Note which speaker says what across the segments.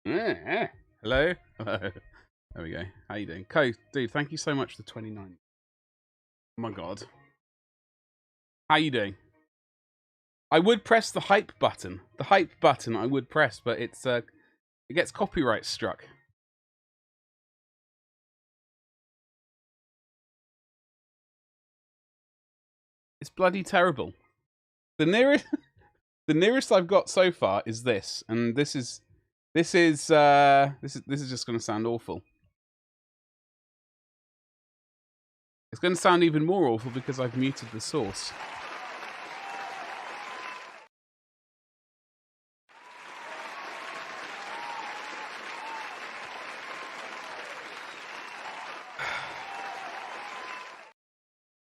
Speaker 1: Hello? Hello. There we go. How you doing? Co, dude, thank you so much for the 29. Oh my god. How you doing? I would press the hype button. The hype button I would press, but it gets copyright struck. It's bloody terrible. The nearest I've got so far is this, and this is just going to sound awful. It's going to sound even more awful because I've muted the source.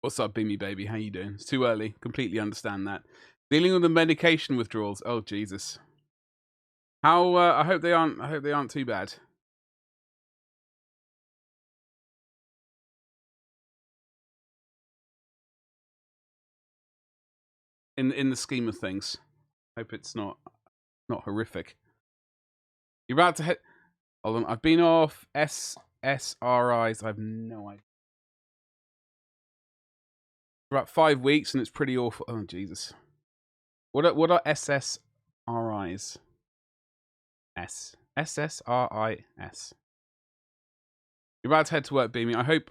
Speaker 1: What's up, Beamy Baby? How you doing? It's too early. Completely understand that. Dealing with the medication withdrawals. Oh Jesus. How? I hope they aren't. I hope they aren't too bad. In the scheme of things, hope it's not horrific. You're about to hit. Hold on. I've been off SSRIs. I have no idea. For about 5 weeks, and it's pretty awful. Oh Jesus. What are SSRIs? SSRIs. You're about to head to work, Beamy. I hope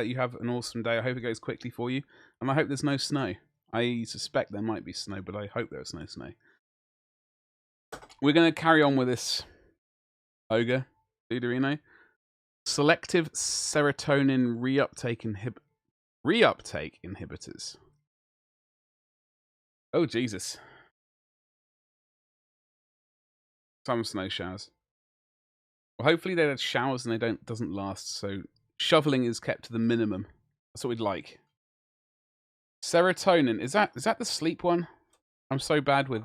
Speaker 1: you have an awesome day. I hope it goes quickly for you, and I hope there's no snow. I suspect there might be snow, but I hope there's no snow. We're going to carry on with this Ogre Deuterino. Selective serotonin reuptake inhibitors. Oh Jesus! Some snow showers. Well, hopefully they had showers and they doesn't last. So shoveling is kept to the minimum. That's what we'd like. Serotonin, is that the sleep one? I'm so bad with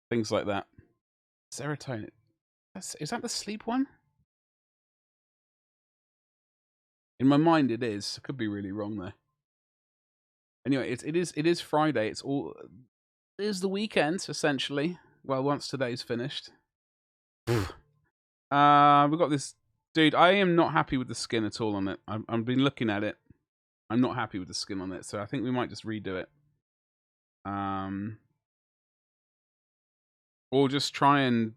Speaker 1: things like that. Serotonin. Is that the sleep one? In my mind it is. I could be really wrong there. Anyway, it is Friday. It is the weekend, essentially. Well, once today's finished. We've got this dude. I am not happy with the skin at all on it. I've been looking at it. I'm not happy with the skin on it, so I think we might just redo it. Or just try and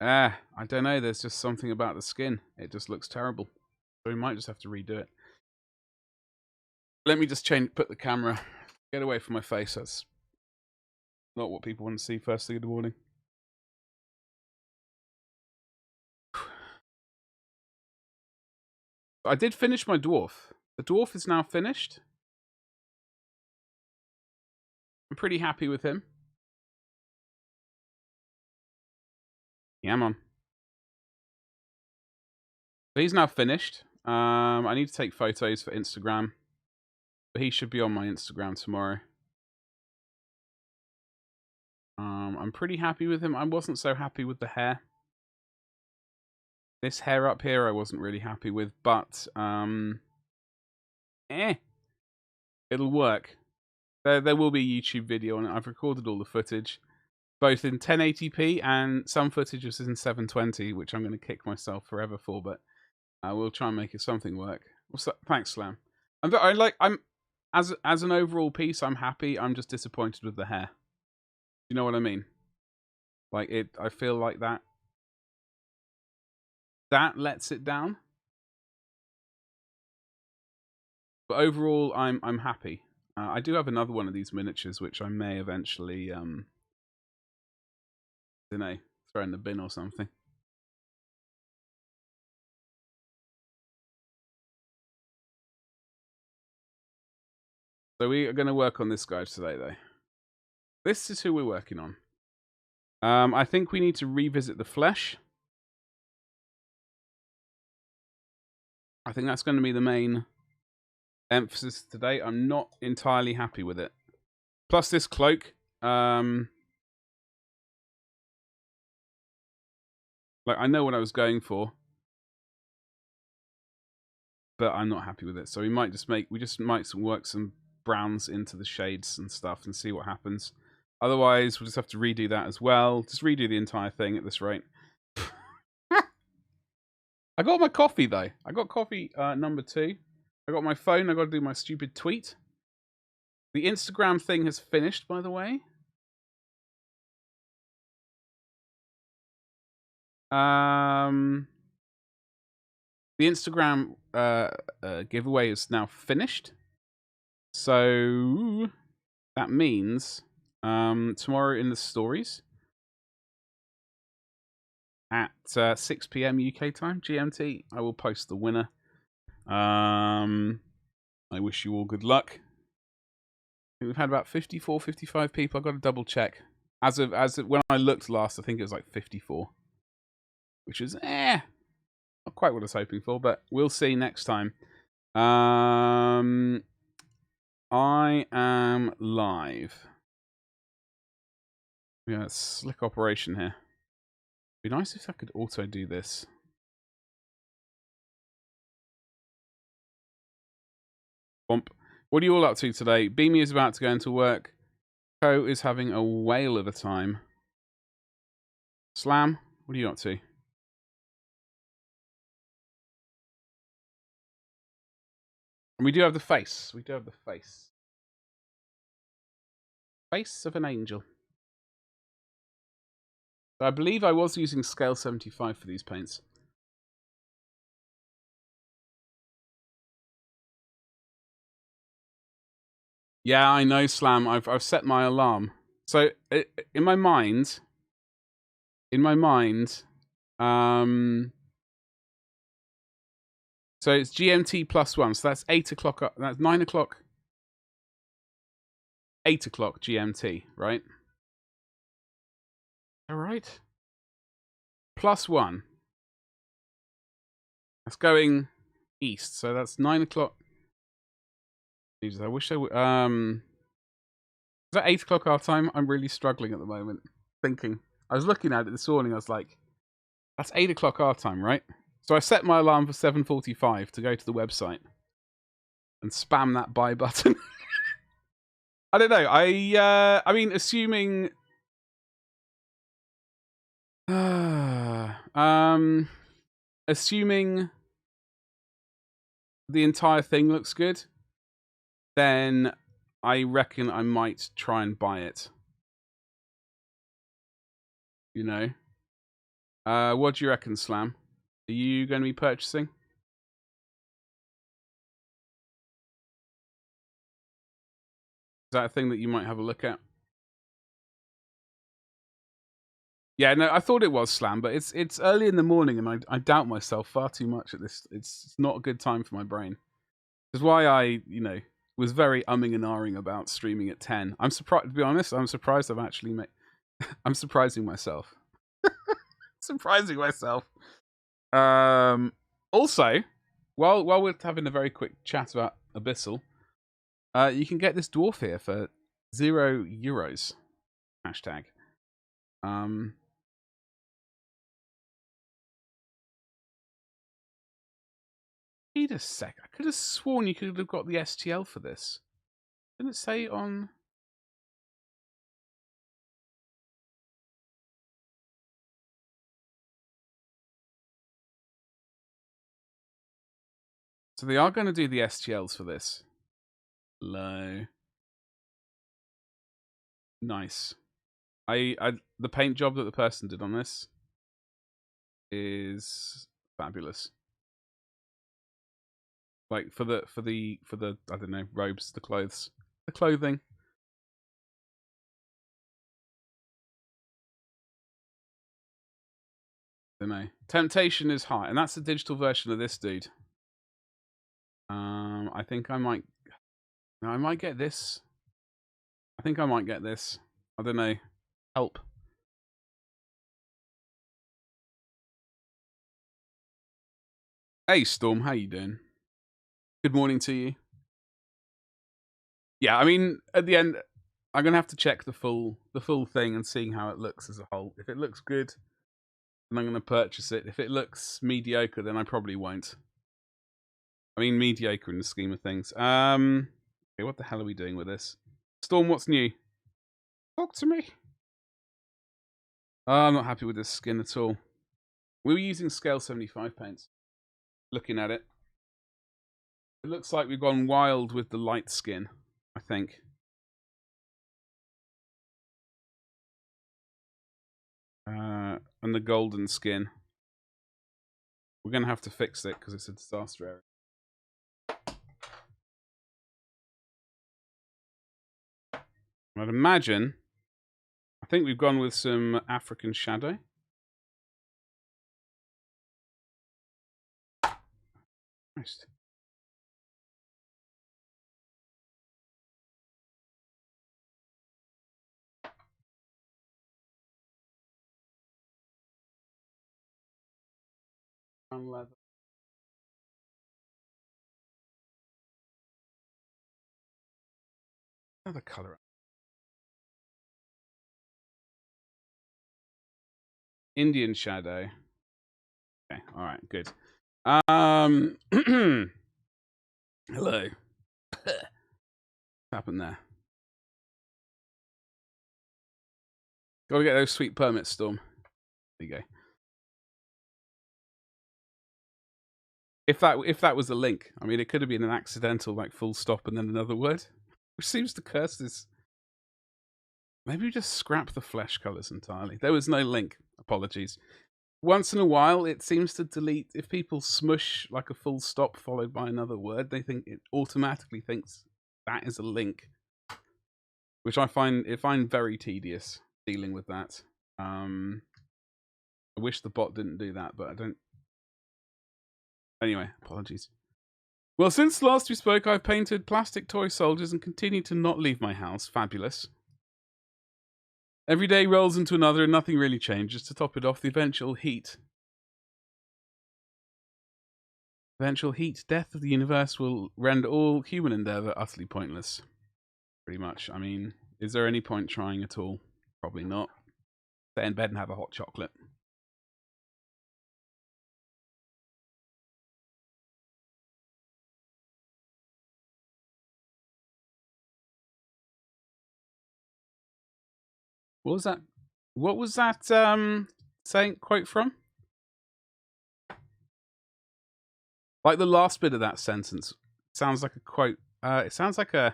Speaker 1: I don't know, there's just something about the skin. It just looks terrible. So we might just have to redo it. Let me just put the camera, get away from my face. That's not what people want to see first thing in the morning. I did finish my dwarf. The dwarf is now finished. I'm pretty happy with him. Yeah, I'm on. So he's now finished. I need to take photos for Instagram. But he should be on my Instagram tomorrow. I'm pretty happy with him. I wasn't so happy with the hair. This hair up here I wasn't really happy with, but it'll work. There will be a YouTube video on it. I've recorded all the footage, both in 1080p and some footage is in 720, which I'm going to kick myself forever for, but I will try and make something work. Thanks, Slam. I'm as an overall piece, I'm happy. I'm just disappointed with the hair. You know what I mean? Like I feel like that lets it down. But overall, I'm happy. I do have another one of these miniatures, which I may eventually, don't know, throw in the bin or something. So we are going to work on this guy today, though. This is who we're working on. I think we need to revisit the flesh. I think that's going to be the main emphasis today. I'm not entirely happy with it. Plus this cloak. Like, I know what I was going for, but I'm not happy with it. So we might just work some browns into the shades and stuff and see what happens. Otherwise, we'll just have to redo that as well. Just redo the entire thing at this rate. I got my coffee, though. I got coffee number 2. I got my phone. I got to do my stupid tweet. The Instagram thing has finished, by the way. The Instagram giveaway is now finished. So that means tomorrow in the stories at 6 p.m. UK time, GMT, I will post the winner. I wish you all good luck. I think we've had about 54, 55 people. I've got to double check. As of when I looked last, I think it was like 54. Which is not quite what I was hoping for, but we'll see next time. I am live. We got a slick operation here. It'd be nice if I could auto do this. Bump. What are you all up to today? Beamy is about to go into work. Co is having a whale of a time. Slam, what are you up to? And we do have the face. We do have the face. Face of an angel. I believe I was using scale 75 for these paints. Yeah, I know, Slam. I've set my alarm. So in my mind, so it's GMT +1. So that's 8 o'clock. That's 9 o'clock. 8 o'clock GMT, right? All right. +1. That's going east. So that's 9 o'clock. Jesus, I wish I would. Is that 8 o'clock our time? I'm really struggling at the moment. Thinking. I was looking at it this morning. I was like, that's 8 o'clock our time, right? So I set my alarm for 7:45 to go to the website and spam that buy button. I don't know. I mean, assuming, assuming the entire thing looks good, then I reckon I might try and buy it. You know. What do you reckon, Slam? Are you going to be purchasing? Is that a thing that you might have a look at? Yeah, no, I thought it was Slam, but it's early in the morning, and I doubt myself far too much at this. It's not a good time for my brain. That's why I, was very umming and ahhing about streaming at 10. I'm surprised, to be honest. I'm surprised I've actually made. I'm surprising myself. Surprising myself. Also, while we're having a very quick chat about Abyssal, you can get this dwarf here for €0. Hashtag. Wait a sec. I could have sworn you could have got the STL for this. Didn't it say on? So they are going to do the STLs for this. Low. Nice. The paint job that the person did on this is fabulous. Like for the I don't know, robes, the clothes, the clothing. I don't know. Temptation is high, and that's the digital version of this dude. I think I might. No, I might get this. I think I might get this. I don't know. Help. Hey Storm, how you doing? Good morning to you. Yeah, I mean, at the end, I'm gonna have to check the full thing and seeing how it looks as a whole. If it looks good, then I'm gonna purchase it. If it looks mediocre, then I probably won't. I mean, mediocre in the scheme of things. Okay, what the hell are we doing with this? Storm, what's new? Talk to me. I'm not happy with this skin at all. We were using scale 75 paints. Looking at it. It looks like we've gone wild with the light skin, I think. And the golden skin. We're going to have to fix it because it's a disaster area. I'd imagine. I think we've gone with some African shadow. Nice. Leather. Another colour. Indian shadow. Okay, alright, good. Hello. What happened there? Gotta get those sweet permits, Storm. There you go. If that was a link, I mean, it could have been an accidental, like, full stop and then another word, which seems to curse this. Maybe we just scrap the flesh colours entirely. There was no link. Apologies. Once in a while, it seems to delete. If people smush like a full stop followed by another word, they think it automatically thinks that is a link, which I find very tedious dealing with that. I wish the bot didn't do that, but I don't. Anyway, apologies. Well, since last we spoke, I've painted plastic toy soldiers and continue to not leave my house. Fabulous. Every day rolls into another and nothing really changes. To top it off, the eventual heat. Death of the universe will render all human endeavour utterly pointless. Pretty much. I mean, is there any point trying at all? Probably not. Stay in bed and have a hot chocolate. What was that? What was that saying quote from? Like the last bit of that sentence sounds like a quote. It sounds like a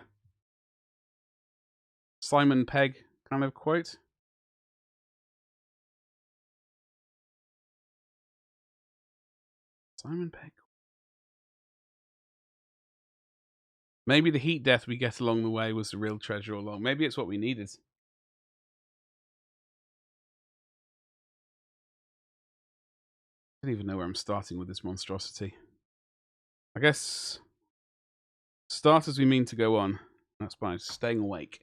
Speaker 1: Simon Pegg kind of quote. Simon Pegg. Maybe the heat death we get along the way was the real treasure all along. Maybe it's what we needed. I don't even know where I'm starting with this monstrosity. I guess start as we mean to go on. That's by staying awake.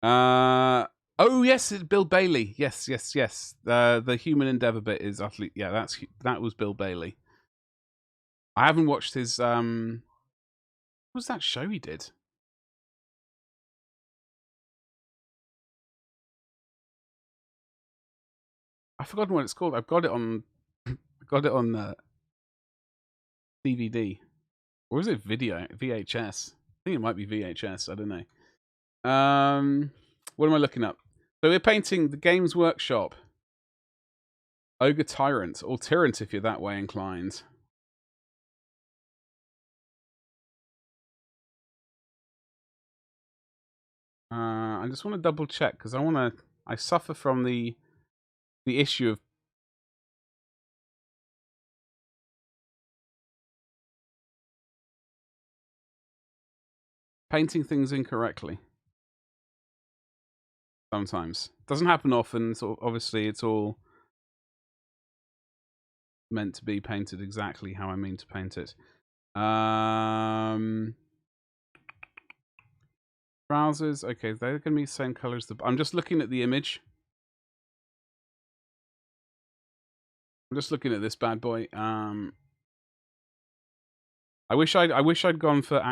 Speaker 1: Oh yes, it's Bill Bailey. Yes. The human endeavor bit is utterly that was Bill Bailey. I haven't watched his what was that show he did? I've forgotten what it's called. I've got it on DVD. Or is it video? VHS. I think it might be VHS. I don't know. What am I looking up? So we're painting the Games Workshop Ogre Tyrant, or Tyrant if you're that way inclined. I just want to double check because I suffer from the issue of painting things incorrectly. Sometimes. Doesn't happen often, so obviously it's all meant to be painted exactly how I mean to paint it. Trousers, okay, they're going to be the same color as I'm just looking at the image. I'm just looking at this bad boy. I wish I'd gone for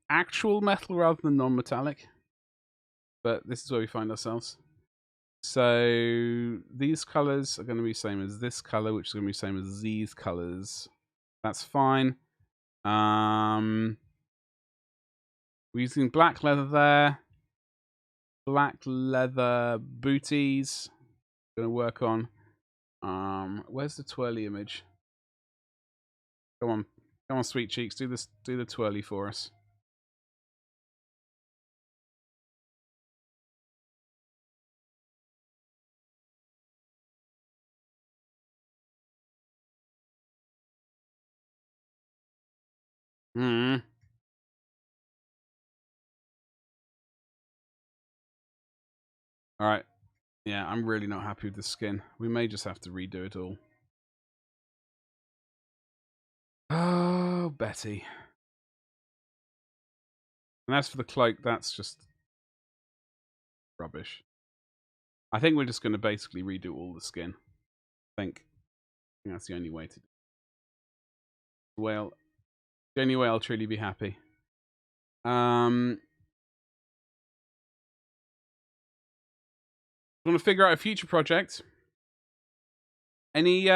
Speaker 1: actual metal rather than non-metallic. But this is where we find ourselves. So these colors are going to be the same as this color, which is going to be the same as these colors. That's fine. We're using black leather there. black leather booties. Going to work on. Where's the twirly image? Come on, sweet cheeks. Do this. Do the twirly for us. Hmm. All right. Yeah, I'm really not happy with the skin. We may just have to redo it all. Oh, Betty. And as for the cloak, that's just rubbish. I think we're just going to basically redo all the skin. I think that's the only way to do it. Well, the only way I'll truly be happy. I want to figure out a future project. Any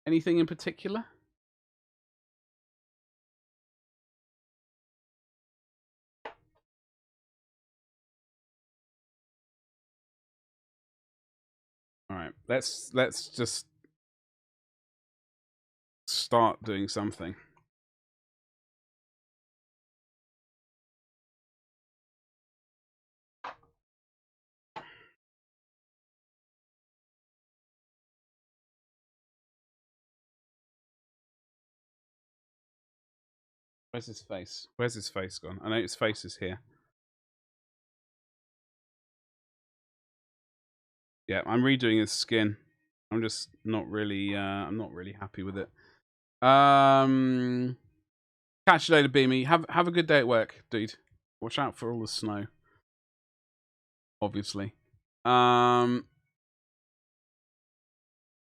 Speaker 1: anything in particular? All right, let's just start doing something. Where's his face? Where's his face gone? I know his face is here. Yeah, I'm redoing his skin. I'm just not really I'm not really happy with it. Catch you later, Beamy. Have a good day at work, dude. Watch out for all the snow. Obviously. As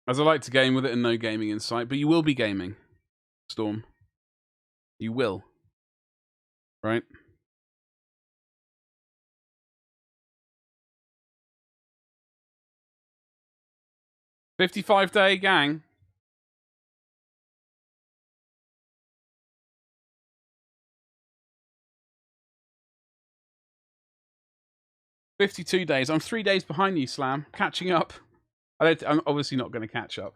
Speaker 1: I like to game with it and no gaming in sight, but you will be gaming, Storm. You will. Right? $55-day gang. $52 days. I'm 3 days behind you, Slam. Catching up. I'm obviously not going to catch up.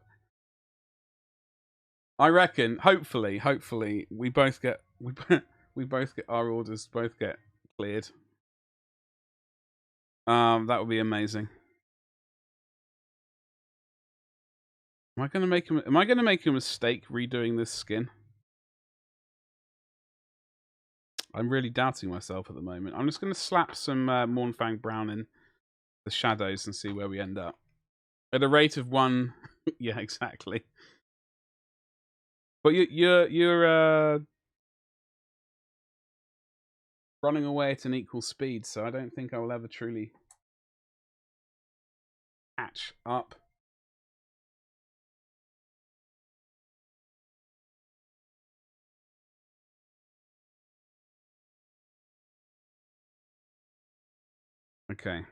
Speaker 1: I reckon, hopefully, we both get we both get our orders both get cleared. That would be amazing. Am I going to make a mistake redoing this skin? I'm really doubting myself at the moment. I'm just going to slap some Mornfang Brown in the shadows and see where we end up. At a rate of 1, yeah, exactly. But you're running away at an equal speed, so I don't think I will ever truly catch up. Okay.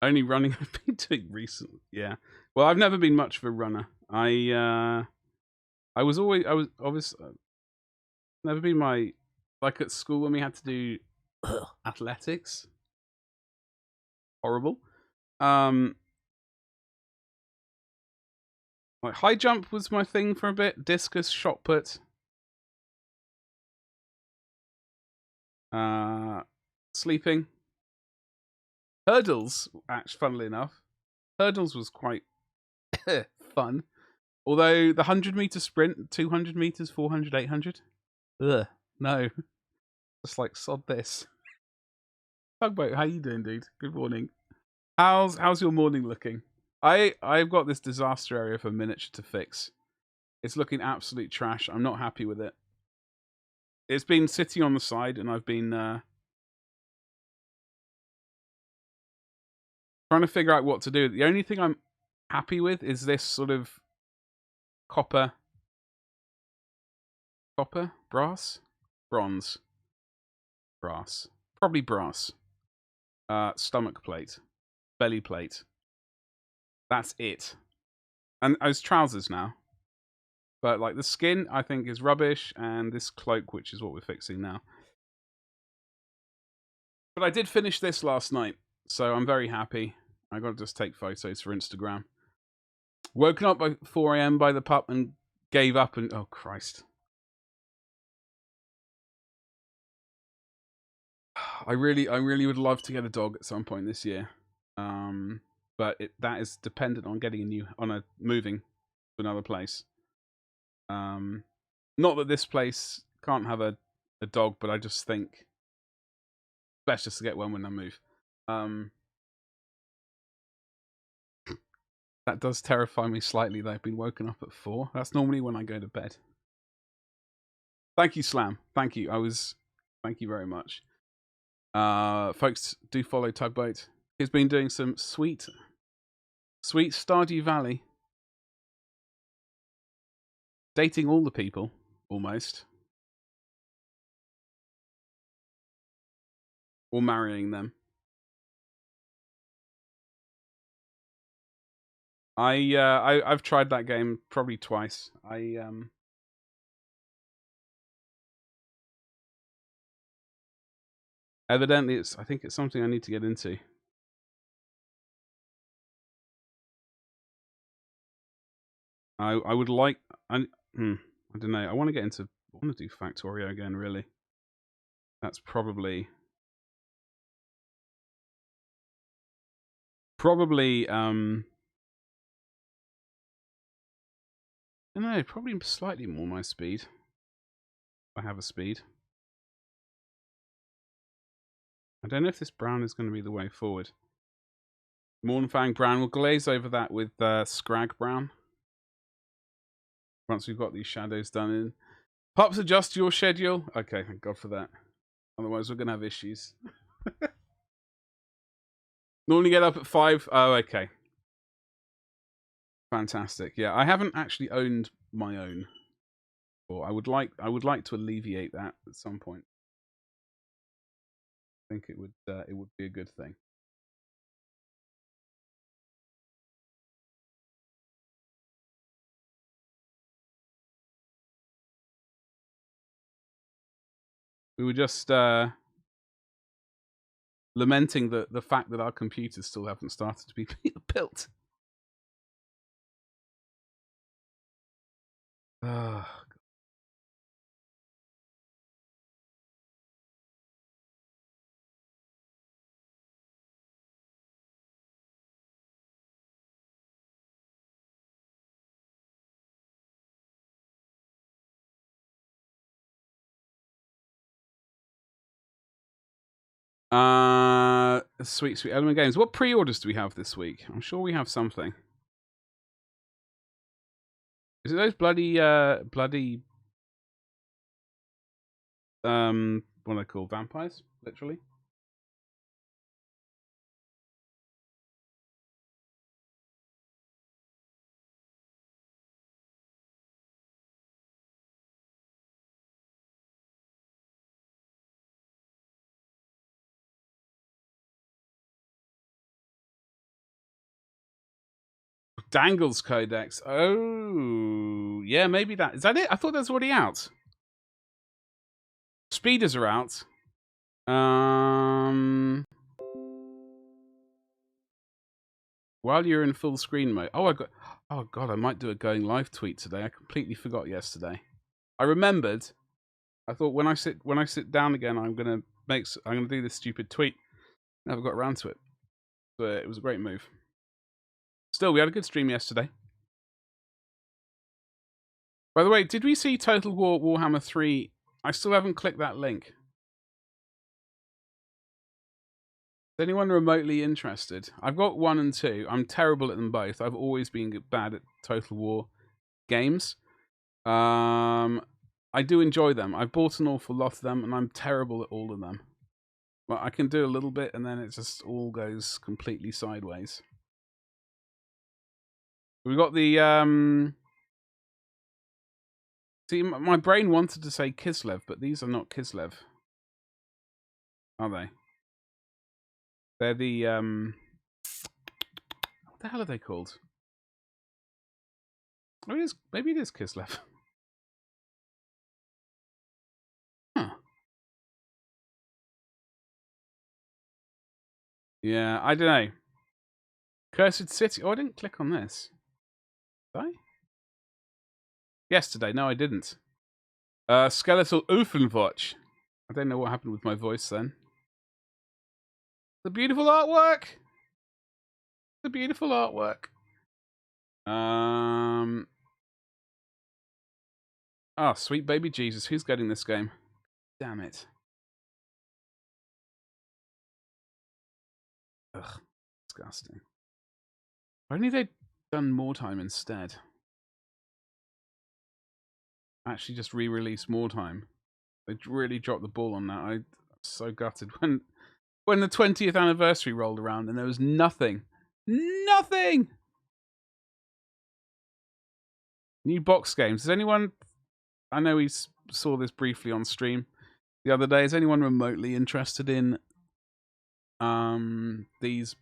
Speaker 1: Only running I've been doing recently. Yeah. Well, I've never been much of a runner. I was obviously never been my, like at school when we had to do athletics. Horrible. Like high jump was my thing for a bit. Discus, shot put. Sleeping. Hurdles, actually, funnily enough. Hurdles was quite fun. Although the 100-meter sprint, 200 meters, 400, 800. Ugh, no. Just like, sod this. Tugboat, how you doing, dude? Good morning. How's your morning looking? I've got this disaster area for miniature to fix. It's looking absolute trash. I'm not happy with it. It's been sitting on the side, and I've been trying to figure out what to do. The only thing I'm happy with is this sort of copper, brass, bronze, brass, probably brass. Stomach plate, belly plate. That's it. And those trousers now. But like the skin, I think is rubbish, and this cloak, which is what we're fixing now. But I did finish this last night, so I'm very happy. I got to just take photos for Instagram. Woken up by 4 a.m. by the pup and gave up, and oh Christ. I really would love to get a dog at some point this year. But that is dependent on getting moving to another place. Not that this place can't have a dog, but I just think best just to get one when I move. That does terrify me slightly that I've been woken up at 4. That's normally when I go to bed. Thank you, Slam. Thank you. Thank you very much. Folks, do follow Tugboat. He's been doing some sweet Stardew Valley. Dating all the people, almost. Or marrying them. I've tried that game probably twice. Evidently I think it's something I need to get into. I would like I don't know. I want to get into I want to do Factorio again, really. That's probably I don't know, probably slightly more my speed. If I have a speed. I don't know if this brown is going to be the way forward. Mornfang brown. We'll glaze over that with Scrag brown. Once we've got these shadows done in. Pups, adjust your schedule. Okay, thank God for that. Otherwise, we're going to have issues. Normally get up at 5. Oh, okay. Fantastic. Yeah, I haven't actually owned my own. Or I would like to alleviate that at some point. I think it would be a good thing. We were just lamenting the fact that our computers still haven't started to be built. Sweet Element Games. What pre-orders do we have this week? I'm sure we have something. Is it those bloody what are they called? Vampires, literally? Dangle's Codex. Oh, yeah, maybe that. Is that it? I thought that's already out. Speeders are out. While you're in full screen mode. Oh God, I might do a going live tweet today. I completely forgot yesterday. I remembered. I thought when I sit down again, I'm gonna do this stupid tweet. Never got around to it. But it was a great move. Still, we had a good stream yesterday. By the way, did we see Total War Warhammer 3? I still haven't clicked that link. Is anyone remotely interested? I've got 1 and 2. I'm terrible at them both. I've always been bad at Total War games. I I do enjoy them. I've bought an awful lot of them, and I'm terrible at all of them. Well, I can do a little bit, and then it just all goes completely sideways. We got the See, my brain wanted to say Kislev, but these are not Kislev, are they? They're the what the hell are they called? Oh, maybe it is Kislev. Huh. Yeah, I don't know. Cursed City. Oh, I didn't click on this. Did I? Yesterday. No, I didn't. Skeletal Oofenwatch. I don't know what happened with my voice then. The beautiful artwork. The beautiful artwork. Oh, sweet baby Jesus. Who's getting this game? Damn it. Ugh. Disgusting. Only they'd done more time instead. Actually just re-release more time. They really dropped the ball on that. I'm so gutted. When the 20th anniversary rolled around and there was nothing. Nothing! New box games. Does anyone... I know we saw this briefly on stream the other day. Is anyone remotely interested in these?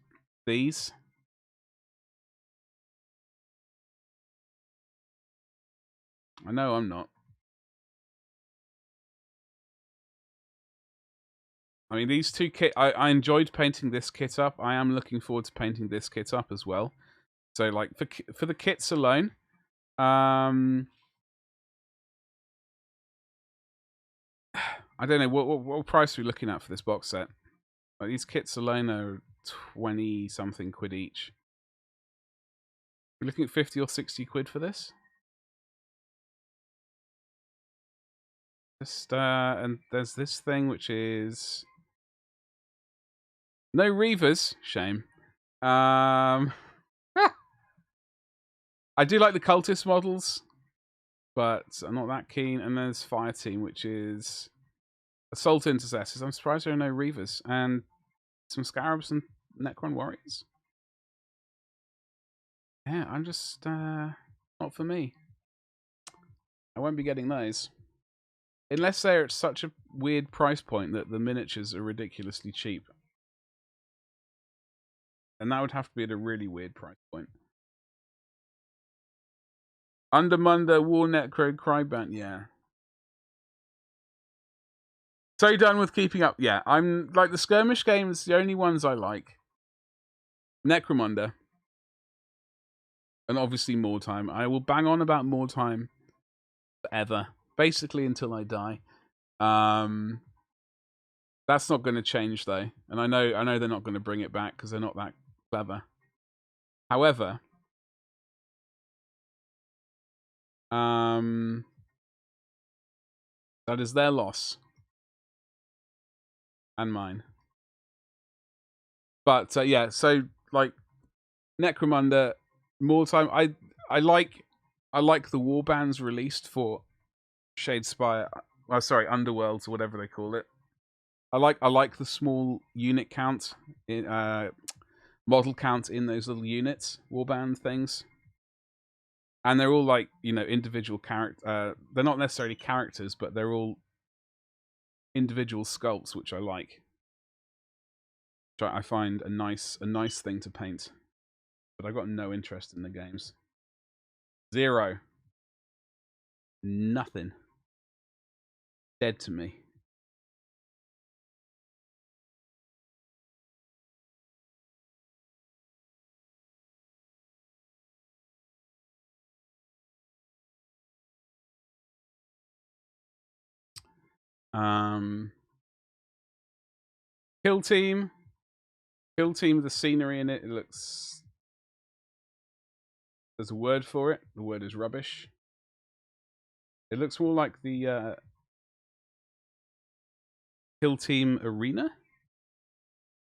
Speaker 1: I know I'm not. I mean, these two kit. I enjoyed painting this kit up. I am looking forward to painting this kit up as well. So, like for the kits alone, I don't know what price are we looking at for this box set. Like, these kits alone are 20 something quid each. We're looking at 50 or 60 quid for this. Just and there's this thing which is no Reavers. Shame. I do like the cultist models, but I'm not that keen. And there's Fire Team, which is Assault Intercessors. I'm surprised there are no Reavers. And some Scarabs and Necron Warriors. Yeah, I'm just not for me. I won't be getting those. Unless they're at such a weird price point that the miniatures are ridiculously cheap. And that would have to be at a really weird price point. Undermunda, War Necro, Cryband, yeah. So done with keeping up. Yeah, I'm like the skirmish games, the only ones I like. Necromunda. And obviously more time. I will bang on about more time forever. Basically until I die. That's not going to change though. And I know they're not going to bring it back because they're not that clever. However, that is their loss. And mine. But yeah, so like Necromunda, more time. I like the warbands released for Shadespire. Oh, sorry, Underworlds or whatever they call it. I like the small unit count, model count in those little units, warband things, and they're all like individual character. They're not necessarily characters, but they're all individual sculpts, which I like. Which I find a nice thing to paint. But I got no interest in the games. Zero. Nothing. Dead to me. Kill Team. Kill Team, the scenery in it looks... There's a word for it. The word is rubbish. It looks more like the Kill Team Arena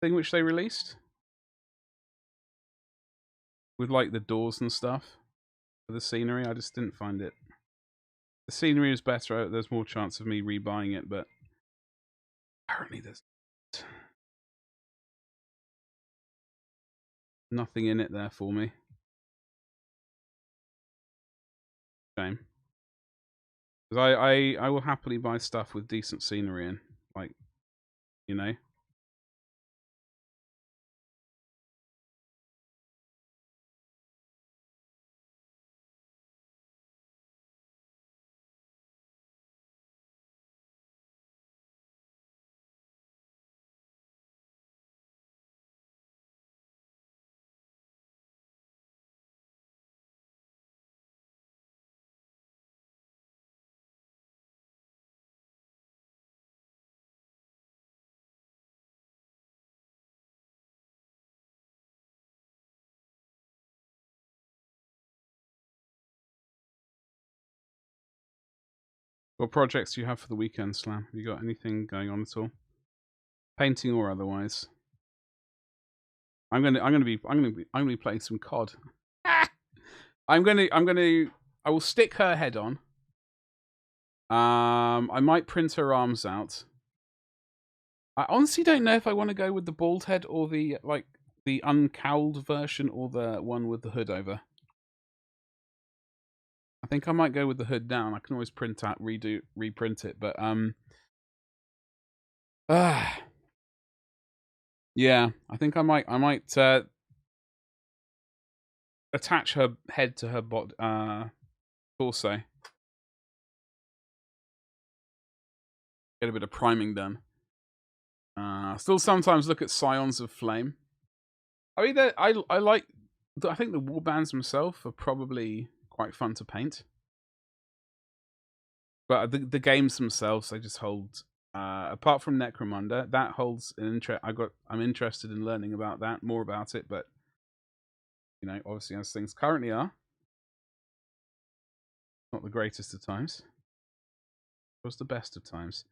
Speaker 1: thing which they released. With like the doors and stuff for the scenery. I just didn't find it the scenery is better. There's more chance of me rebuying it, but apparently there's nothing in it there for me. Shame. Because I will happily buy stuff with decent scenery in, like, you know. What projects do you have for the weekend, Slam? Have you got anything going on at all? Painting or otherwise? I'm gonna be playing some COD. I will stick her head on. I might print her arms out. I honestly don't know if I want to go with the bald head or the uncowled version or the one with the hood over. I think I might go with the hood down. I can always reprint it, but yeah, I think I might attach her head to her torso. Get a bit of priming done. Still sometimes look at Scions of Flame. I mean, I think the warbands themselves are probably quite fun to paint. But the games themselves, they just hold. Apart from Necromunda, that holds an interest. I'm interested in learning about that, more about it. But you know, obviously, as things currently are, not the greatest of times. It was the best of times.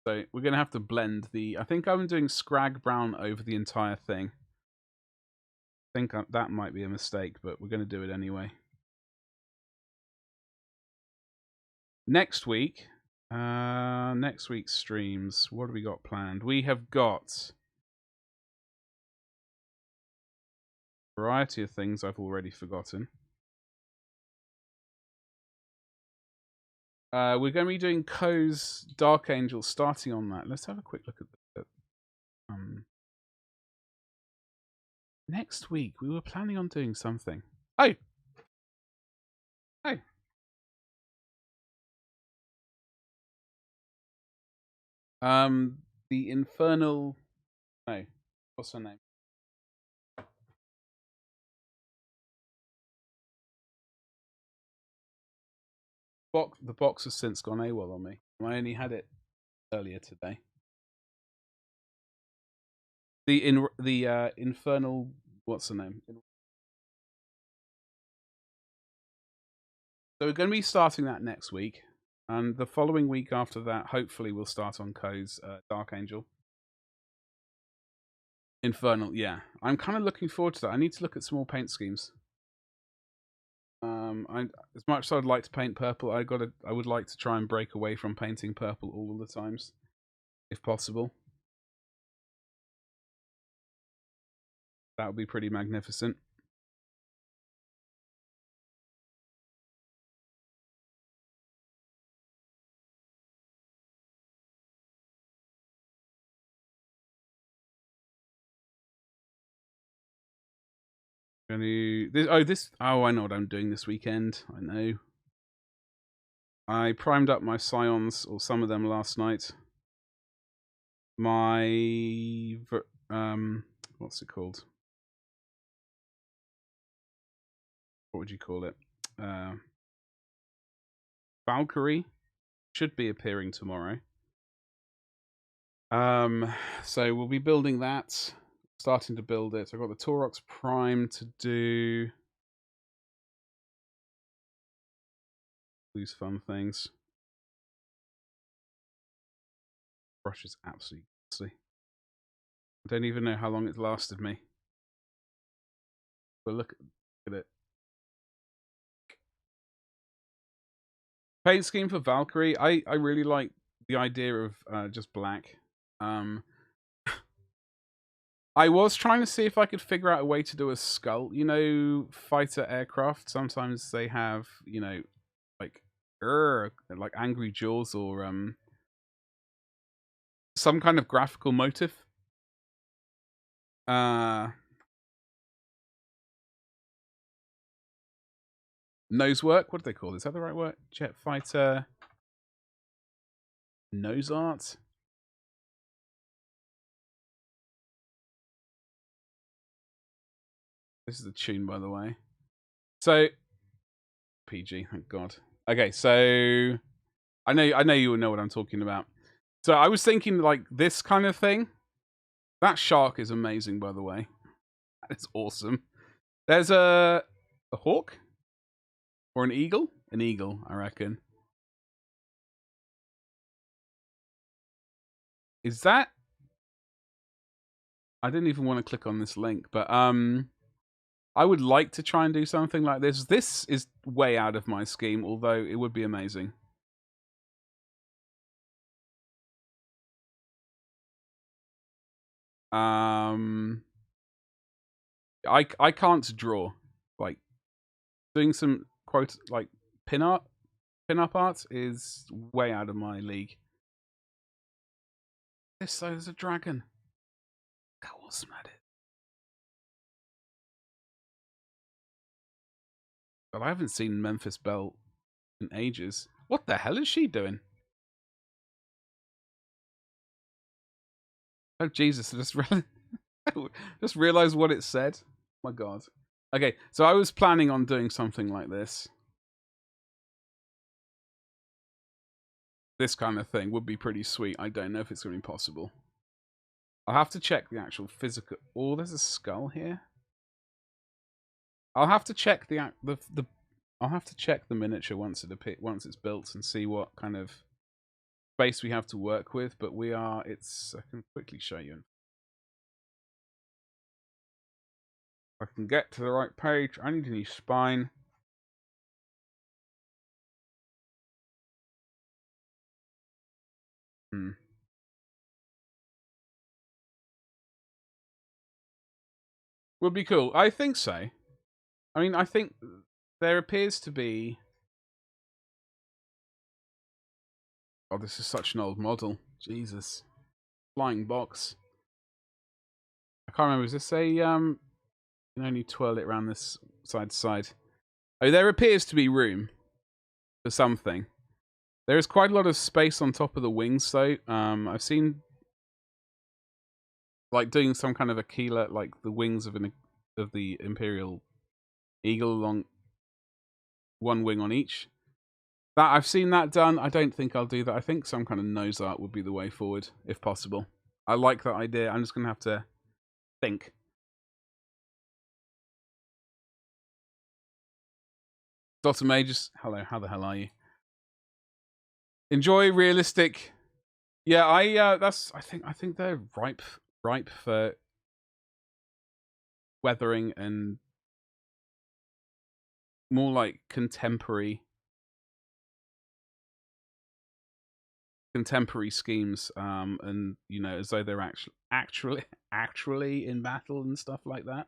Speaker 1: So we're going to have to blend the... I think I'm doing Scrag Brown over the entire thing. I think that might be a mistake, but we're going to do it anyway. Next week's streams, what have we got planned? We have got a variety of things I've already forgotten. We're going to be doing Ko's Dark Angel, starting on that. Let's have a quick look at that. Next week, we were planning on doing something. Oh! The Infernal... No. What's her name? The box has since gone AWOL on me. I only had it earlier today. The Infernal... What's the name? So we're going to be starting that next week. And the following week after that, hopefully we'll start on Ko's Dark Angel. Infernal, yeah. I'm kind of looking forward to that. I need to look at some more paint schemes. As much as I'd like to paint purple, I would like to try and break away from painting purple all the times, if possible. That would be pretty magnificent. I know what I'm doing this weekend. I know. I primed up my Scions, or some of them, last night. My what's it called? What would you call it? Valkyrie should be appearing tomorrow. So we'll be building that. Starting to build it. I've got the Taurox Prime to do. these fun things. Brush is absolutely ghastly. I don't even know how long it's lasted me. But look at it. Paint scheme for Valkyrie. I really like the idea of just black. I was trying to see if I could figure out a way to do a skull. You know, fighter aircraft. Sometimes they have, you know, like angry jaws or some kind of graphical motif. Nose work. What do they call it? Is that the right word? Jet fighter nose art. This is the tune, by the way. So PG, thank God. Okay, so I know you will know what I'm talking about. So I was thinking like this kind of thing. That shark is amazing, by the way. It's awesome. There's a hawk or an eagle. An eagle, I reckon. Is that? I didn't even want to click on this link, but I would like to try and do something like this. This is way out of my scheme, although it would be amazing. I can't draw. Like doing some quote like pin up art is way out of my league. This is a dragon. How awesome that is. But I haven't seen Memphis Belle in ages. What the hell is she doing? Oh Jesus! Just realized what it said. Oh my God. Okay, so I was planning on doing something like this. This kind of thing would be pretty sweet. I don't know if it's going to be possible. I'll have to check the actual physical. Oh, there's a skull here. I'll have to check the I'll have to check the miniature once it's built and see what kind of space we have to work with. But we are. I can quickly show you. If I can get to the right page. I need a new spine. Would be cool. I think so. I mean, I think there appears to be. Oh, this is such an old model. Jesus. Flying box. I can't remember. Is this a you can only twirl it around this side to side. Oh, there appears to be room for something. There is quite a lot of space on top of the wings, though. I've seen like doing some kind of a keeler, like the wings of the Imperial Eagle along one wing on each. That I've seen that done. I don't think I'll do that. I think some kind of nose art would be the way forward, if possible. I like that idea. I'm just gonna have to think. Dr. Majors, hello. How the hell are you? Enjoy realistic. Yeah, I think they're ripe for weathering and more like contemporary schemes, and you know, as though they're actually in battle and stuff like that.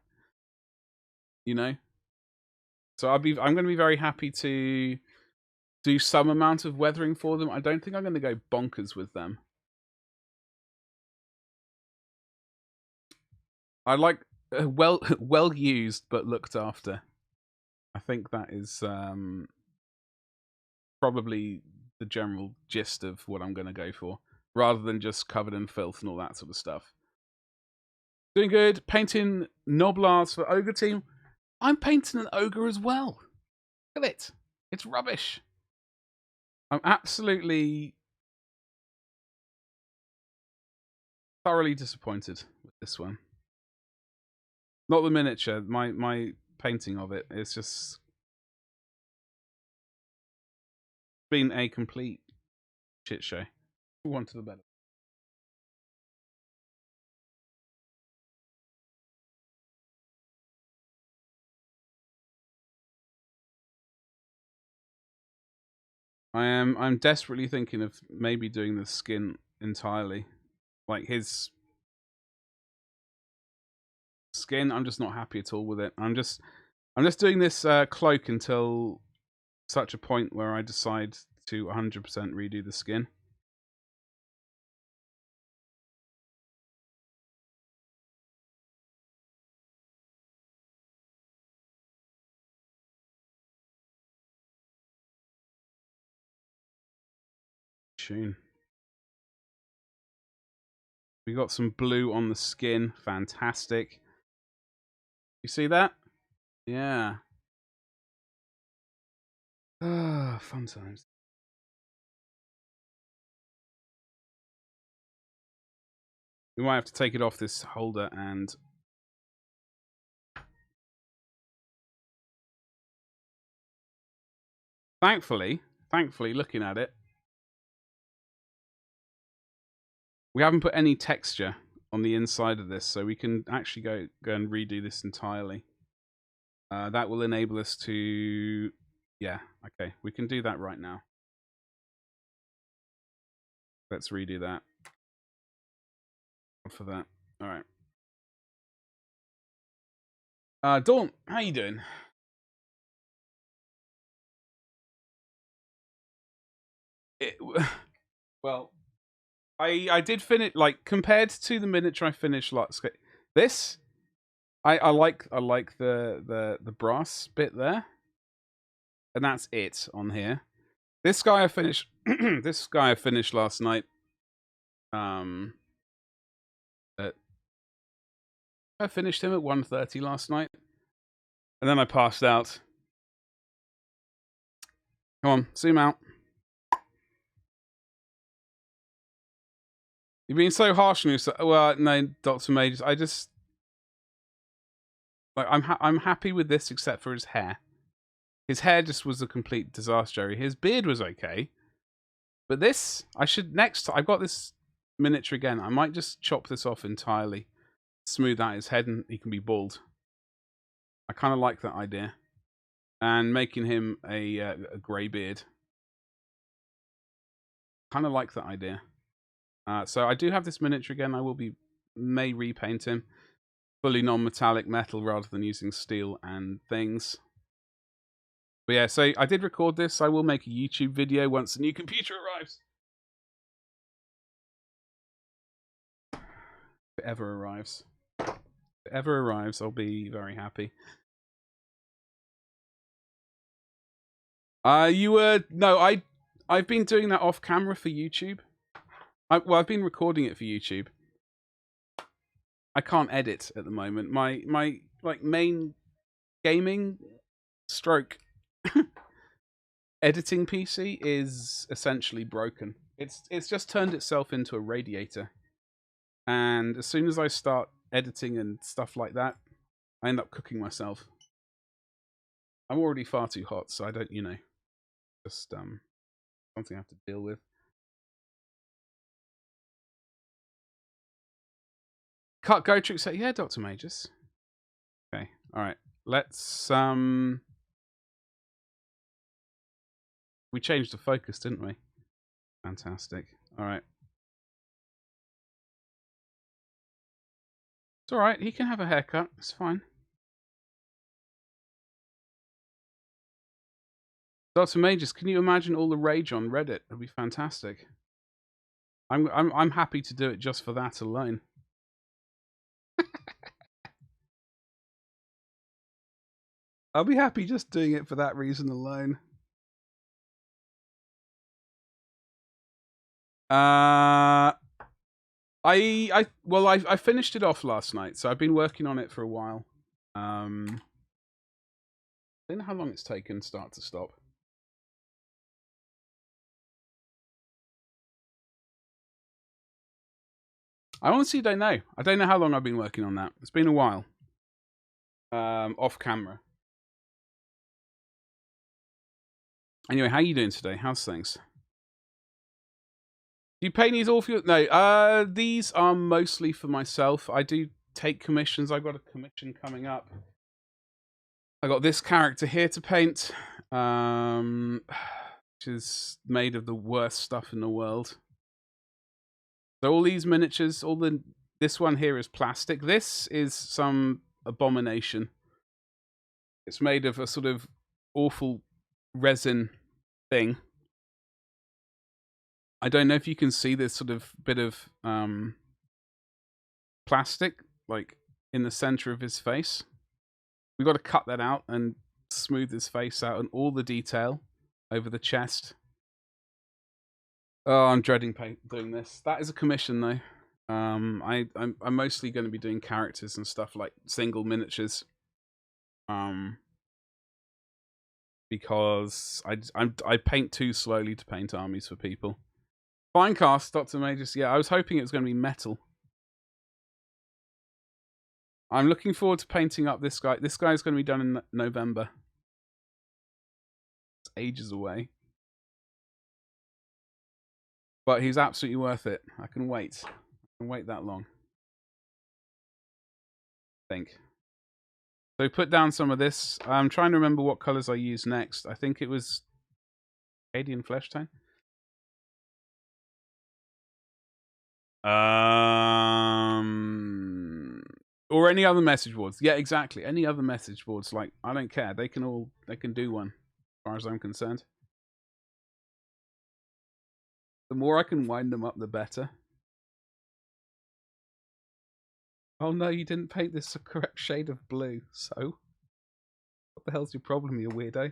Speaker 1: You know, so I'm going to be very happy to do some amount of weathering for them. I don't think I'm going to go bonkers with them. I like well used but looked after. I think that is probably the general gist of what I'm going to go for, rather than just covered in filth and all that sort of stuff. Doing good. Painting Noblars for Ogre Team. I'm painting an ogre as well. Look at it. It's rubbish. I'm absolutely thoroughly disappointed with this one. Not the miniature. My painting of it is just been a complete shit show. For want of a better. I'm desperately thinking of maybe doing the skin entirely. Like his skin, I'm just not happy at all with it. I'm just doing this cloak until such a point where I decide to 100% redo the skin. Tune. We got some blue on the skin. Fantastic. You see that? Yeah. Ah, fun times. We might have to take it off this holder and... Thankfully, looking at it, we haven't put any texture on the inside of this, so we can actually go and redo this entirely. That will enable us to... Yeah, okay. We can do that right now. Let's redo that. For that. Alright. Dawn, how you doing? Well, I did finish, like, compared to the miniature I finished last... This... I like the brass bit there. And that's it on here. This guy I finished this guy I finished last night. I finished him at 1:30 last night. And then I passed out. Come on, zoom out. You've been so harsh on yourself. Well, no, Dr. Majors, I just... Like, I'm happy with this except for his hair. His hair just was a complete disaster. His beard was okay. But this, I should next... I've got this miniature again. I might just chop this off entirely. Smooth out his head and he can be bald. I kind of like that idea. And making him a grey beard. Kind of like that idea. So I do have this miniature again. I may repaint him. Fully non-metallic metal rather than using steel and things. But yeah, so I did record this. I will make a YouTube video once the new computer arrives. If it ever arrives. If it ever arrives, I'll be very happy. No, I've been doing that off camera for YouTube. I've been recording it for YouTube. I can't edit at the moment. My like main gaming stroke editing PC is essentially broken. It's just turned itself into a radiator. And as soon as I start editing and stuff like that, I end up cooking myself. I'm already far too hot, so I don't, just something I have to deal with. Cut Go Trick say, yeah, Dr. Majors. Okay, alright. Let's we changed the focus, didn't we? Fantastic. Alright. It's alright, he can have a haircut, it's fine. Dr. Majors, can you imagine all the rage on Reddit? It'd be fantastic. I'm happy to do it just for that alone. I'll be happy just doing it for that reason alone. I finished it off last night, so I've been working on it for a while. I don't know how long it's taken start to stop. I honestly don't know. I don't know how long I've been working on that. It's been a while. Off camera. Anyway, how you doing today? How's things? Do you paint these all for you? No, these are mostly for myself. I do take commissions. I've got a commission coming up. I got this character here to paint, which is made of the worst stuff in the world. So all these miniatures, this one here is plastic. This is some abomination. It's made of a sort of awful resin thing. I don't know if you can see this sort of bit of plastic, like in the center of his face. We've got to cut that out and smooth his face out and all the detail over the chest. Oh, I'm dreading doing this. That is a commission, though. I'm mostly going to be doing characters and stuff like single miniatures. Because I paint too slowly to paint armies for people. Fine cast, Dr. Majors. Yeah, I was hoping it was going to be metal. I'm looking forward to painting up this guy. This guy's going to be done in November. It's ages away. But he's absolutely worth it. I can wait. I can wait that long. I think. So put down some of this. I'm trying to remember what colours I use next. I think it was Acadian Flesh Tone. Or any other message boards. Yeah, exactly. Any other message boards. Like, I don't care. They can do one, as far as I'm concerned. The more I can wind them up, the better. Oh no, you didn't paint this the correct shade of blue. So? What the hell's your problem, you weirdo?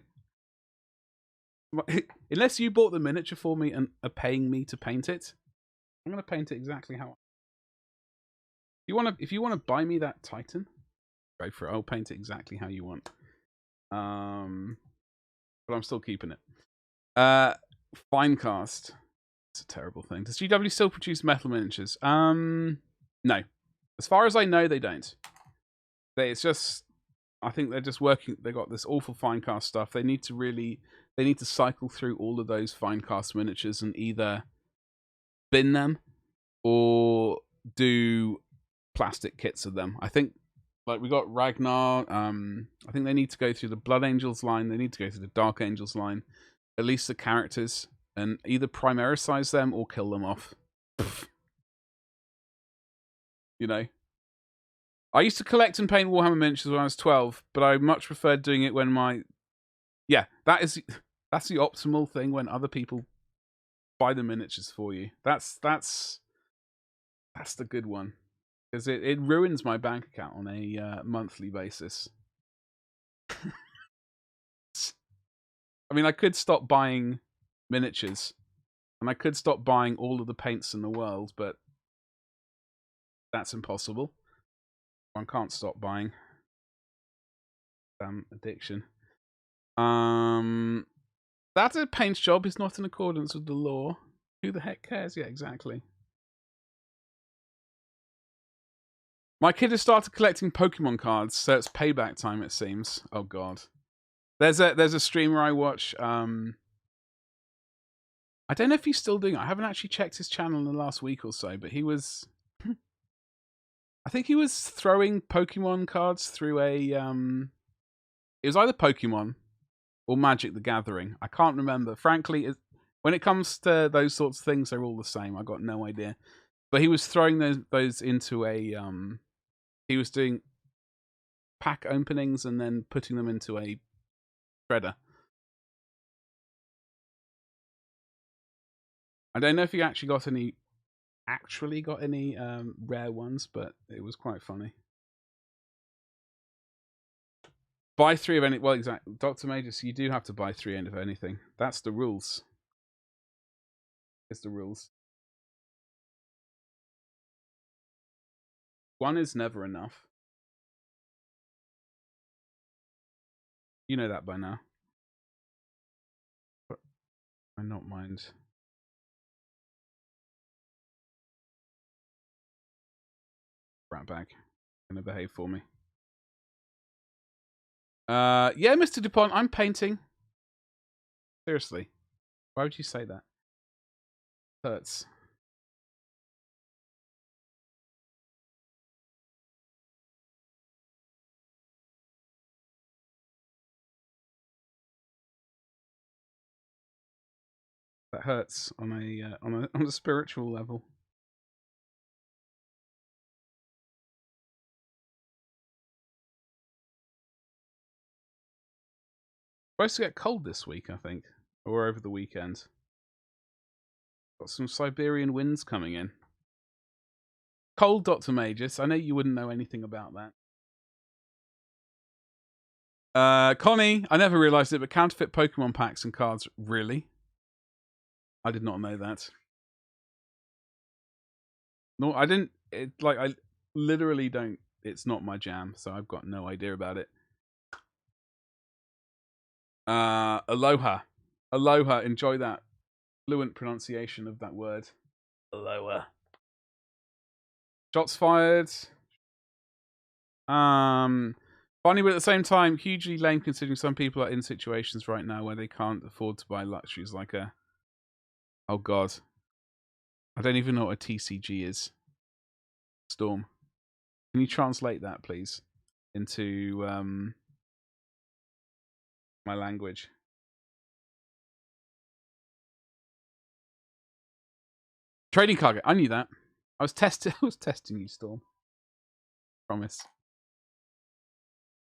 Speaker 1: Unless you bought the miniature for me and are paying me to paint it, I'm going to paint it exactly how if you want to buy me that Titan, go for it. I'll paint it exactly how you want. But I'm still keeping it. Finecast. It's a terrible thing. Does GW still produce metal miniatures? No. As far as I know, they don't. It's just, I think they're just working. They got this awful Finecast stuff. They need to cycle through all of those Finecast miniatures and either bin them or do plastic kits of them. I think, like, we got Ragnar. I think they need to go through the Blood Angels line. They need to go through the Dark Angels line. At least the characters, and either primericize them or kill them off. You know. I used to collect and paint Warhammer miniatures when I was 12, but I much preferred doing it when that's the optimal thing, when other people buy the miniatures for you. That's the good one. Because it ruins my bank account on a monthly basis. I mean, I could stop buying miniatures, and I could stop buying all of the paints in the world, but that's impossible. One can't stop buying. Damn addiction. That a paint job is not in accordance with the law. Who the heck cares? Yeah, exactly. My kid has started collecting Pokemon cards, so it's payback time, it seems. Oh god. There's a streamer I watch. I don't know if he's still doing it. I haven't actually checked his channel in the last week or so, but he was I think he was throwing Pokemon cards through a it was either Pokemon or Magic the Gathering. I can't remember. Frankly, when it comes to those sorts of things, they're all the same. I got no idea. But he was throwing those into a he was doing pack openings and then putting them into a shredder. I don't know if he actually got any rare ones, but it was quite funny. Buy 3 of any. Well, exactly, Dr. Majors, you do have to buy 3 of anything. That's the rules. It's the rules. 1 is never enough. You know that by now. But I not mind. Rat bag. Gonna behave for me. Yeah, Mr. DuPont, I'm painting. Seriously. Why would you say that? Hurts. That hurts on a spiritual level. Supposed to get cold this week, I think, or over the weekend. Got some Siberian winds coming in. Cold, Dr. Magus. I know you wouldn't know anything about that. Connie, I never realised it, but counterfeit Pokemon packs and cards, really? I did not know that. No, I didn't. I literally don't. It's not my jam, so I've got no idea about it. Aloha. Aloha. Enjoy that fluent pronunciation of that word. Aloha. Shots fired. Funny, but at the same time, hugely lame considering some people are in situations right now where they can't afford to buy luxuries like a... Oh, God. I don't even know what a TCG is. Storm. Can you translate that, please, into my language? Trading card. I knew that. I was testing you, Storm. Promise.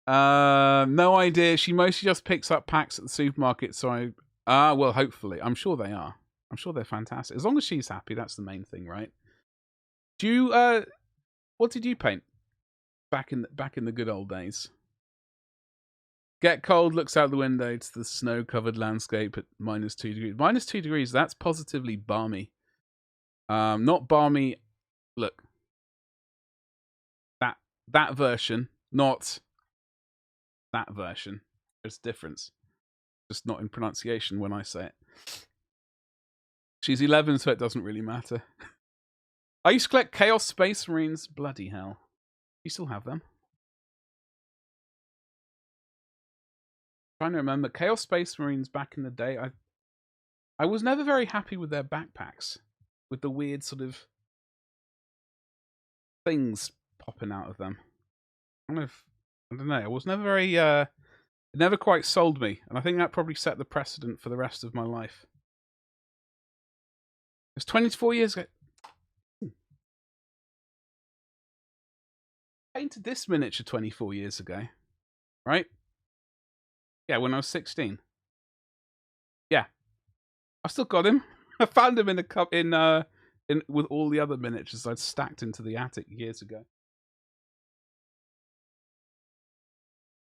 Speaker 1: No idea. She mostly just picks up packs at the supermarket, so well, hopefully. I'm sure they are. I'm sure they're fantastic. As long as she's happy, that's the main thing, right? Do you what did you paint back in the good old days? Get cold, looks out the window to the snow-covered landscape at -2 degrees. -2 degrees, that's positively balmy. Not balmy. Look. That version, not that version. There's a difference. Just not in pronunciation when I say it. She's 11, so it doesn't really matter. I used to collect Chaos Space Marines. Bloody hell. You still have them? I'm trying to remember. Chaos Space Marines back in the day, I was never very happy with their backpacks. With the weird sort of things popping out of them. I don't know. I was never very... it never quite sold me. And I think that probably set the precedent for the rest of my life. It was 24 years ago. I painted this miniature 24 years ago. Right? Yeah, when I was 16. Yeah. I've still got him. I found him in a cup in with all the other miniatures I'd stacked into the attic years ago.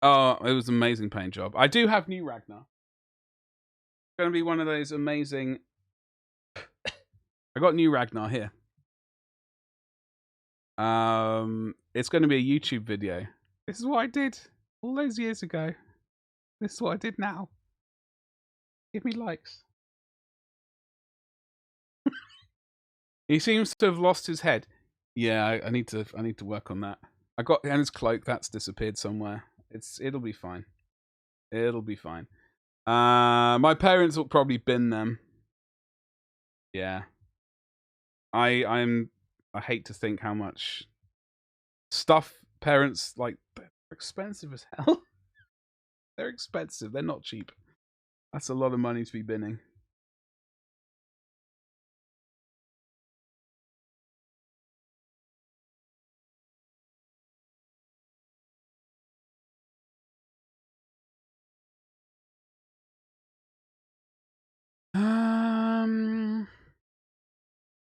Speaker 1: Oh, it was an amazing paint job. I do have new Ragnar. It's going to be one of those amazing... I got new Ragnar here. It's going to be a YouTube video. This is what I did all those years ago. This is what I did now. Give me likes. He seems to have lost his head. Yeah, I need to work on that. And his cloak, that's disappeared somewhere. It'll be fine. It'll be fine. My parents will probably bin them. Yeah. I hate to think how much stuff parents like. They're expensive as hell. They're expensive. They're not cheap. That's a lot of money to be binning.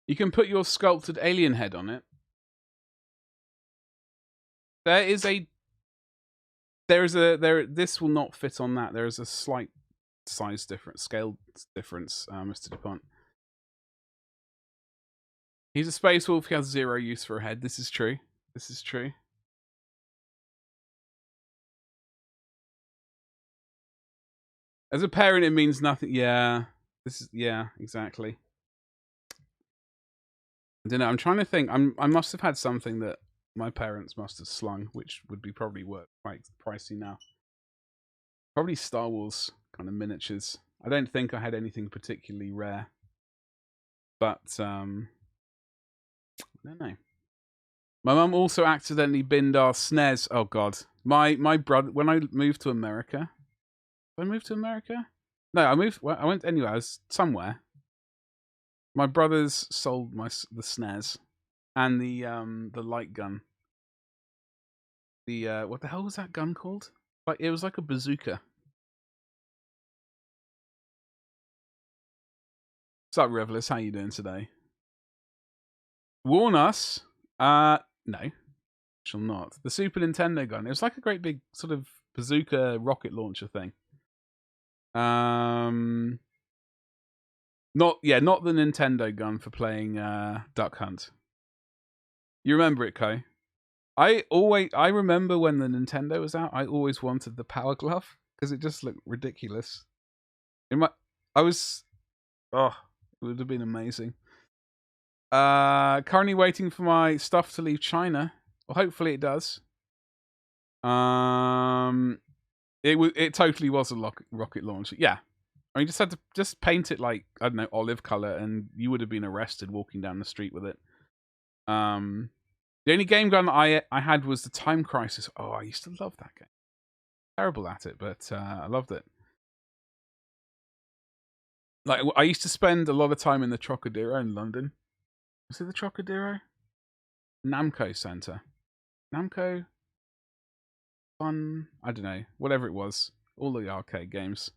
Speaker 1: You can put your sculpted alien head on it. This will not fit on that. There is a slight size difference, scale difference, Mr. DuPont. He's a space wolf. He has 0 use for a head. This is true. This is true. As a parent, it means nothing. Yeah. Yeah, exactly. I don't know. I'm trying to think. I must have had something that my parents must have slung, which would be probably worth quite pricey now. Probably Star Wars kind of miniatures. I don't think I had anything particularly rare. But, I don't know. My mum also accidentally binned our SNES. Oh, God. My brother, when I moved to America... Did I move to America? No, I went anywhere. I was somewhere. My brothers sold the SNES and the light gun. The what the hell was that gun called? Like, it was like a bazooka. What's up, Revelers? How you doing today? Warn us? No, shall not. The Super Nintendo gun. It was like a great big sort of bazooka rocket launcher thing. Not the Nintendo gun for playing Duck Hunt. You remember it, Ko? I remember when the Nintendo was out, I always wanted the Power Glove because it just looked ridiculous. Oh, it would have been amazing. Currently waiting for my stuff to leave China. Well, hopefully it does. It totally was a rocket launcher. Yeah. I mean, just had to paint it like, I don't know, olive color, and you would have been arrested walking down the street with it. The only game gun I had was the Time Crisis. Oh, I used to love that game. Terrible at it, but I loved it. Like, I used to spend a lot of time in the Trocadero in London. Was it the Trocadero? Namco Center. Namco? Fun? I don't know. Whatever it was. All the arcade games.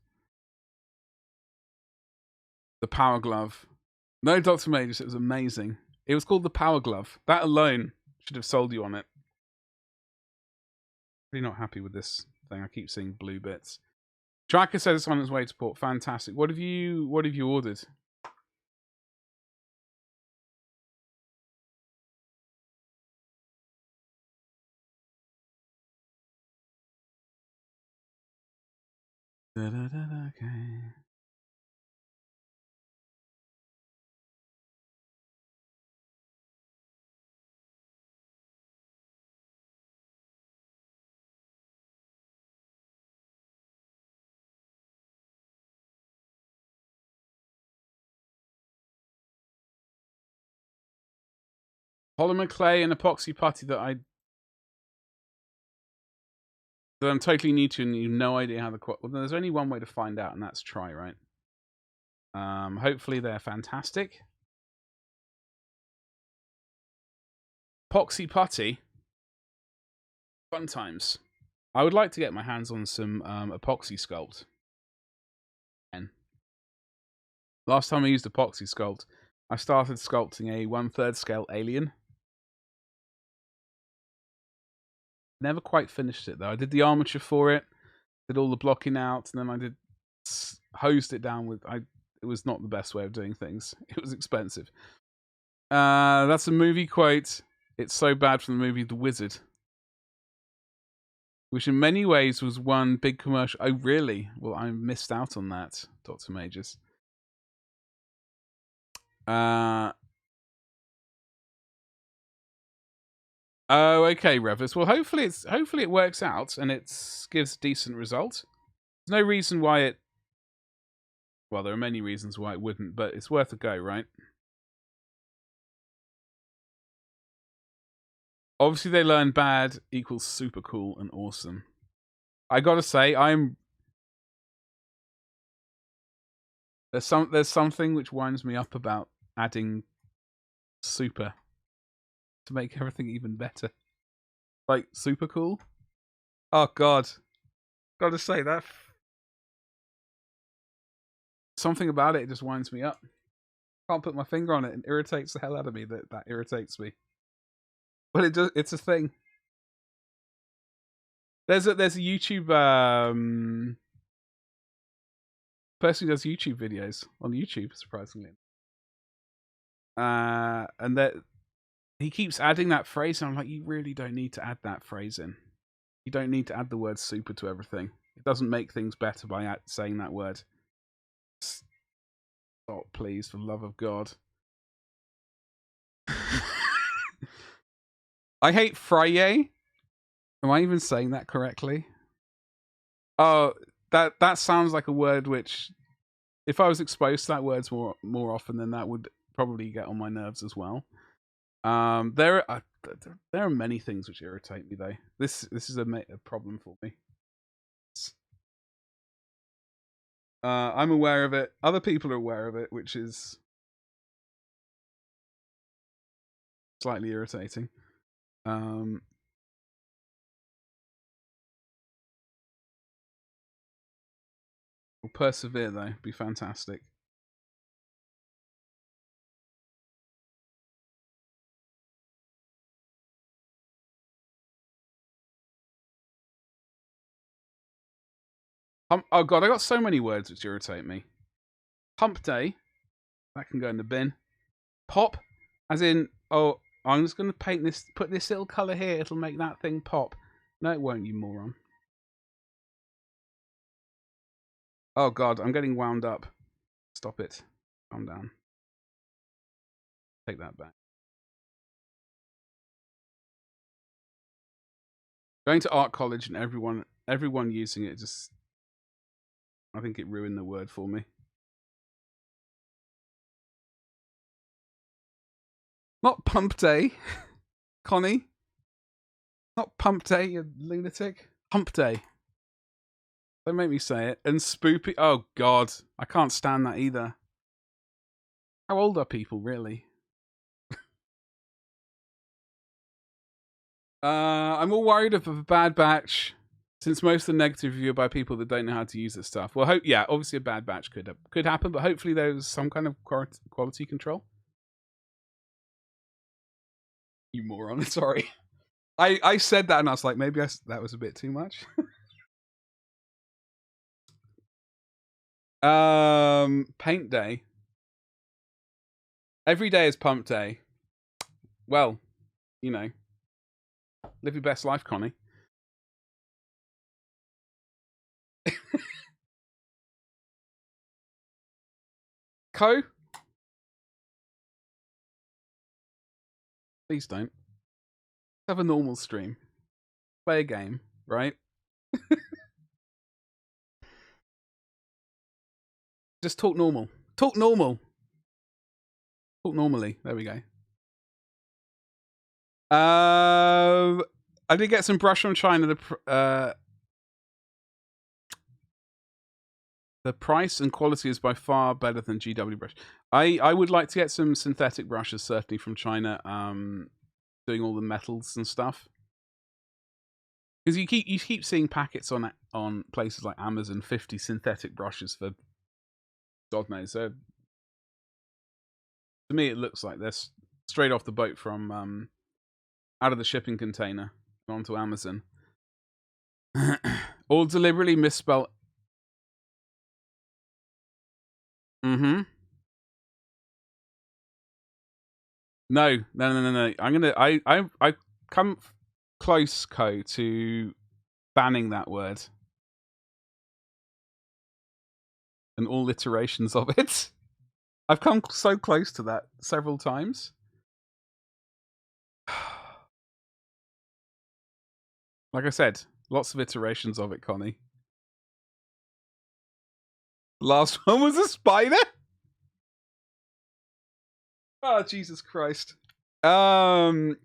Speaker 1: The Power Glove. No, Dr. Majors, it was amazing. It was called the Power Glove. That alone should have sold you on it. Really not happy with this thing. I keep seeing blue bits. Tracker says it's on its way to port. Fantastic. What have you ordered? Okay. Polymer clay and epoxy putty that I'm totally new to, and you have no idea how well, there's only one way to find out, and that's try, right? Hopefully they're fantastic. Epoxy putty. Fun times. I would like to get my hands on some epoxy sculpt. And last time I used epoxy sculpt, I started sculpting a 1/3 scale alien. Never quite finished it though. I did the armature for it, did all the blocking out, and then I hosed it down with. It was not the best way of doing things. It was expensive. That's a movie quote. It's so bad from the movie The Wizard, which in many ways was one big commercial. Oh, really? Well, I missed out on that, Dr. Majors. Oh, okay, Revless. Well, hopefully it works out and it gives a decent result. There's no reason why it. Well, there are many reasons why it wouldn't, but it's worth a go, right? Obviously, they learn bad equals super cool and awesome. I gotta say, there's something which winds me up about adding super to make everything even better. Like super cool. Oh God, gotta say that something about it just winds me up. Can't put my finger on it and irritates the hell out of me. That irritates me. But it's a thing. There's a YouTube person who does YouTube videos on YouTube, surprisingly. And that he keeps adding that phrase, and I'm like, you really don't need to add that phrase in. You don't need to add the word super to everything. It doesn't make things better by saying that word. Stop, please, for the love of God. I hate Friday. Am I even saying that correctly? Oh, that sounds like a word which if I was exposed to that words more often, then that would probably get on my nerves as well. There are many things which irritate me though. This is a problem for me. I'm aware of it. Other people are aware of it, which is slightly irritating. Will persevere though. Be fantastic. Oh god, I got so many words which irritate me. Hump day, that can go in the bin. Pop, as in, oh, I'm just going to paint this, put this little colour here, it'll make that thing pop. No, it won't, you moron. Oh god, I'm getting wound up. Stop it. Calm down. Take that back. Going to art college and everyone using it just, I think it ruined the word for me. Not pump day, Connie. Not pump day, you lunatic. Hump day. Don't make me say it. And spoopy. Oh god, I can't stand that either. How old are people really? I'm all worried of a bad batch, since most of the negative review are by people that don't know how to use this stuff. Well, yeah, obviously a bad batch could happen, but hopefully there's some kind of quality control. You moron! Sorry, I said that and I was like, maybe that was a bit too much. Paint day. Every day is pump day. Well, you know, live your best life, Connie. Co? Please don't. Have a normal stream. Play a game, right? Just talk normal. Talk normal. Talk normally. There we go. I did get some brush from China. The price and quality is by far better than GW brush. I would like to get some synthetic brushes, certainly from China, doing all the metals and stuff. Because you keep seeing packets on places like Amazon, 50 synthetic brushes for God knows. So to me, it looks like they're straight off the boat from out of the shipping container onto Amazon. All deliberately misspelled. Mm-hmm. No. I come close, Co, to banning that word and all iterations of it. I've come so close to that several times. Like I said, lots of iterations of it, Connie. Last one was a spider? Oh, Jesus Christ. Miracle,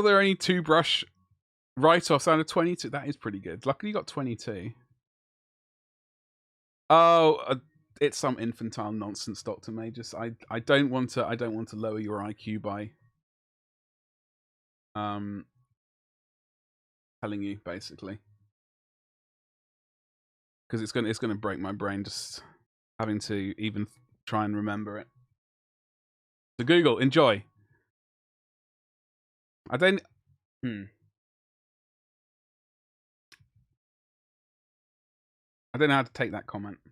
Speaker 1: there are only 2 brush write-offs out of 22. That is pretty good. Luckily you got 22. Oh, it's some infantile nonsense, Dr. Majors. I don't want to lower your IQ by telling you, basically. Because it's gonna break my brain just having to even try and remember it. So Google, enjoy. I don't know how to take that comment. I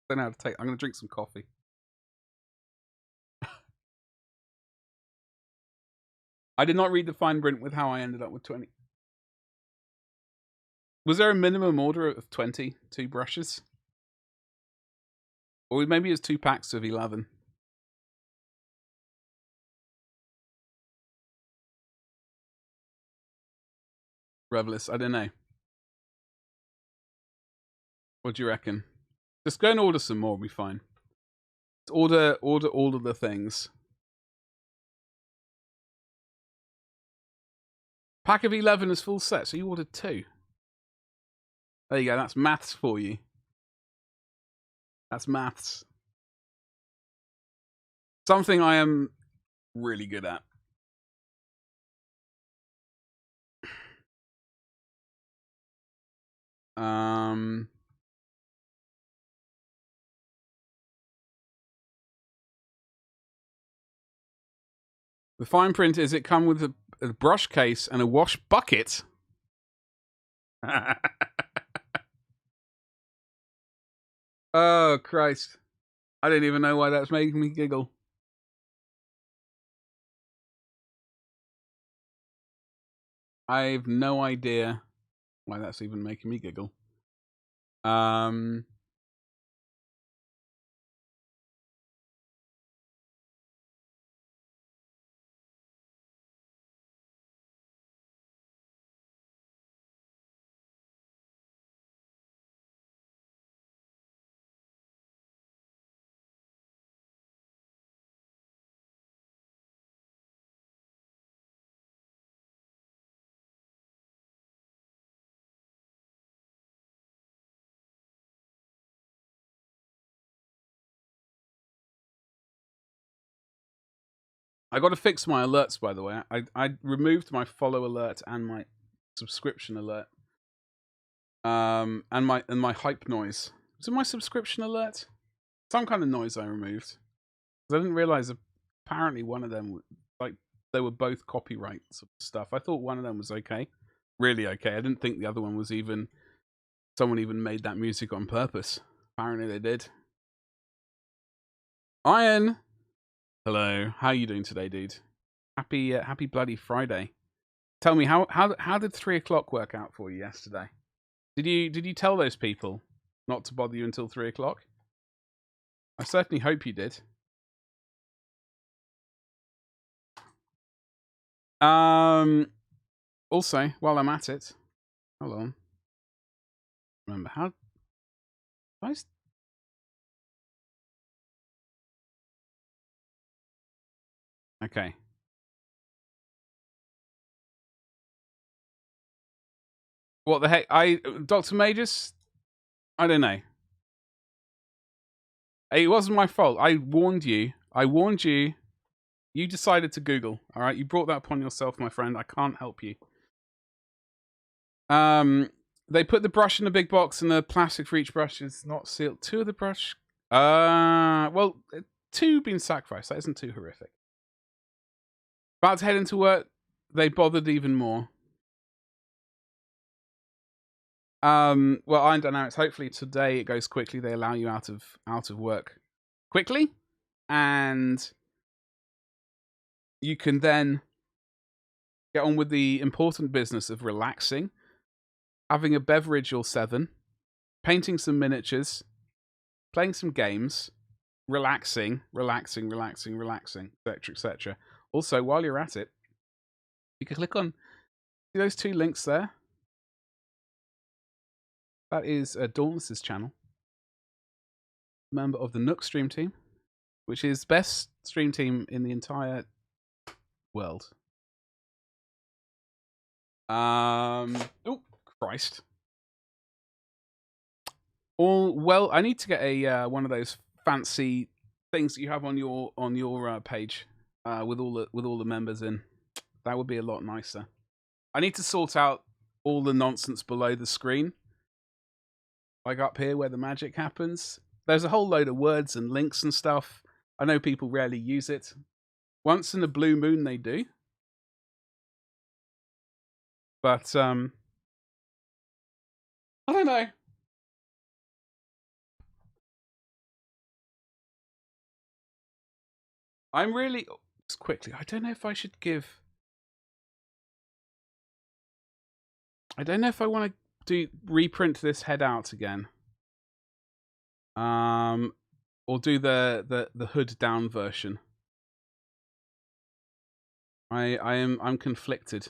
Speaker 1: don't know how to take. I'm gonna drink some coffee. I did not read the fine print with how I ended up with 20. Was there a minimum order of 22 brushes? Or maybe it's 2 packs of 11. Revelous, I don't know. What do you reckon? Just go and order some more, we'll be fine. Order all of the things. Pack of 11 is full set, so you ordered 2. There you go, that's maths for you. That's maths. Something I am really good at. The fine print is it come with a brush case and a wash bucket. Oh, Christ. I don't even know why that's making me giggle. I have no idea why that's even making me giggle. I got to fix my alerts, by the way. I removed my follow alert and my subscription alert. And my hype noise. Was it my subscription alert? Some kind of noise I removed. I didn't realize apparently one of them, like, they were both copyright stuff. I thought one of them was okay. Really okay. I didn't think the other one was even... Someone even made that music on purpose. Apparently they did. Iron! Hello. How are you doing today, dude? Happy bloody Friday. Tell me, how did 3 o'clock work out for you yesterday? Did you tell those people not to bother you until 3 o'clock? I certainly hope you did. Also, while I'm at it, hold on. Remember how? Okay. What the heck? Dr. Majors? I don't know. It wasn't my fault. I warned you. You decided to Google. All right, you brought that upon yourself, my friend. I can't help you. They put the brush in a big box, and the plastic for each brush is not sealed. 2 of the brush. Well, 2 being sacrificed. That isn't too horrific. About to head into work. They bothered even more. Well, Iron Dynamics. Hopefully today it goes quickly. They allow you out of work quickly, and you can then get on with the important business of relaxing, having a beverage or 7, painting some miniatures, playing some games, relaxing, etc., etc. Also, while you're at it, you can click on those 2 links there. That is Dauntless's channel, member of the Nook stream team, which is best stream team in the entire world. Oh, Christ. Well, I need to get a one of those fancy things that you have on your page with all the members in. That would be a lot nicer. I need to sort out all the nonsense below the screen, like up here where the magic happens. There's a whole load of words and links and stuff. I know people rarely use it. Once in a blue moon they do. But I don't know. I'm really just quickly. I don't know if I should give. I don't know if I want to reprint this head out again. Or do the hood down version. I'm conflicted.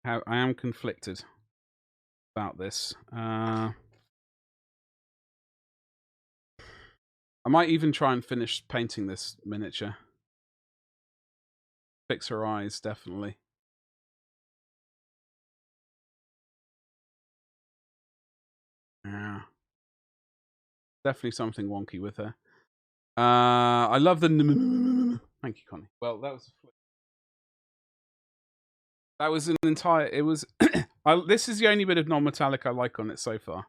Speaker 1: I am conflicted about this. I might even try and finish painting this miniature. Fix her eyes, definitely. Yeah. Definitely something wonky with her. I love the... Thank you, Connie. Well, that was an entire... It was... this is the only bit of non-metallic I like on it so far.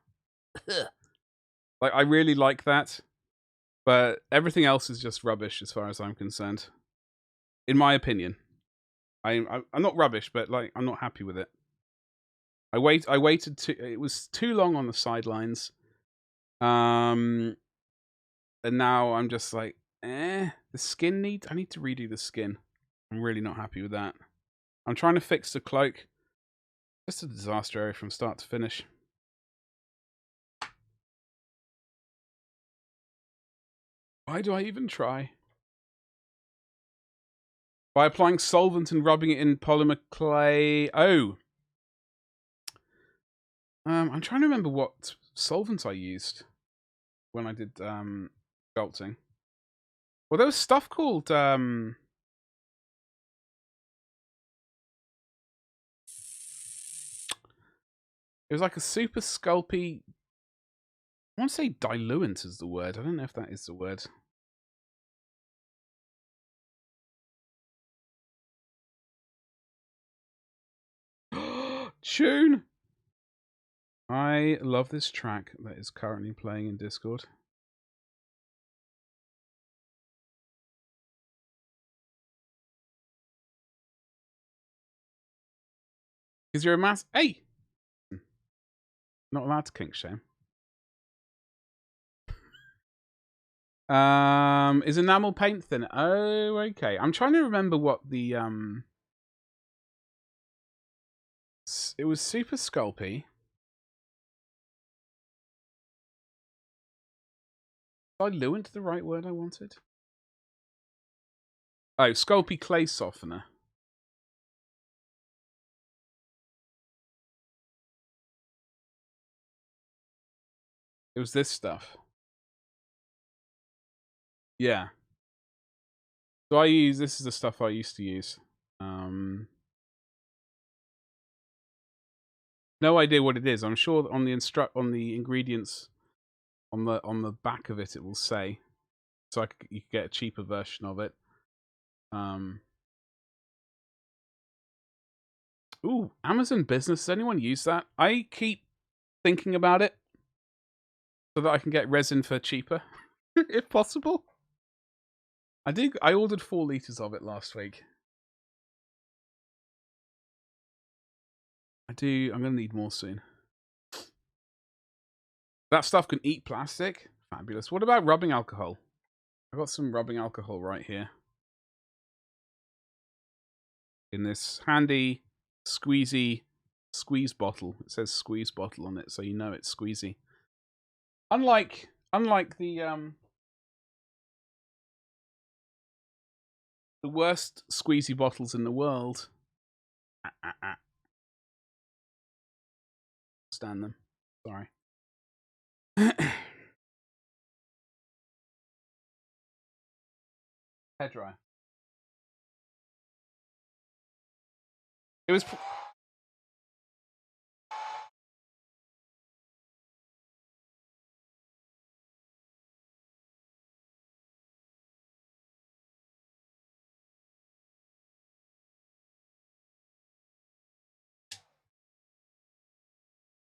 Speaker 1: Like, I really like that. But everything else is just rubbish as far as I'm concerned. In my opinion. I'm not rubbish, but like I'm not happy with it. I waited it was too long on the sidelines. And now I'm just like, the skin I need to redo the skin. I'm really not happy with that. I'm trying to fix the cloak. Just a disaster area from start to finish. Why do I even try? By applying solvent and rubbing it in polymer clay. Oh. I'm trying to remember what solvent I used when I did sculpting. Well, there was stuff called it was like a super sculpy. I want to say diluent is the word. I don't know if that is the word. Tune! I love this track that is currently playing in Discord. Because you're a mass... Hey! Not allowed to kink shame. Is enamel paint thin? Oh, okay. I'm trying to remember what the... It was super sculpy. Diluent the right word I wanted? Oh, sculpy clay softener. It was this stuff. Yeah. So this is the stuff I used to use. No idea what it is. I'm sure on the ingredients on the back of it will say, so you could get a cheaper version of it. Ooh, Amazon Business. Does anyone use that? I keep thinking about it so that I can get resin for cheaper, if possible. I ordered 4 liters of it last week. I'm gonna need more soon. That stuff can eat plastic. Fabulous. What about rubbing alcohol? I've got some rubbing alcohol right here. In this handy squeeze bottle. It says squeeze bottle on it, so you know it's squeezy. Unlike the worst squeezy bottles in the world. Stand them. Sorry. Hairdryer. It was.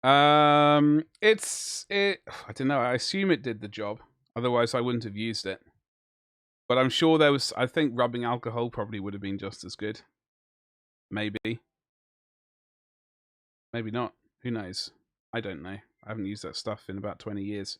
Speaker 1: I don't know. I assume it did the job. Otherwise, I wouldn't have used it. But I'm sure there was. I think rubbing alcohol probably would have been just as good. Maybe. Maybe not. Who knows? I don't know. I haven't used that stuff in about 20 years.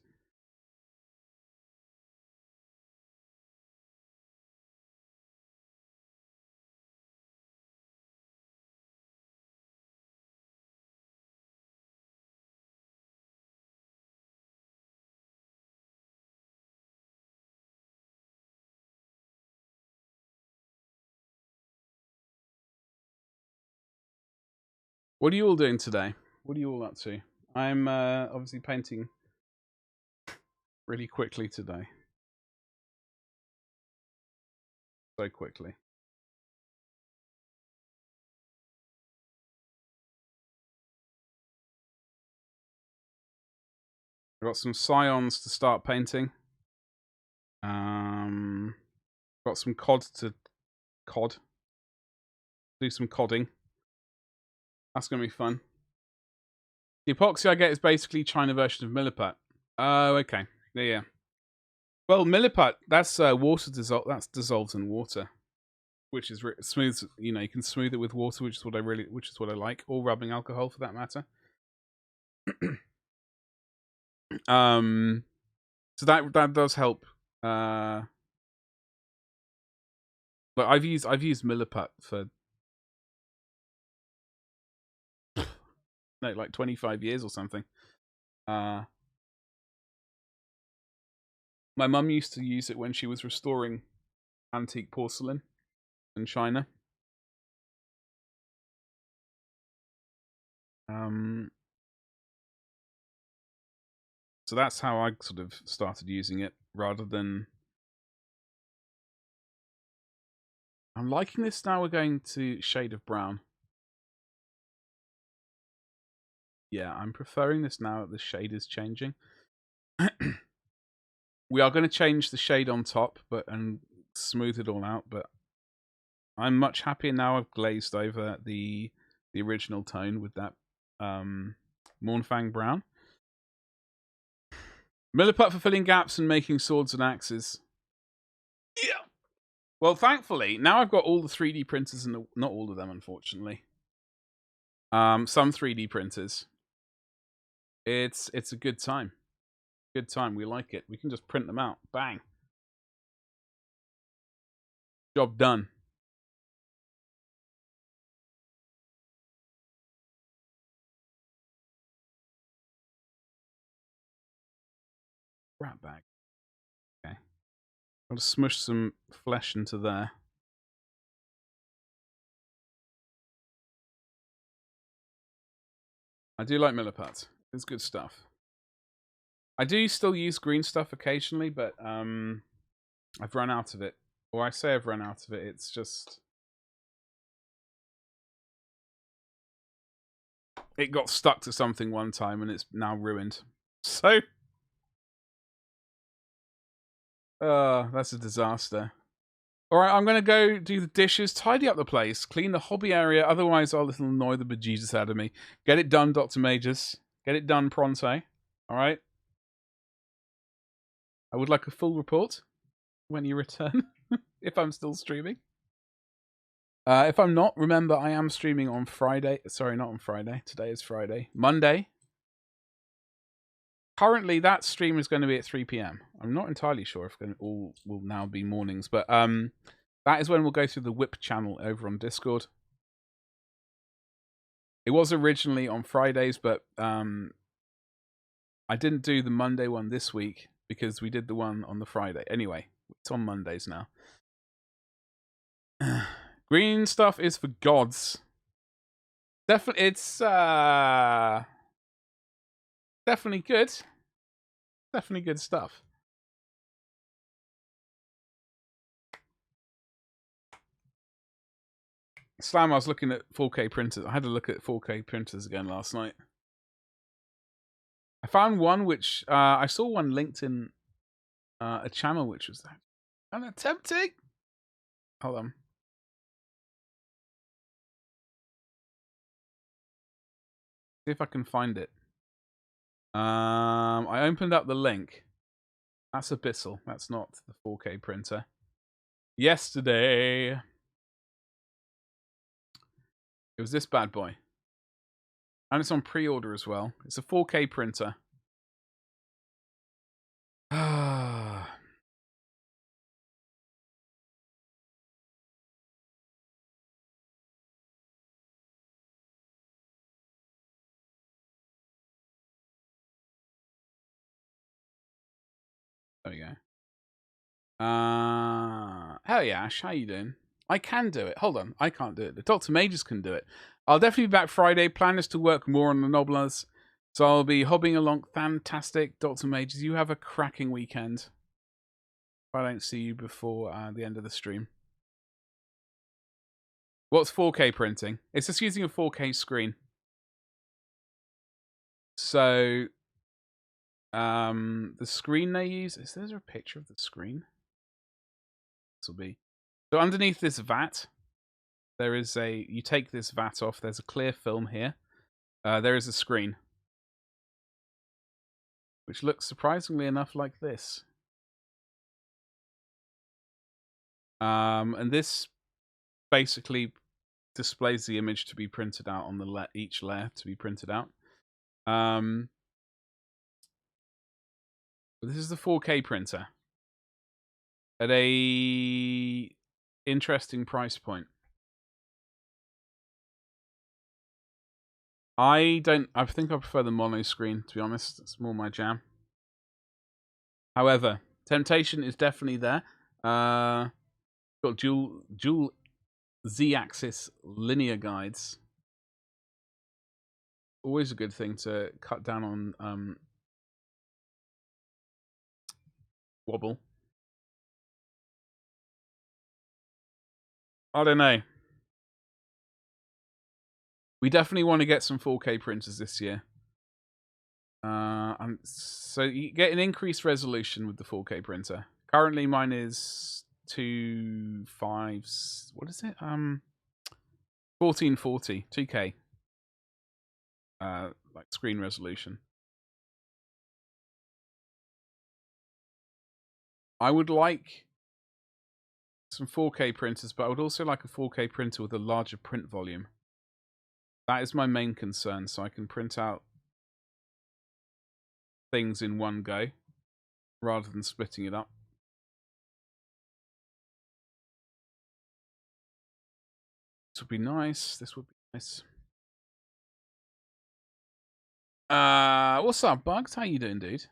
Speaker 1: What are you all doing today? What are you all up to? I'm obviously painting really quickly today. So quickly. I've got some scions to start painting. Got some cod to do some codding. That's gonna be fun. The epoxy I get is basically China version of Milliput. Oh, okay. Yeah. Well, Milliput, that's water that's dissolved in water, which is smooth. You know, you can smooth it with water, which is what I like, or rubbing alcohol for that matter. So that does help. But I've used Milliput for no, like 25 years or something. My mum used to use it when she was restoring antique porcelain in China. So that's how I sort of started using it, rather than. I'm liking this now. We're going to shade of brown. Yeah, I'm preferring this now that the shade is changing. We are going to change the shade on top, and smooth it all out. But I'm much happier now. I've glazed over the original tone with that Mornfang brown. Milliput for filling gaps and making swords and axes. Yeah. Well, thankfully, now I've got all the 3D printers, and not all of them, unfortunately. Some 3D printers. It's a good time. Good time. We like it. We can just print them out. Bang. Job done. Rat bag. Okay. I'll just smush some flesh into there. I do like Milliput. It's good stuff. I do still use green stuff occasionally, but I've run out of it. Or I say I've run out of it. It's just it got stuck to something one time and it's now ruined. So that's a disaster. Alright, I'm gonna go do the dishes, tidy up the place, clean the hobby area, otherwise I'll annoy the bejesus out of me. Get it done, Dr. Majors. Get it done pronto. Alright? I would like a full report when you return, if I'm still streaming. If I'm not, remember I am streaming on Friday. Sorry, not on Friday. Today is Friday. Monday. Currently, that stream is going to be at 3 p.m. I'm not entirely sure if it all will now be mornings, but that is when we'll go through the WIP channel over on Discord. It was originally on Fridays, but I didn't do the Monday one this week because we did the one on the Friday. Anyway, it's on Mondays now. Green stuff is for gods. Definitely, it's definitely good. Definitely good stuff. Slam, I was looking at 4K printers. I had a look at 4K printers again last night. I found one which I saw one linked in a channel which was kind of tempting. Hold on. See if I can find it. I opened up the link. That's Abyssal. That's not the 4K printer. Yesterday, it was this bad boy. And it's on pre-order as well. It's a 4K printer. There we go. Hell yeah, Ash, how you doing? I can do it. Hold on. I can't do it. The Dr. Majors can do it. I'll definitely be back Friday. Plan is to work more on the Nobblers. So I'll be hobbing along. Fantastic. Dr. Majors, you have a cracking weekend. If I don't see you before the end of the stream. What's 4K printing? It's just using a 4K screen. So the screen they use, is there a picture of the screen? This will be. So underneath this vat, there is you take this vat off, there's a clear film here. There is a screen, which looks surprisingly enough like this. And this basically displays the image to be printed out on the each layer to be printed out. This is the 4K printer at a interesting price point. I think I prefer the mono screen, to be honest. It's more my jam. However, temptation is definitely there. Got dual Z-axis linear guides. Always a good thing to cut down on wobble. I don't know. We definitely want to get some 4K printers this year. So you get an increased resolution with the 4K printer. Currently, mine is 2.5. What is it? 1440 2K. Like screen resolution. I would like some 4K printers, but I would also like a 4K printer with a larger print volume. That is my main concern, so I can print out things in one go rather than splitting it up. This would be nice. This would be nice. What's up, Bugs? How you doing, dude?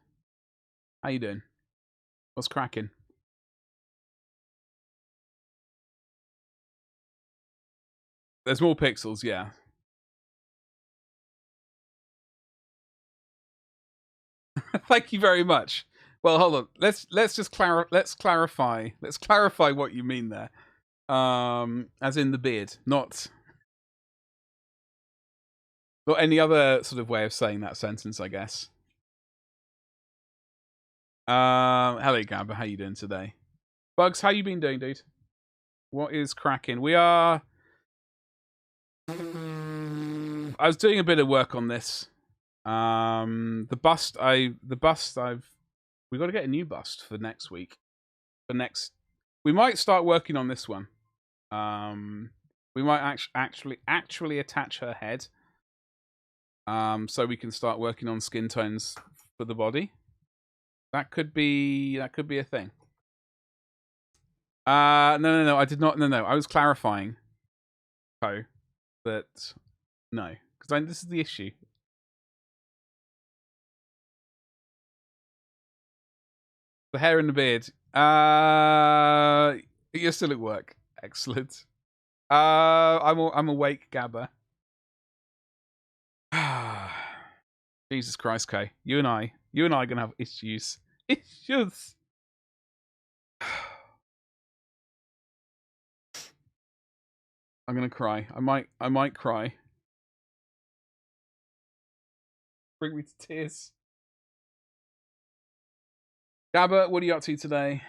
Speaker 1: How you doing? What's cracking? There's more pixels, yeah. Thank you very much. Well, hold on. Let's clarify what you mean there. As in the beard, not any other sort of way of saying that sentence, I guess. Hello, Gabba. How you doing today? Bugs, how you been doing, dude? What is cracking? We are. I was doing a bit of work on this. The bust I've. We got to get a new bust for next week. We might start working on this one. We might actually attach her head. So we can start working on skin tones for the body. That could be a thing. No. I did not. No. I was clarifying. That no, because this is the issue. The hair and the beard. You're still at work. Excellent. I'm awake, Gabba. Jesus Christ, Kay. You and I are gonna have issues. Issues. I'm gonna cry. I might cry. Bring me to tears. Gabba, what are you up to today?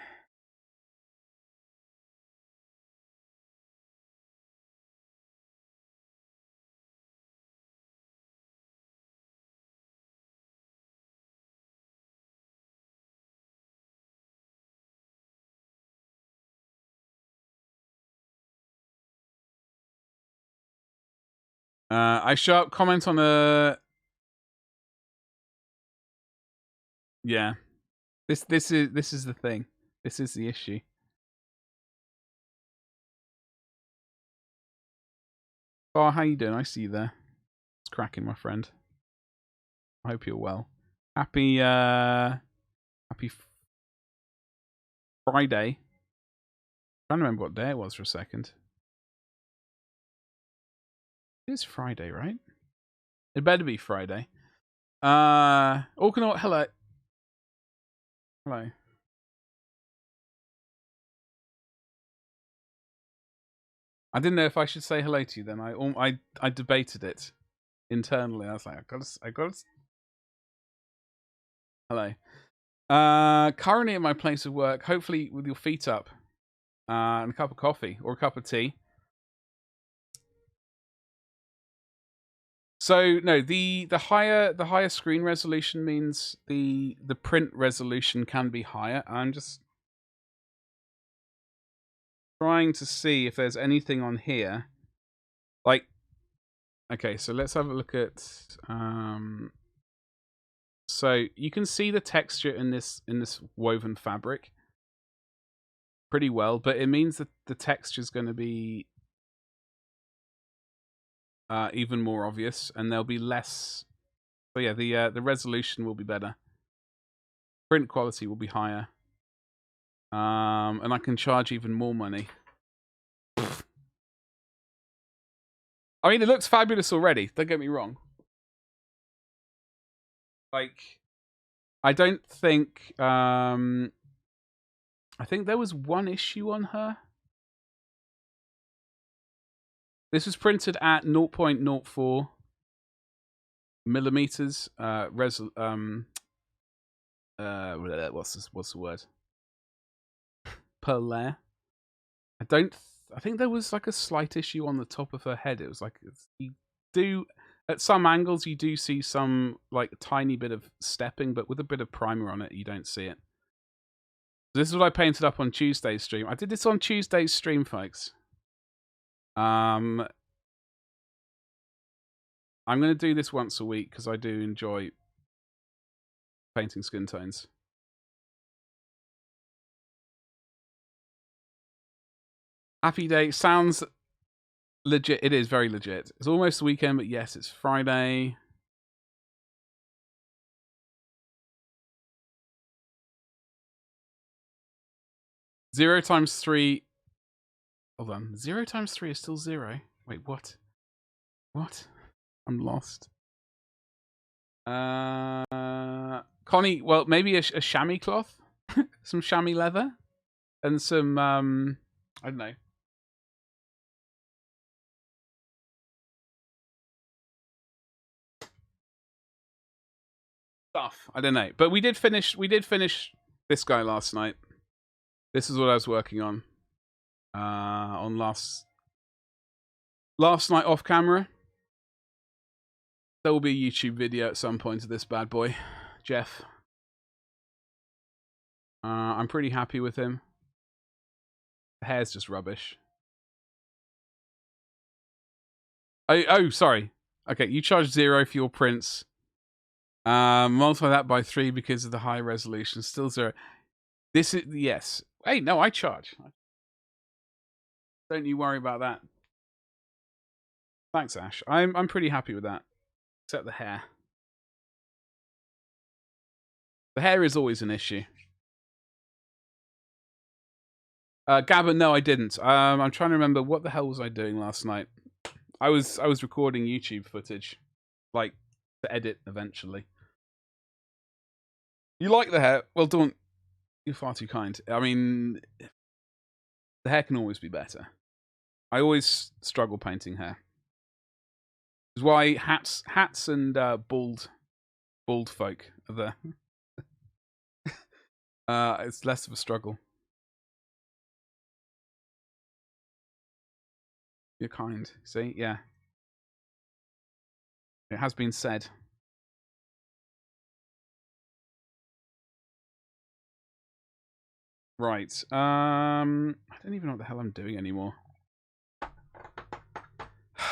Speaker 1: I show up, comment on a. Yeah, this is the thing. This is the issue. Oh, how you doing? I see you there. It's cracking, my friend. I hope you're well. Happy Friday. trying to remember what day it was for a second. It is Friday, right? It better be Friday. Orkanaut, hello. Hello. I didn't know if I should say hello to you then. I debated it internally. I was like, I got to. Hello. Currently at my place of work, hopefully with your feet up, and a cup of coffee or a cup of tea. So no, the higher screen resolution means the print resolution can be higher. I'm just trying to see if there's anything on here. Like, okay, so let's have a look at. So you can see the texture in this woven fabric pretty well, but it means that the texture is going to be even more obvious, and there'll be less. So yeah, the resolution will be better. Print quality will be higher. And I can charge even more money. I mean, it looks fabulous already. Don't get me wrong. Like, I don't think. I think there was one issue on her. This was printed at 0.04 millimeters. What's the word? Per layer. I think there was like a slight issue on the top of her head. It was like you do at some angles you do see some like tiny bit of stepping, but with a bit of primer on it, you don't see it. This is what I painted up on Tuesday's stream. I did this on Tuesday's stream, folks. I'm going to do this once a week because I do enjoy painting skin tones. Happy day sounds legit. It is very legit. It's almost the weekend, but yes, it's Friday. Zero times 3. Hold on. 0 times 3 is still 0. Wait, what? What? I'm lost. Connie, well, maybe a chamois cloth, some chamois leather, and some I don't know. Stuff. I don't know. But we did finish this guy last night. This is what I was working on. On last night off camera. There will be a YouTube video at some point of this bad boy, Jeff. I'm pretty happy with him. The hair's just rubbish. Oh, sorry. Okay, you charge 0 for your prints. Multiply that by 3 because of the high resolution. Still 0. This is yes. Hey, no, I charge. Don't you worry about that. Thanks, Ash. I'm pretty happy with that. Except the hair. The hair is always an issue. Gabba, no, I didn't. I'm trying to remember what the hell was I doing last night. I was recording YouTube footage, like to edit eventually. You like the hair? Well, don't. You're far too kind. I mean, the hair can always be better. I always struggle painting hair. That's why hats and bald folk are the. It's less of a struggle. You're kind. See, yeah. It has been said. Right. I don't even know what the hell I'm doing anymore.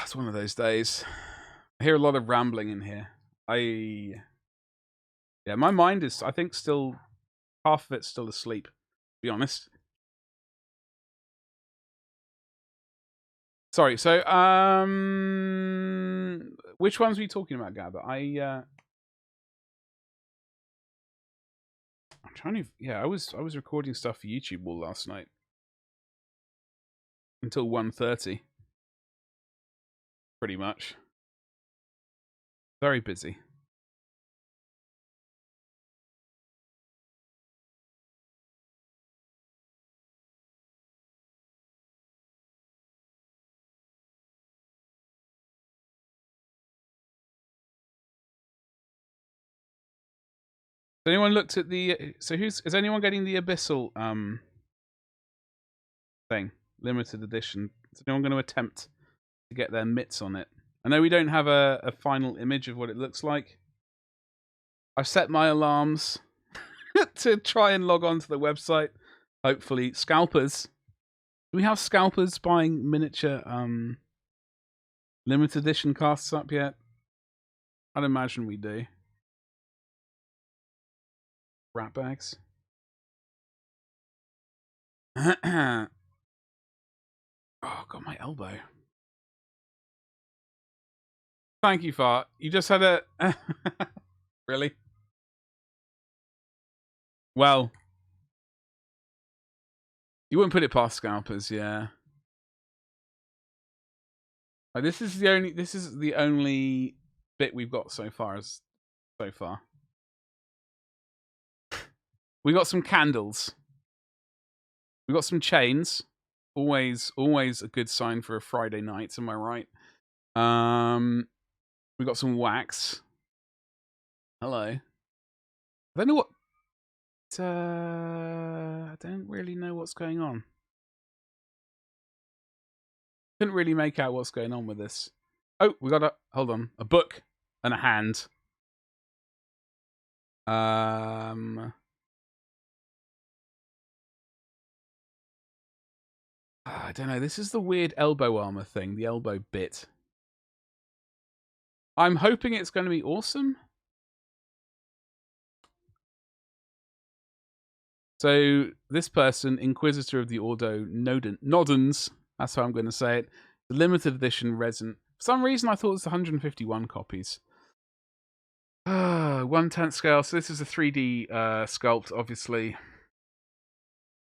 Speaker 1: It's one of those days. I hear a lot of rambling in here. Yeah, my mind is, I think, still half of it's still asleep. To be honest. Sorry. So, which ones were you talking about, Gabba? I'm trying to. Yeah, I was recording stuff for YouTube all last night. until 1:30. Pretty much. Very busy. Has anyone looked at the? So is anyone getting the Abyssal thing, limited edition? Is anyone going to attempt to get their mitts on it? I know we don't have a final image of what it looks like. I've set my alarms to try and log on to the website. Hopefully, scalpers. Do we have scalpers buying miniature limited edition casts up yet? I'd imagine we do. Rat bags. Oh, got my elbow. Thank you, Fart. You just had a... Really? Well, you wouldn't put it past scalpers, yeah. Like, this is the only bit we've got so far. We got some candles. We got some chains. Always a good sign for a Friday night, am I right? We got some wax. Hello. I don't know what I don't really know what's going on. Couldn't really make out what's going on with this. Oh, we got a book and a hand. I don't know. This is the weird elbow armor thing, the elbow bit. I'm hoping it's going to be awesome. So this person, Inquisitor of the Ordo Noddens, that's how I'm going to say it. The limited edition resin. For some reason, I thought it was 151 copies. 1/10 scale. So this is a 3D sculpt, obviously.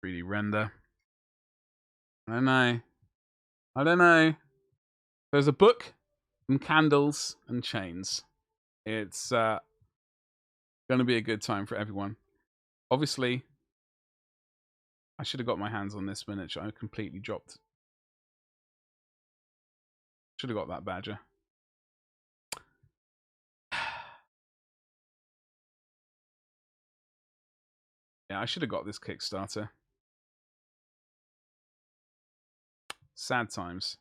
Speaker 1: 3D render. I don't know. There's a book and candles and chains. It's going to be a good time for everyone. Obviously, I should have got my hands on this miniature. I completely dropped. Should have got that badger. Yeah, I should have got this Kickstarter. Sad times.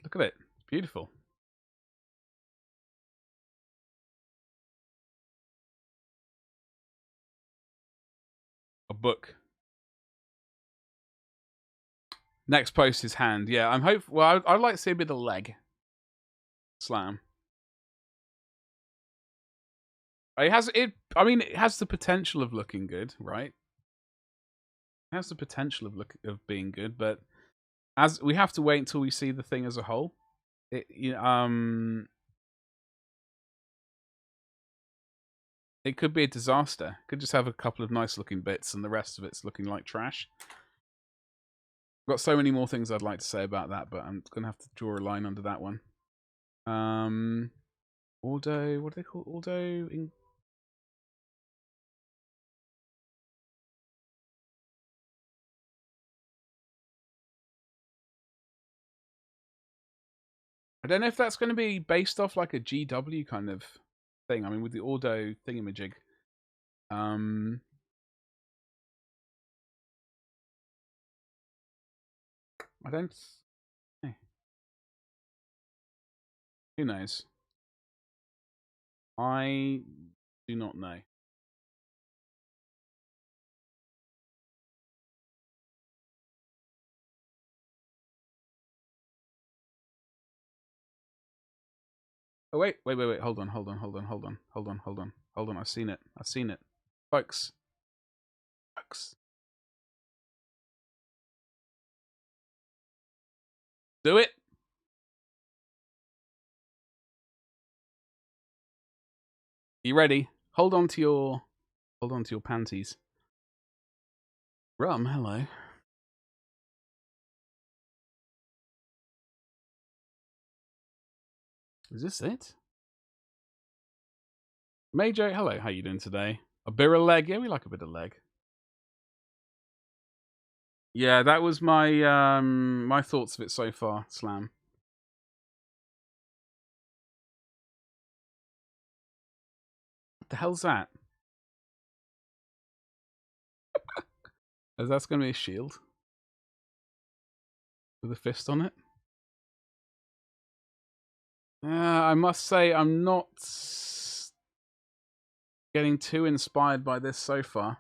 Speaker 1: Look at it. It's beautiful. A book. Next post is hand. Yeah, I'm hopeful. Well, I'd like to see a bit of leg. Slam. It has it. I mean, it has the potential of looking good, right? It has the potential of being good, but as we have to wait until we see the thing as a whole. It could be a disaster. Could just have a couple of nice looking bits, and the rest of it's looking like trash. I've got so many more things I'd like to say about that, but I'm gonna have to draw a line under that one. Ordo, what do they call Ordo? I don't know if that's going to be based off like a GW kind of thing. I mean, with the Ordo thingamajig. I don't. Hey. Who knows? I do not know. Oh wait. Hold on. I've seen it, folks. Do it. You ready? Hold on to your panties. Rum, hello. Is this it? Major, hello, how you doing today? A bit of leg? Yeah, we like a bit of leg. Yeah, that was my my thoughts of it so far, Slam. What the hell's that? Is that going to be a shield? With a fist on it? I must say I'm not getting too inspired by this so far.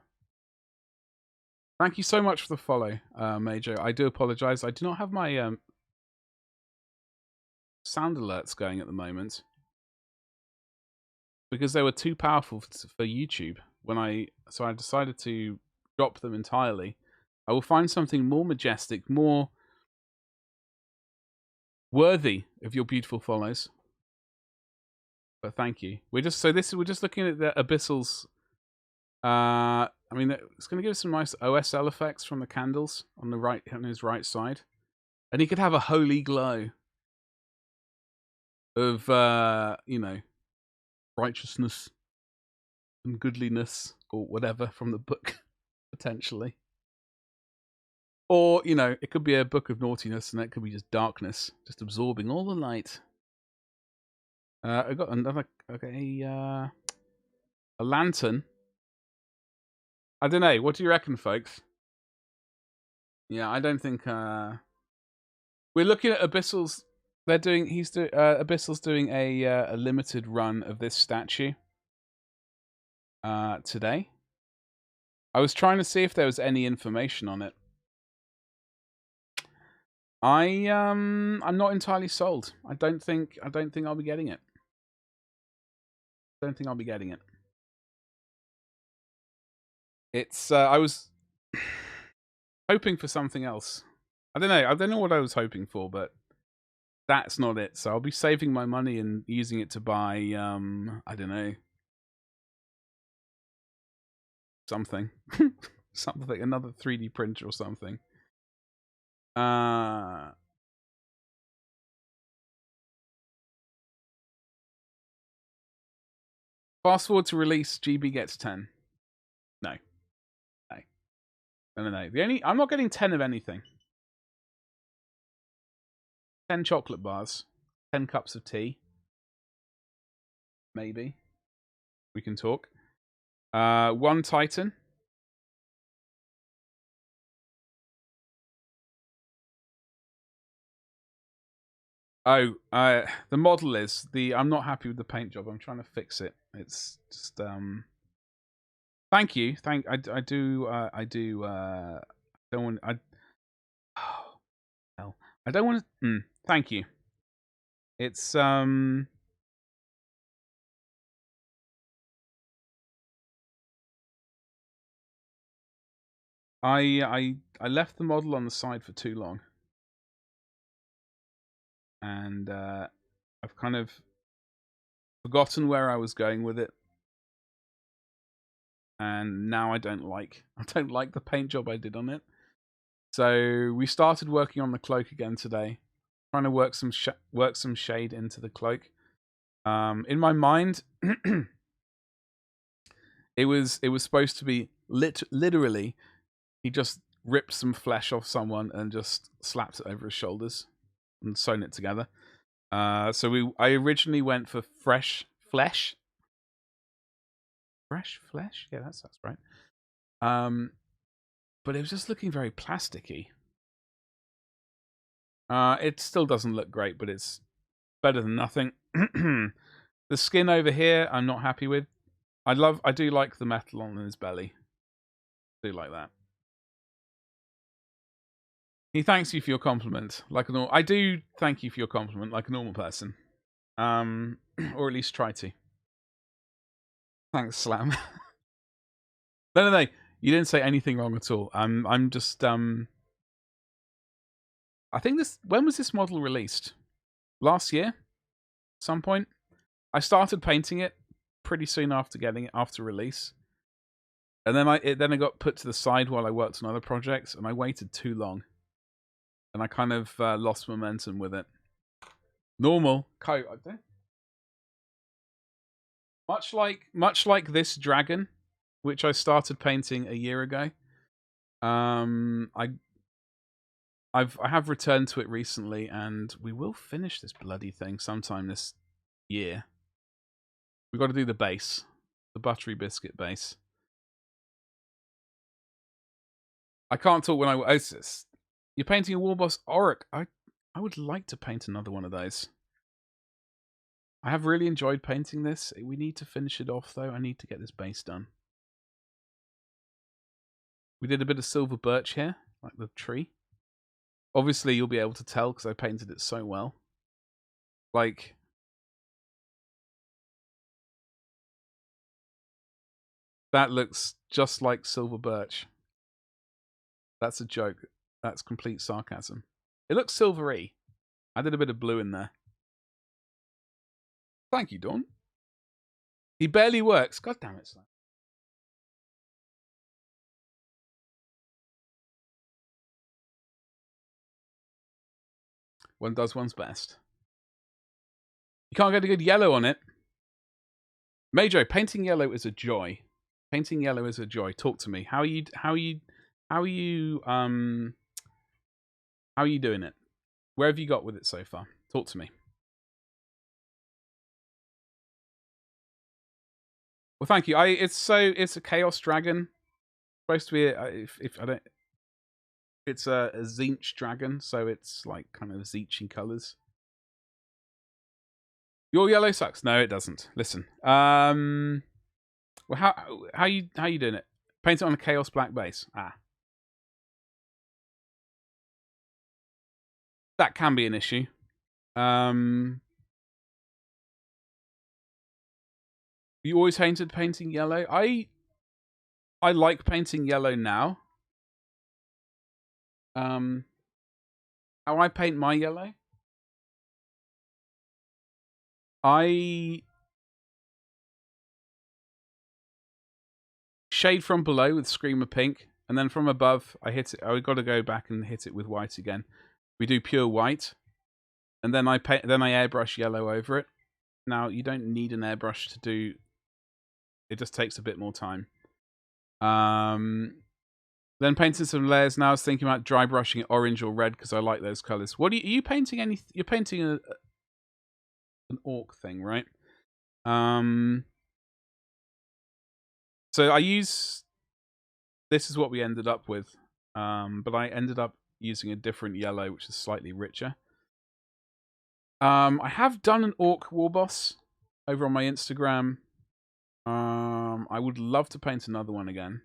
Speaker 1: Thank you so much for the follow, Major. I do apologise. I do not have my sound alerts going at the moment because they were too powerful for YouTube. So I decided to drop them entirely. I will find something more majestic, more worthy of your beautiful follows. But thank you. We're just looking at the Abyssals. I mean, it's going to give us some nice OSL effects from the candles on the right, on his right side, and he could have a holy glow of you know, righteousness and goodliness or whatever from the book potentially. Or, you know, it could be a book of naughtiness and that could be just darkness, just absorbing all the light. I got another, okay, a lantern. I don't know. What do you reckon, folks? Yeah, I don't think, we're looking at Abyssal's, Abyssal's doing a limited run of this statue, today. I was trying to see if there was any information on it. I'm not entirely sold. I don't think I'll be getting it. Don't think I'll be getting it. It's I was hoping for something else. I don't know what I was hoping for, but that's not it. So I'll be saving my money and using it to buy I don't know, something. Something, another 3D printer or something. Fast forward to release, GB gets 10. No. No. I'm not getting 10 of anything. 10 chocolate bars. 10 cups of tea. Maybe. We can talk. 1 Titan. Oh, the model is I'm not happy with the paint job. I'm trying to fix it. It's just Thank you. I do don't want oh, hell. I don't want to thank you. It's I left the model on the side for too long. And I've kind of forgotten where I was going with it. And now I don't like the paint job I did on it. So we started working on the cloak again today, trying to work some shade into the cloak. In my mind, it was supposed to be literally he just ripped some flesh off someone and just slapped it over his shoulders and sewn it together. So I originally went for fresh flesh. Fresh flesh? Yeah, that's right. But it was just looking very plasticky. It still doesn't look great, but it's better than nothing. The skin over here, I'm not happy with. I do like the metal on his belly. I do like that. He thanks you for your compliment, I do thank you for your compliment, like a normal person, or at least try to. Thanks, Slam. No. You didn't say anything wrong at all. I'm just I think when was this model released? Last year? Some point? I started painting it pretty soon after getting it after release. And then it got put to the side while I worked on other projects, and I waited too long. And I kind of lost momentum with it. Normal coat, I think. Much like this dragon, which I started painting a year ago. I have returned to it recently, and we will finish this bloody thing sometime this year. We've got to do the base, the buttery biscuit base. I can't talk when I... You're painting a war boss Auric. I would like to paint another one of those. I have really enjoyed painting this. We need to finish it off, though. I need to get this base done. We did a bit of silver birch here, like the tree. Obviously, you'll be able to tell because I painted it so well. Like... That looks just like silver birch. That's a joke. That's complete sarcasm. It looks silvery. I did a bit of blue in there. Thank you, Dawn. He barely works. God damn it, son. One does one's best. You can't get a good yellow on it. Majo, painting yellow is a joy. Painting yellow is a joy. Talk to me. How are you doing it? Where have you got with it so far? Talk to me. Well, thank you. It's a chaos dragon. It's supposed to be if I don't. It's a Zinch dragon, so it's like kind of Zinch colours. Your yellow sucks. No, it doesn't. Listen. Well, how you doing it? Paint it on a chaos black base. That can be an issue. You always hated painting yellow. I like painting yellow now. How I paint my yellow? I shade from below with Screamer Pink, and then from above, I hit it. I've got to go back and hit it with white again. We do pure white, and then I airbrush yellow over it. Now you don't need an airbrush to do. It just takes a bit more time. Then painting some layers. Now I was thinking about dry brushing it orange or red because I like those colors. What are you painting? You're painting an orc thing, right? So I use... This is what we ended up with. But I ended up using a different yellow, which is slightly richer. I have done an orc war boss over on my Instagram. I would love to paint another one again.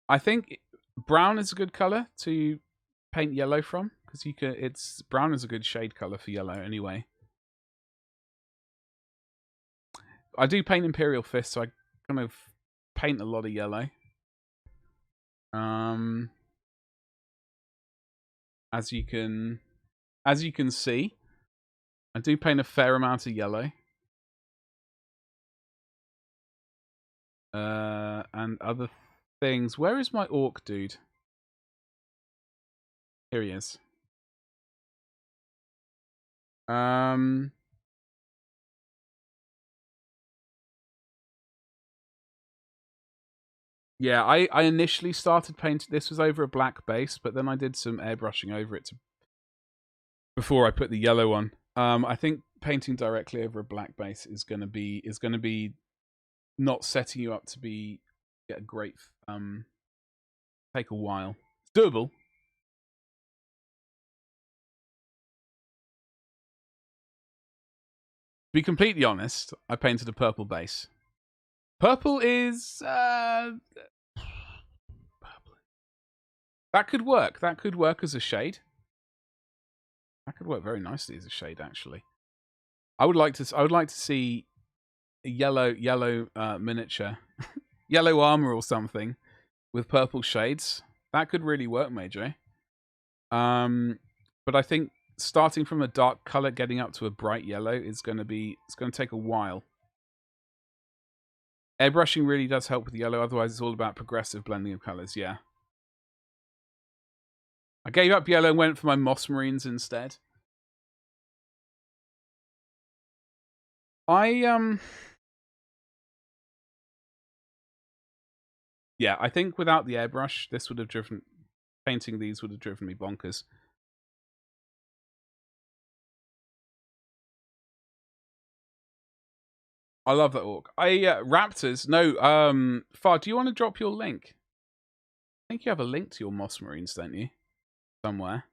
Speaker 1: I think brown is a good color to paint yellow from because you can. Brown is a good shade color for yellow anyway. I do paint Imperial Fist, so I kind of paint a lot of yellow. As you can see, I do paint a fair amount of yellow. And other things. Where is my orc dude? Here he is. Yeah, I initially started painting... This was over a black base, but then I did some airbrushing over it before I put the yellow on. I think painting directly over a black base is going to be not setting you up to get a great... take a while. It's doable. To be completely honest, I painted a purple base. Purple is... purple. That could work. That could work as a shade. That could work very nicely as a shade, actually. I would like to see a yellow miniature, yellow armor or something with purple shades. That could really work, Major. But I think starting from a dark color, getting up to a bright yellow is going to take a while. Airbrushing really does help with yellow, otherwise it's all about progressive blending of colours, yeah. I gave up yellow and went for my moss marines instead. Yeah, I think without the airbrush, this would have driven... Painting these would have driven me bonkers. I love that orc. Raptors, no, Far, do you want to drop your link? I think you have a link to your moss marines, don't you? Somewhere.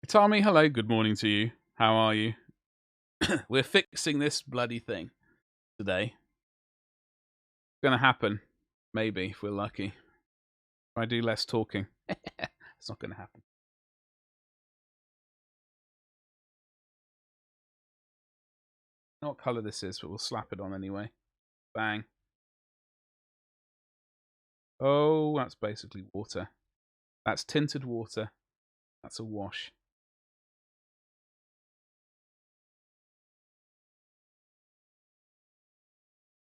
Speaker 1: Itami, hello, good morning to you. How are you? We're fixing this bloody thing today. It's gonna happen. Maybe, if we're lucky. If I do less talking. It's not gonna happen. I don't know what colour this is, but we'll slap it on anyway. Bang. Oh, that's basically water. That's tinted water. That's a wash.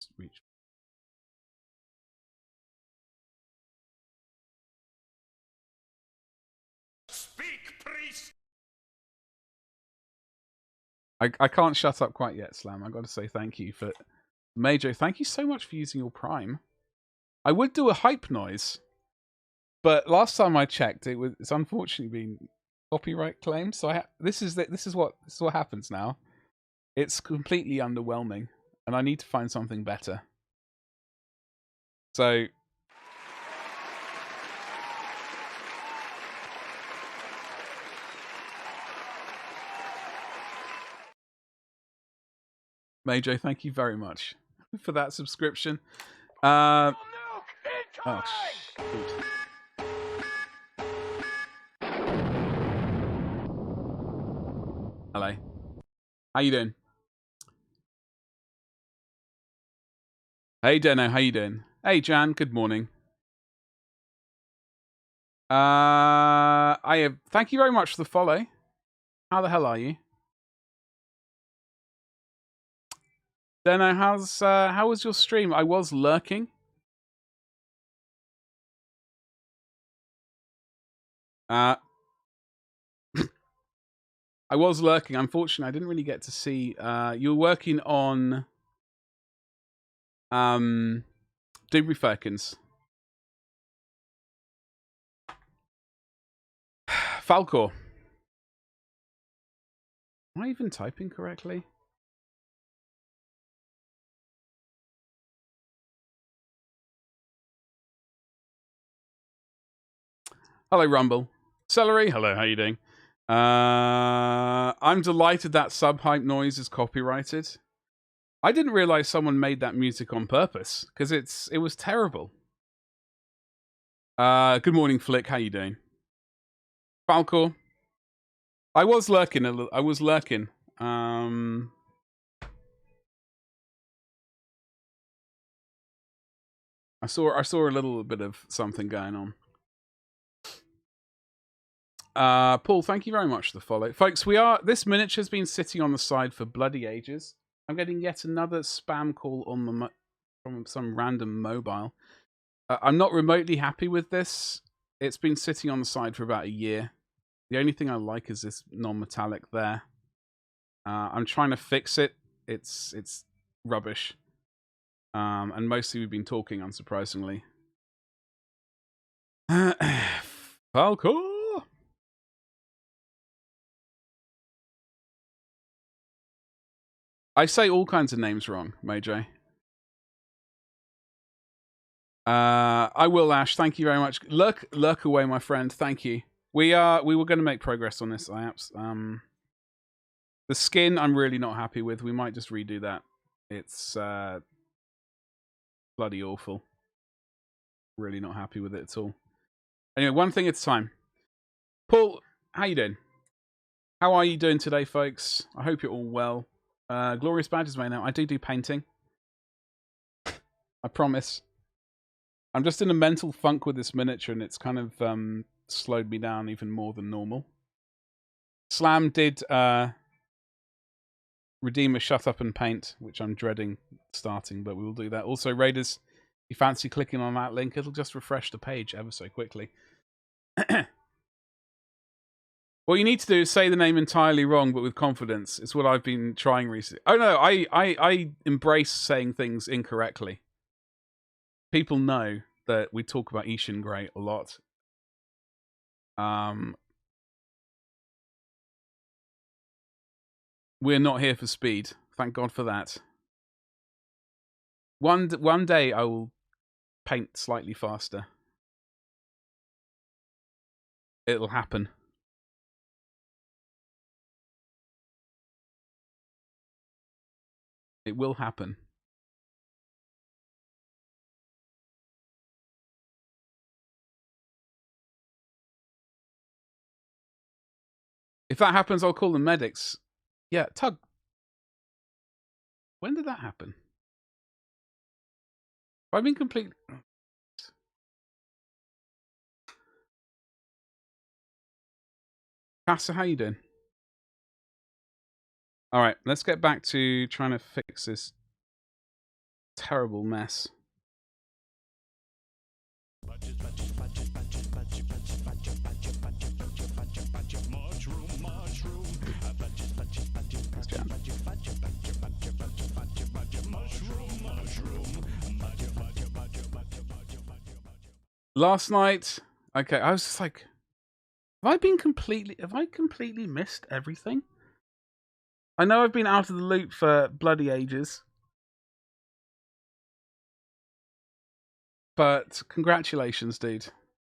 Speaker 1: Just reach. Speak, priest! I can't shut up quite yet, Slam. I've got to say thank you for... Major, thank you so much for using your Prime. I would do a hype noise, but last time I checked, it's unfortunately been copyright claimed. So this is what happens now. It's completely underwhelming, and I need to find something better. So... Major, thank you very much for that subscription. Oh, shoot. Hello. How you doing? Hey, Deno, how you doing? Hey, Jan, good morning. Thank you very much for the follow. How the hell are you? Deno, how was your stream? I was lurking. I was lurking. Unfortunately, I didn't really get to see. You were working on Debris Firkins. Falcor. Am I even typing correctly? Hello, Rumble. Celery, hello, how you doing? I'm delighted that sub-hype noise is copyrighted. I didn't realize someone made that music on purpose, because it was terrible. Good morning, Flick, how you doing? Falcor. I was lurking a little. I was lurking. I saw a little bit of something going on. Paul, thank you very much for the follow. Folks, this miniature's been sitting on the side for bloody ages. I'm getting yet another spam call on from some random mobile. I'm not remotely happy with this. It's been sitting on the side for about a year. The only thing I like is this non-metallic there. I'm trying to fix it. It's rubbish. And mostly we've been talking, unsurprisingly. Falco! I say all kinds of names wrong, Majay. I will, Ash. Thank you very much. Lurk away, my friend. Thank you. We were going to make progress on this, IAPS. The skin, I'm really not happy with. We might just redo that. It's bloody awful. Really not happy with it at all. Anyway, one thing at a time. Paul, how you doing? How are you doing today, folks? I hope you're all well. Glorious badges right now. I do painting. I promise. I'm just in a mental funk with this miniature, and it's kind of slowed me down even more than normal. Slam did Redeemer Shut Up and Paint, which I'm dreading starting, but we will do that. Also, Raiders, if you fancy clicking on that link, it'll just refresh the page ever so quickly. What you need to do is say the name entirely wrong, but with confidence. It's what I've been trying recently. Oh no, I embrace saying things incorrectly. People know that we talk about Ishin Grey a lot. We're not here for speed. Thank God for that. One day I will paint slightly faster. It'll happen. It will happen. If that happens, I'll call the medics. Yeah, Tug. When did that happen? I've been completely... Casa, how you doing? Alright, let's get back to trying to fix this terrible mess. Last night, okay, I was just like, have I completely missed everything? I know I've been out of the loop for bloody ages. But congratulations, dude.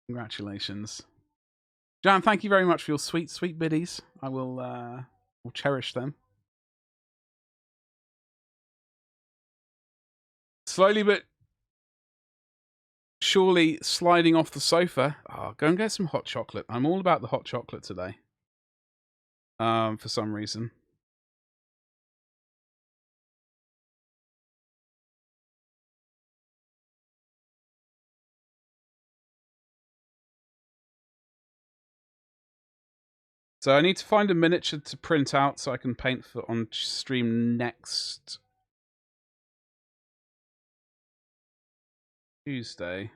Speaker 1: Congratulations. Jan, thank you very much for your sweet, sweet biddies. I will cherish them. Slowly but surely sliding off the sofa. Oh, go and get some hot chocolate. I'm all about the hot chocolate today. For some reason. So I need to find a miniature to print out so I can paint for on stream next Tuesday.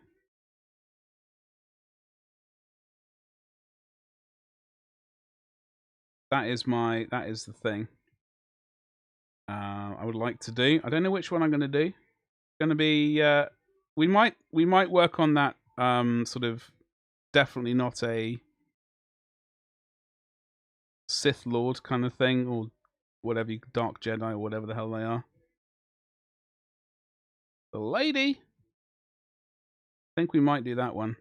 Speaker 1: That is the thing. I would like to do. I don't know which one I'm going to do. It's going to be. We might work on that. Sort of. Definitely not a Sith Lord kind of thing, or whatever, Dark Jedi, or whatever the hell they are. The lady. I think we might do that one.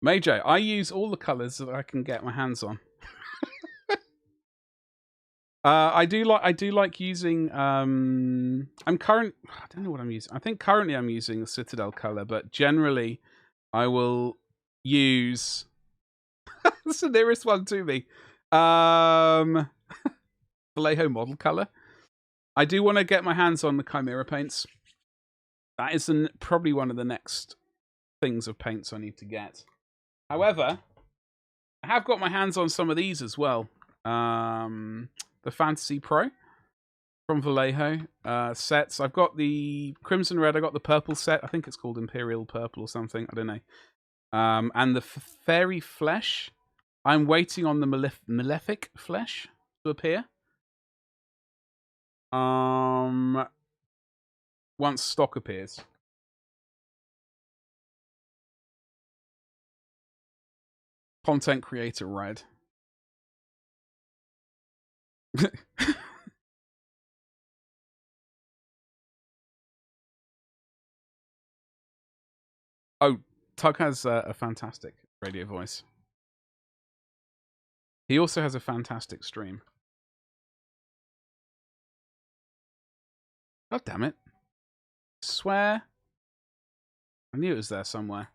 Speaker 1: Major, I use all the colours that I can get my hands on. I do like using. I don't know what I'm using. I think currently I'm using the Citadel color, but generally I will use. That's the nearest one to me. Vallejo model color. I do want to get my hands on the Chimera paints. That is probably one of the next things of paints I need to get. However, I have got my hands on some of these as well. The Fantasy Pro from Vallejo sets. I've got the Crimson Red. I got the purple set. I think it's called Imperial Purple or something. I don't know. And the Fairy Flesh. I'm waiting on the Malefic Flesh to appear. Once stock appears. Content Creator Red. Oh, Tug has a fantastic radio voice. He also has a fantastic stream. God damn it. Swear. I knew it was there somewhere.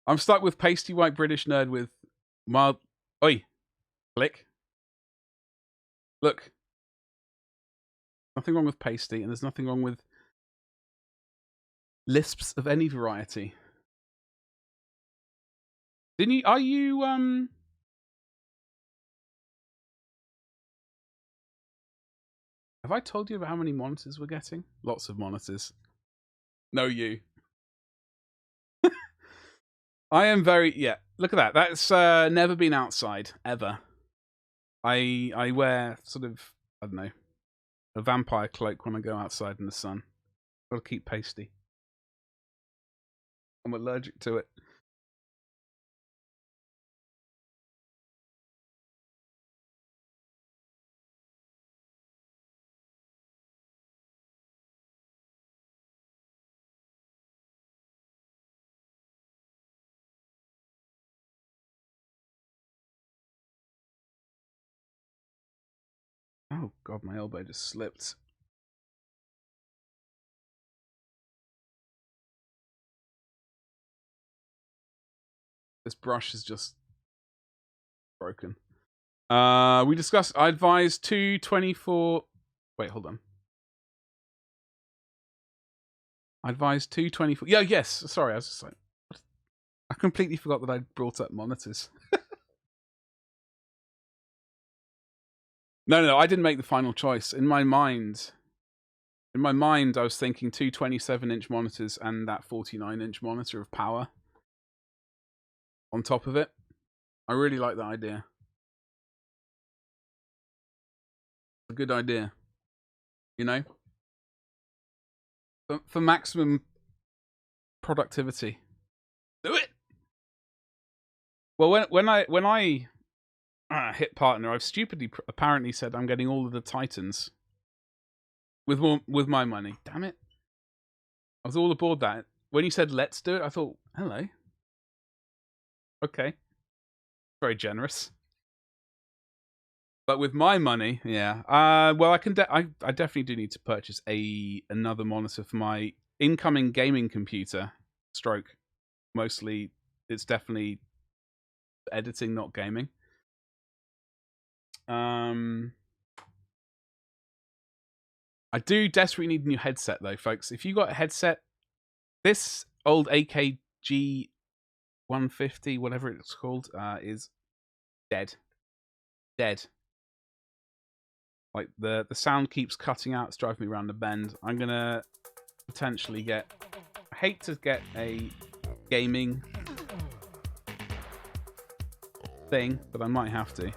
Speaker 1: I'm stuck with pasty white British nerd with mild. Oi, Flick. Look. Nothing wrong with pasty, and there's nothing wrong with lisps of any variety. Didn't you? Are you Have I told you about how many monitors we're getting? Lots of monitors. No, you. I am very Look at that. That's never been outside ever. I wear sort of, I don't know, a vampire cloak when I go outside in the sun. Got to keep pasty. I'm allergic to it. Oh god, my elbow just slipped. This brush is just broken. We discussed. I advise 224. Wait, hold on. I advise 224. Yeah, yes. Sorry, I was just like, I completely forgot that I brought up monitors. No, I didn't make the final choice. In my mind, I was thinking two 27-inch monitors and that 49-inch monitor of power on top of it. I really like that idea. It's a good idea. You know? For maximum productivity. Do it! Well, when I hit partner, I've stupidly apparently said I'm getting all of the Titans with my money. Damn it! I was all aboard that. When you said let's do it, I thought, hello. Okay, very generous. But with my money, yeah. Well, I can. I definitely do need to purchase another monitor for my incoming gaming computer. Stroke. Mostly, it's definitely editing, not gaming. I do desperately need a new headset though, folks. If you got a headset, this old AKG 150, whatever it's called, is dead. Dead. Like the sound keeps cutting out. It's driving me around the bend. I'm gonna potentially get. I hate to get a gaming thing, but I might have to.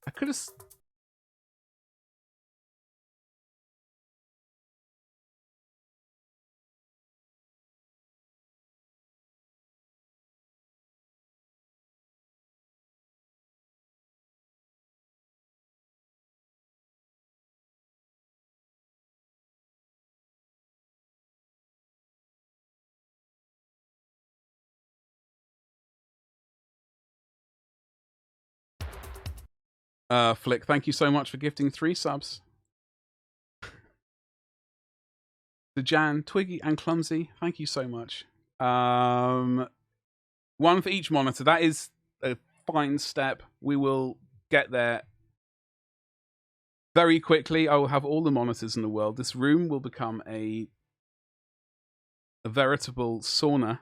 Speaker 1: I could have. Flick, thank you so much for gifting 3 subs. To Jan, Twiggy, and Clumsy, thank you so much. 1 for each monitor. That is a fine step. We will get there very quickly. I will have all the monitors in the world. This room will become a veritable sauna.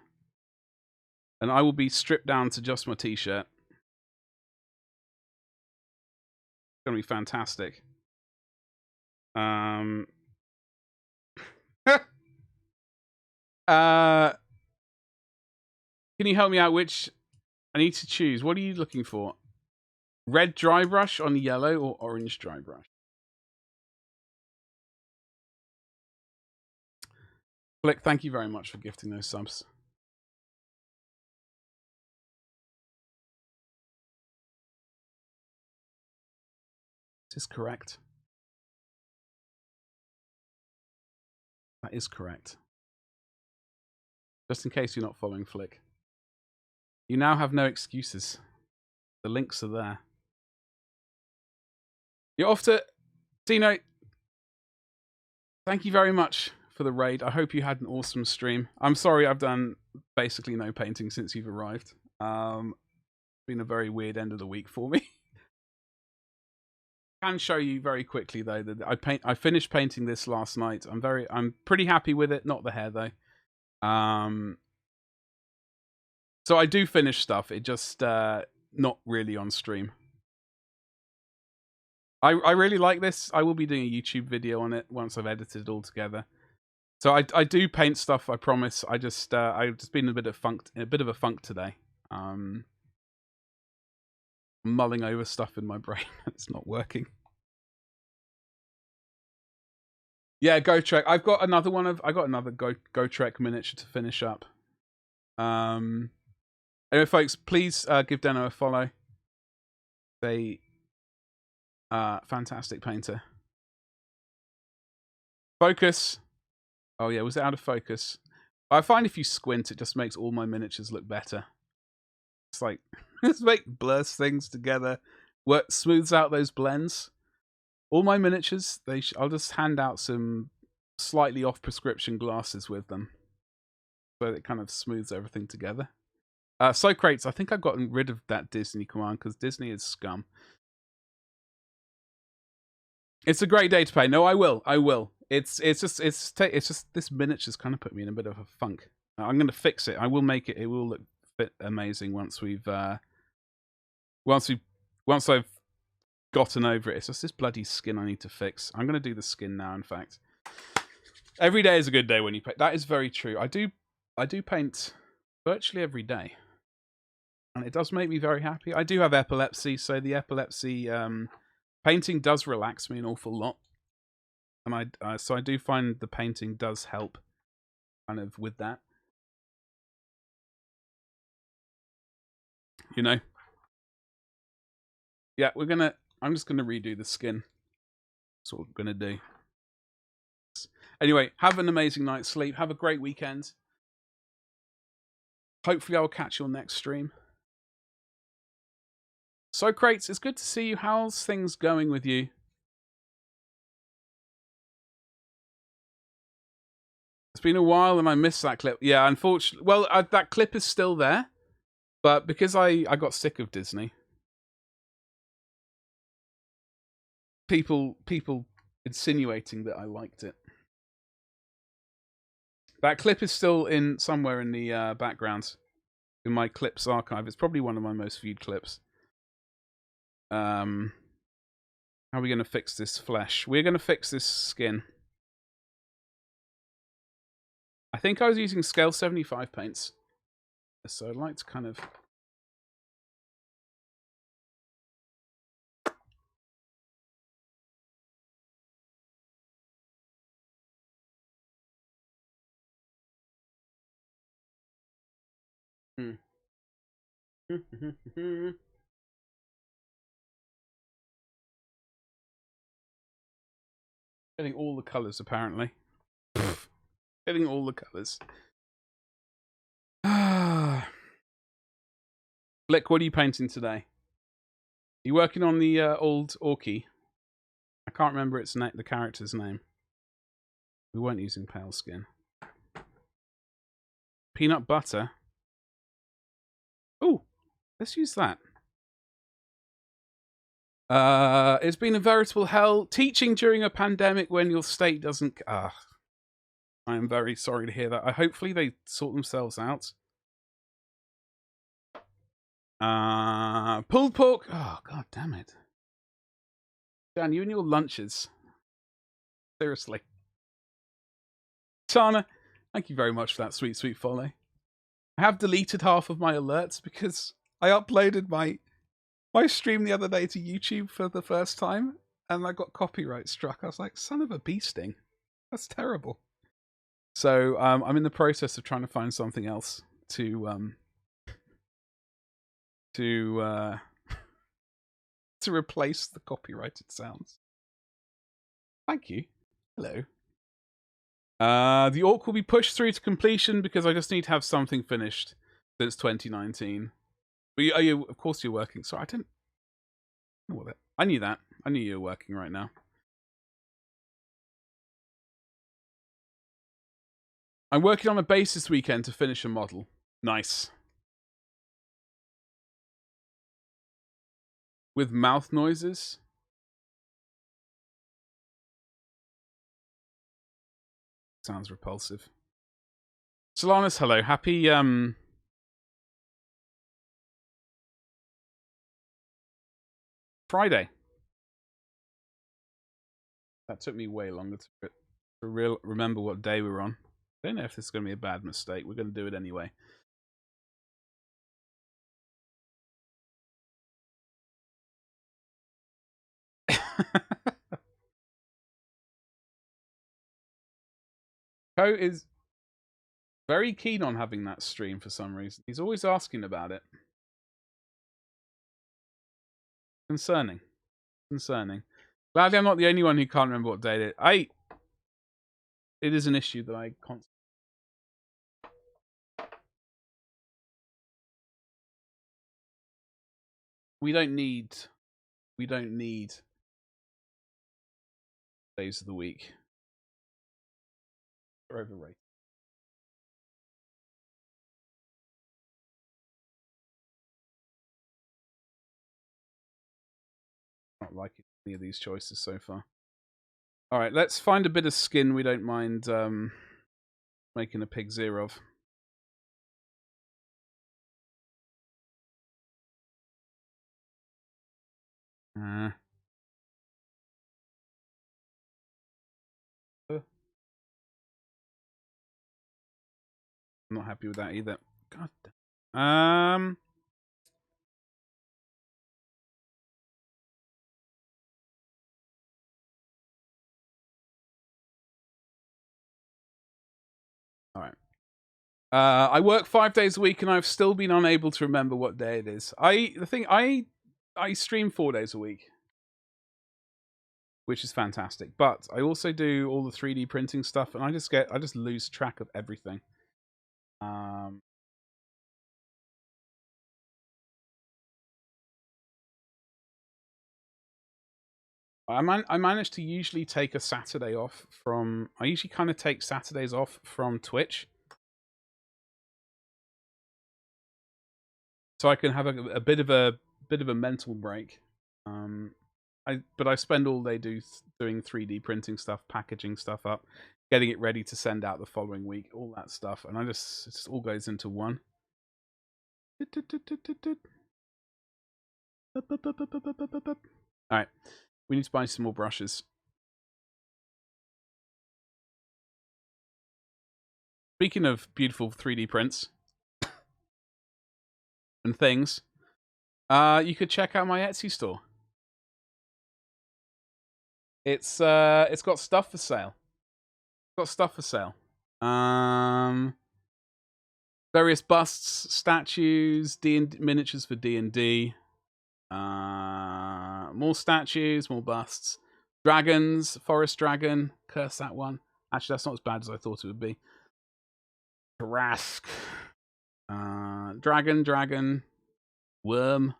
Speaker 1: And I will be stripped down to just my t-shirt. It's going to be fantastic. Can you help me out? Which I need to choose. What are you looking for? Red dry brush on yellow or orange dry brush? Flick, thank you very much for gifting those subs. This is correct. That is correct. Just in case you're not following Flick. You now have no excuses. The links are there. You're off to... Dino, thank you very much for the raid. I hope you had an awesome stream. I'm sorry I've done basically no painting since you've arrived. Been a very weird end of the week for me. I can show you very quickly though that I finished painting this last night. I'm pretty happy with it. Not the hair though. So I do finish stuff. It just not really on stream. I really like this. I will be doing a YouTube video on it once I've edited it all together. So I do paint stuff. I promise. I've just been in a bit of a funk today. Mulling over stuff in my brain. It's not working. Yeah, Go Trek. I got another Go Trek miniature to finish up. Anyway, folks, please give Deno a follow. They fantastic painter. Focus. Oh yeah, was it out of focus? I find if you squint, it just makes all my miniatures look better. It's like just blurs things together, smooths out those blends. All my miniatures, I'll just hand out some slightly off prescription glasses with them, so it kind of smooths everything together. Socrates, I think I've gotten rid of that Disney command because Disney is scum. It's a great day to paint. No, I will. It's just this miniature's kind of put me in a bit of a funk. I'm going to fix it. I will make it. It will look amazing once I've gotten over it. It's just this bloody skin I need to fix. I'm going to do the skin now. In fact, every day is a good day when you paint. That is very true. I do paint virtually every day, and it does make me very happy. I do have epilepsy, so the epilepsy painting does relax me an awful lot, and so I do find the painting does help, kind of with that. You know. Yeah, I'm just gonna redo the skin. That's what we're gonna do. Anyway, have an amazing night's sleep. Have a great weekend. Hopefully I'll catch your next stream. Socrates, it's good to see you. How's things going with you? It's been a while and I missed that clip. Yeah, unfortunately. Well, that clip is still there. But because I got sick of Disney, people insinuating that I liked it. That clip is still somewhere in the background in my clips archive. It's probably one of my most viewed clips. How are we going to fix this flesh? We're going to fix this skin. I think I was using scale 75 paints, so I'd like to kind of... Getting all the colours, apparently. Getting all the colours. Blick, what are you painting today? Are you working on the old Orky? I can't remember the character's name. We weren't using pale skin. Peanut butter. Oh, let's use that. It's been a veritable hell. Teaching during a pandemic when your state doesn't... I am very sorry to hear that. Hopefully they sort themselves out. Pulled pork. Oh, god damn it. Dan, you and your lunches. Seriously. Tana, thank you very much for that sweet, sweet follow. I have deleted half of my alerts because I uploaded my stream the other day to YouTube for the first time, and I got copyright struck. I was like, son of a bee sting. That's terrible. So I'm in the process of trying to find something else to replace the copyrighted sounds. Thank you. Hello. The Orc will be pushed through to completion because I just need to have something finished since 2019. But of course you're working. So I didn't know that. I knew that. I knew you were working right now. I'm working on a base this weekend to finish a model. Nice. With mouth noises. Sounds repulsive. Solanus, hello. Happy Friday. That took me way longer to remember what day we were on. I don't know if this is going to be a bad mistake. We're going to do it anyway. Co is very keen on having that stream for some reason. He's always asking about it. Concerning. Gladly I'm not the only one who can't remember what day it is. It is an issue that I constantly... We don't need days of the week. They're overrated. Not liking any of these choices so far. Alright, let's find a bit of skin we don't mind making a pig zero of. I'm not happy with that either. God damn. Alright. I work 5 days a week and I've still been unable to remember what day it is. I stream 4 days a week, which is fantastic. But I also do all the 3D printing stuff, and I just lose track of everything. I managed to usually take a Saturday off from... I usually kind of take Saturdays off from Twitch, so I can have a bit of a mental break. But I spend all day doing 3D printing stuff, packaging stuff up, getting it ready to send out the following week, all that stuff, and it just all goes into one. Alright, we need to buy some more brushes. Speaking of beautiful 3D prints and things, you could check out my Etsy store. It's got stuff for sale. Various busts, statues, miniatures for D&D. More statues, more busts. Dragons, forest dragon. Curse that one. Actually, that's not as bad as I thought it would be. Rask. Dragon. Worm.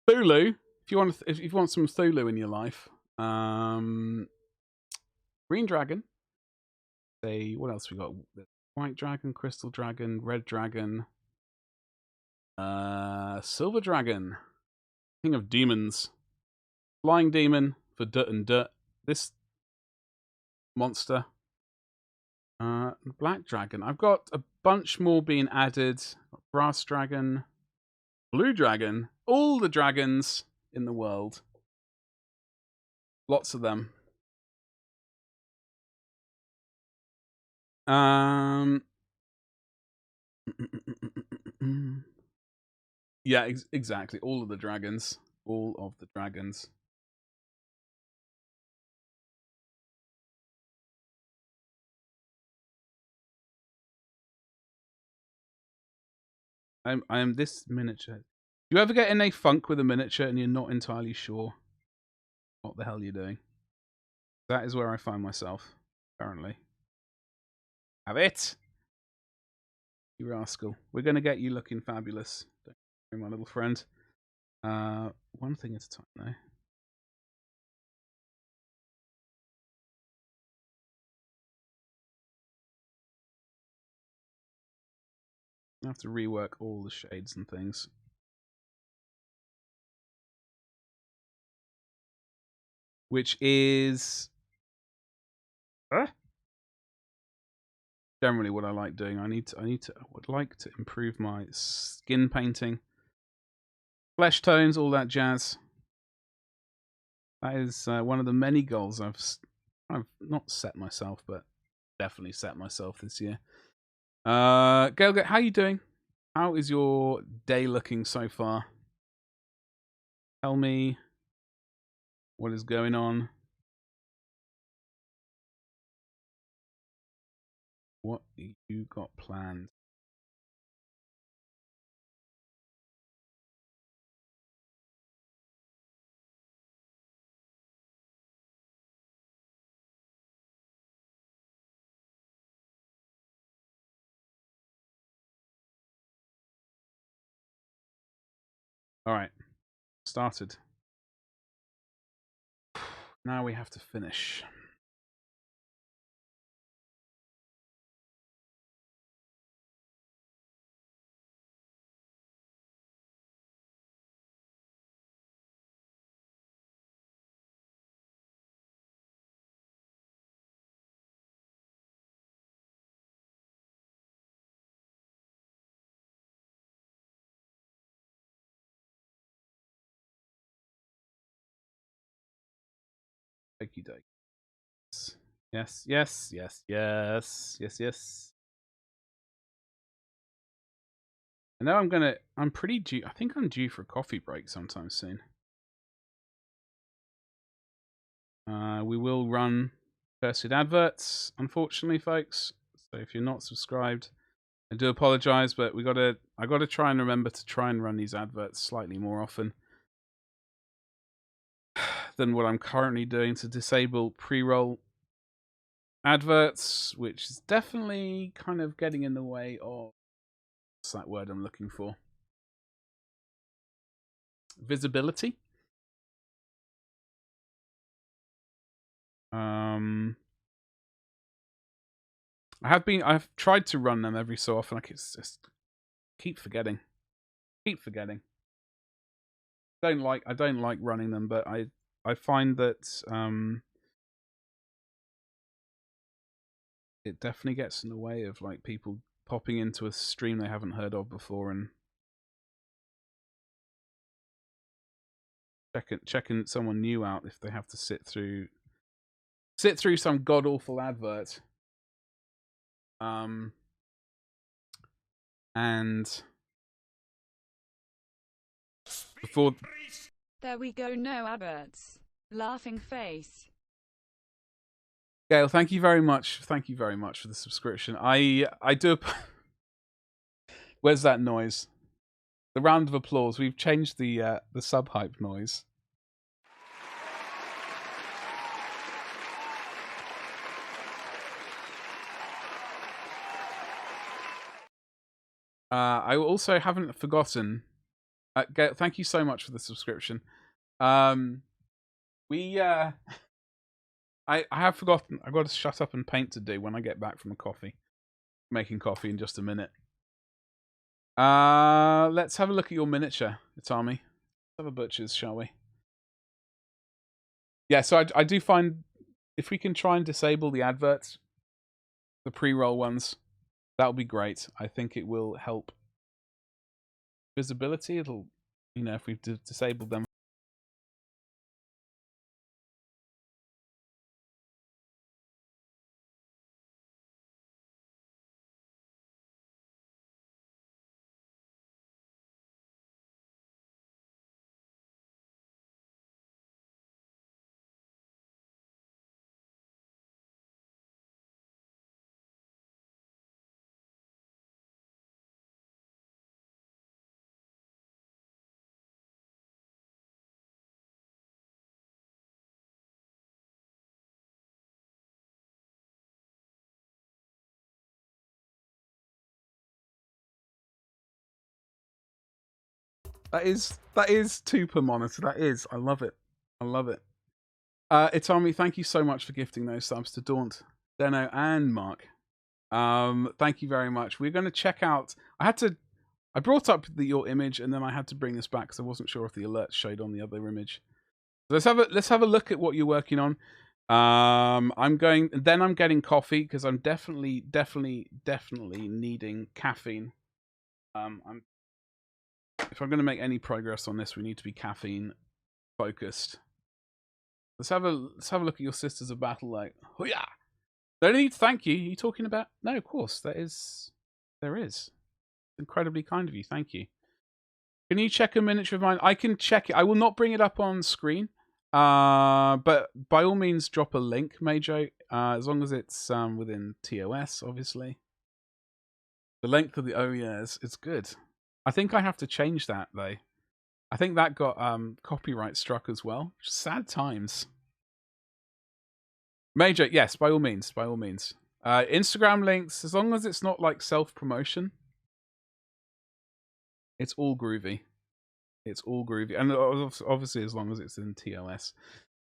Speaker 1: Thulu. If you want some Thulu in your life. Green dragon. What else we got? White dragon, crystal dragon, red dragon. Silver dragon. King of demons. Flying demon for Dut and Dut. This monster. Black dragon. I've got a bunch more being added. Brass dragon. Blue dragon. All the dragons in the world. Lots of them. Yeah, exactly. All of the dragons. All of the dragons. I am this miniature. Do you ever get in a funk with a miniature and you're not entirely sure what the hell you're doing? That is where I find myself, apparently. Have it! You rascal. We're going to get you looking fabulous. Don't worry, my little friend. One thing at a time, though. I have to rework all the shades and things. Which is generally what I like doing. I would like to improve my skin painting, flesh tones, all that jazz. That is one of the many goals I've not set myself, but definitely set myself this year. Gail, how are you doing? How is your day looking so far? Tell me what is going on. What you got planned? All right, started. Now we have to finish. Okie doke. Yes, yes, yes, yes, yes, yes. I know I'm pretty due. I think I'm due for a coffee break sometime soon. We will run cursed adverts, unfortunately, folks. So if you're not subscribed, I do apologize, but I gotta try and remember to try and run these adverts slightly more often than what I'm currently doing to disable pre-roll adverts, which is definitely kind of getting in the way of what's that word I'm looking for? Visibility. I've tried to run them every so often. Like it's just keep forgetting. I don't like running them, but I find that it definitely gets in the way of like people popping into a stream they haven't heard of before and checking someone new out if they have to sit through some god awful advert. And before
Speaker 2: there we go, no adverts. Laughing face.
Speaker 1: Gail, thank you very much. Thank you very much for the subscription. I do. Where's that noise? The round of applause. We've changed the sub hype noise. I also haven't forgotten. Gail, thank you so much for the subscription. I have forgotten. I've got to shut up and paint to do when I get back from a coffee. Making coffee in just a minute. Let's have a look at your miniature, Itami. Let's have a butcher's, shall we? Yeah, so I do find if we can try and disable the adverts, the pre-roll ones, that'll be great. I think it will help visibility. It'll, if we've disabled them. That is two per monitor. That is. I love it. I love it. Itami, thank you so much for gifting those subs to Daunt, Deno, and Mark. Thank you very much. We're going to check out. I brought up your image, and then I had to bring this back because I wasn't sure if the alert showed on the other image. So let's have a look at what you're working on. I'm getting coffee because I'm definitely needing caffeine. If I'm going to make any progress on this, we need to be caffeine focused. Let's have a look at your Sisters of Battle Light. Hoo-yah! No need to thank you. Are you talking about? No, of course there is. Incredibly kind of you. Thank you. Can you check a miniature of mine? I can check it. I will not bring it up on screen. But by all means, drop a link, Majo. As long as it's within TOS, obviously. The length of the it's good. I think I have to change that though. I think that got copyright struck as well. Sad times. Major, yes, by all means, by all means. Instagram links, as long as it's not like self-promotion, it's all groovy. It's all groovy. And obviously as long as it's in TOS.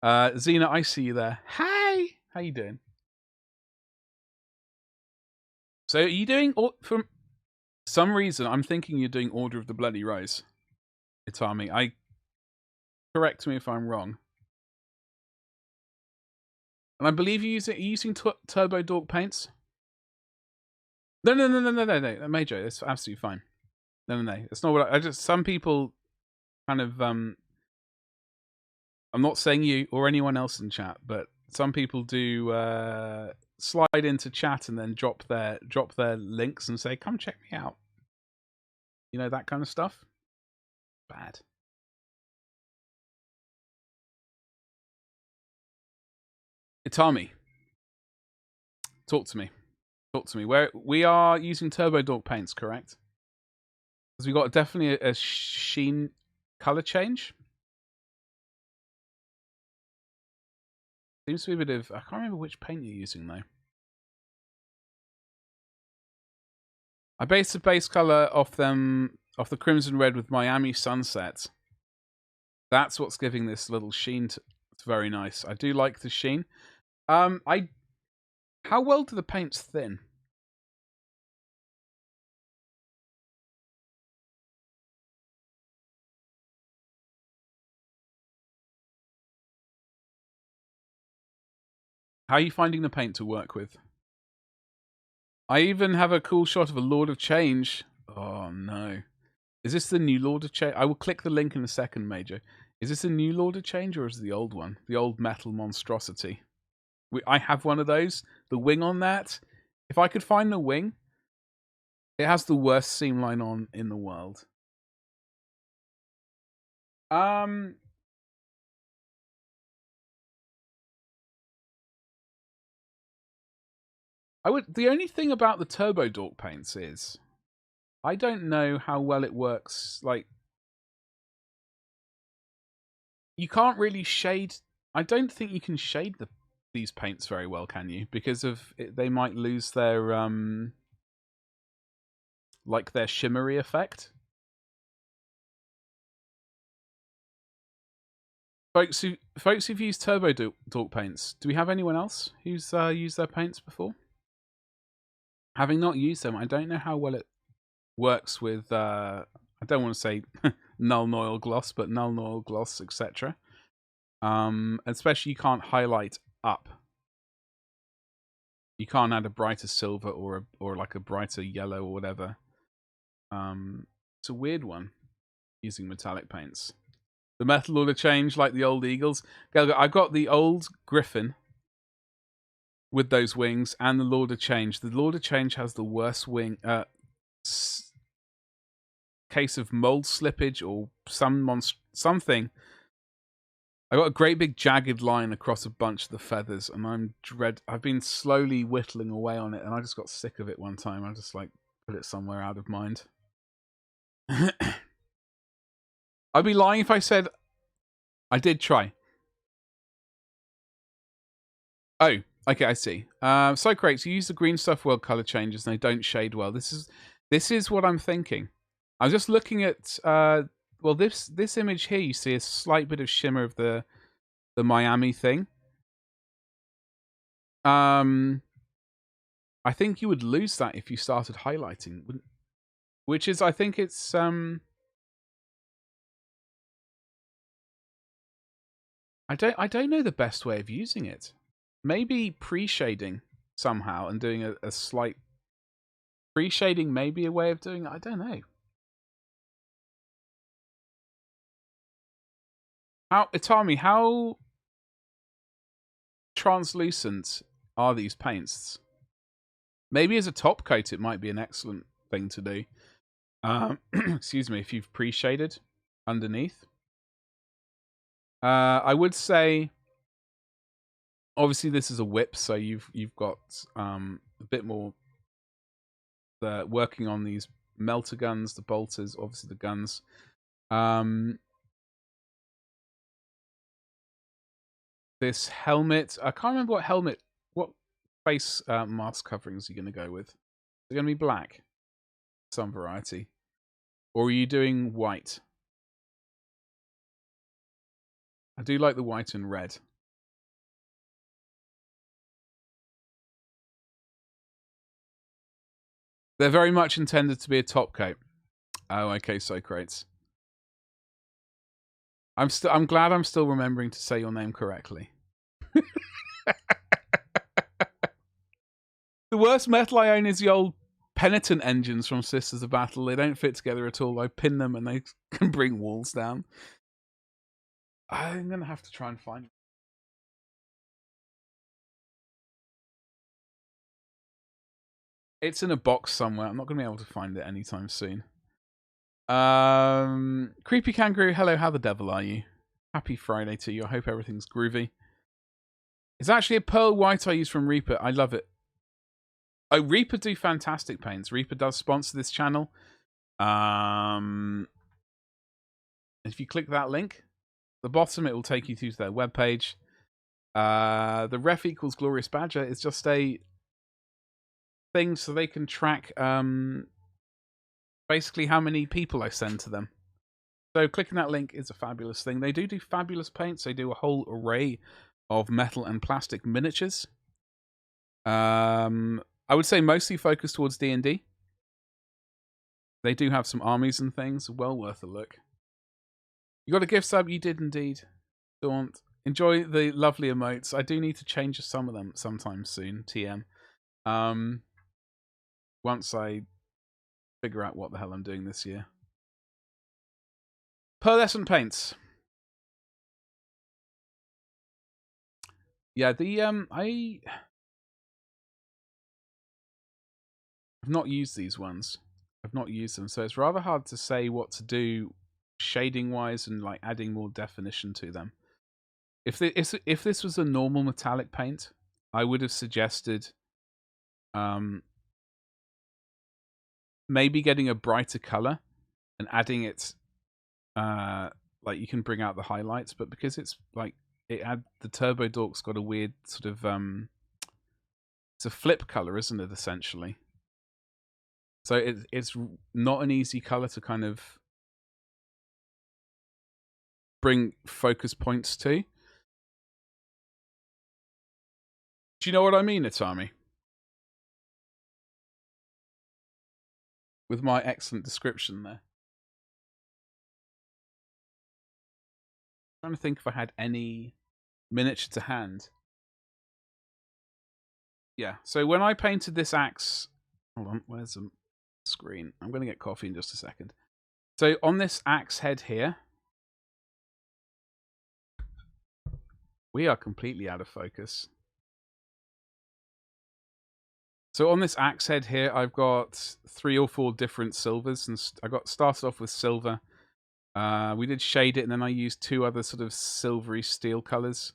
Speaker 1: Xena, I see you there. Hi! How you doing? So are you doing, from some reason, I'm thinking you're doing Order of the Bloody Rose. Itami, correct me if I'm wrong. And I believe you're using Turbo Dork paints? No, Major, it's absolutely fine. No. It's not what I just, some people kind of, I'm not saying you or anyone else in chat, but some people do slide into chat and then drop their links and say, come check me out. You know, that kind of stuff. Bad. Itami, talk to me. Where we are using Turbo Dork paints, correct? Because we got definitely a sheen color change. Seems to be a bit of, I can't remember which paint you're using though. I based the base color off the Crimson Red with Miami Sunset. That's what's giving this little sheen. It's very nice. I do like the sheen. How well do the paints thin? How are you finding the paint to work with? I even have a cool shot of a Lord of Change. Oh no. Is this the new Lord of Change? I will click the link in a second, Major. Is this a new Lord of Change or is it the old one? The old metal monstrosity. I have one of those. The wing on that. If I could find the wing, it has the worst seam line on in the world. The only thing about the Turbo Dork paints is I don't know how well it works. Like, you can't really shade. I don't think you can shade these paints very well, can you? Because they might lose their like their shimmery effect. Folks who've used Turbo Dork paints, do we have anyone else who's used their paints before? Having not used them, I don't know how well it works with, I don't want to say null Noil gloss, but null Noil gloss, etc. Especially you can't highlight up. You can't add a brighter silver or like a brighter yellow or whatever. It's a weird one, using metallic paints. The metal order change like the old Eagles. I got the old Griffin with those wings and the Lord of Change. The Lord of Change has the worst wing case of mold slippage or something. I got a great big jagged line across a bunch of the feathers, and I've been slowly whittling away on it, and I just got sick of it one time. I just like put it somewhere out of mind. I'd be lying if I said I did try. Oh, okay, I see. So great. So you use the green stuff world color changes, and they don't shade well. This is what I'm thinking. I'm just looking at well, this image here. You see a slight bit of shimmer of the Miami thing. I think you would lose that if you started highlighting, which is, I think it's I don't know the best way of using it. Maybe pre-shading somehow and doing a slight pre-shading, maybe a way of doing it. I don't know. Itami, how translucent are these paints? Maybe as a top coat, it might be an excellent thing to do. Excuse me, if you've pre-shaded underneath. I would say, obviously, this is a whip, so you've got a bit more working on these melter guns, the bolters, obviously the guns. This helmet, I can't remember what face mask coverings you're going to go with. They're going to be black, some variety, or are you doing white? I do like the white and red. They're very much intended to be a top coat. Oh, okay, Socrates. I'm glad I'm still remembering to say your name correctly. The worst metal I own is the old penitent engines from Sisters of Battle. They don't fit together at all. I pin them and they can bring walls down. I'm gonna have to try and find. It's in a box somewhere. I'm not gonna be able to find it anytime soon. Creepy Kangaroo, hello, how the devil are you? Happy Friday to you. I hope everything's groovy. It's actually a pearl white I use from Reaper. I love it. Oh, Reaper do fantastic paints. Reaper does sponsor this channel. If you click that link, the bottom, it will take you through to their webpage. The ref equals Glorious Badger is just a thing so they can track basically how many people I send to them. So clicking that link is a fabulous thing. They do fabulous paints. They do a whole array of metal and plastic miniatures. I would say mostly focused towards D&D. They do have some armies and things. Well worth a look. You got a gift sub? You did indeed. Daunt. Enjoy the lovely emotes. I do need to change some of them sometime soon, TM. Once I figure out what the hell I'm doing this year. Pearlescent paints. Yeah, I've not used these ones. I've not used them, so it's rather hard to say what to do shading wise and like adding more definition to them. If this was a normal metallic paint, I would have suggested maybe getting a brighter color and adding it like you can bring out the highlights, but because it's like the Turbo Dork's got a weird sort of it's a flip color, isn't it, essentially? So it's not an easy color to kind of bring focus points to. Do you know what I mean, Itami? With my excellent description there. I'm trying to think if I had any miniature to hand. Yeah, so when I painted this axe... Hold on, where's the screen? I'm going to get coffee in just a second. So on this axe head here... We are completely out of focus. So on this axe head here, I've got 3 or 4 different silvers. And I got started off with silver. We did shade it, and then I used 2 other sort of silvery steel colors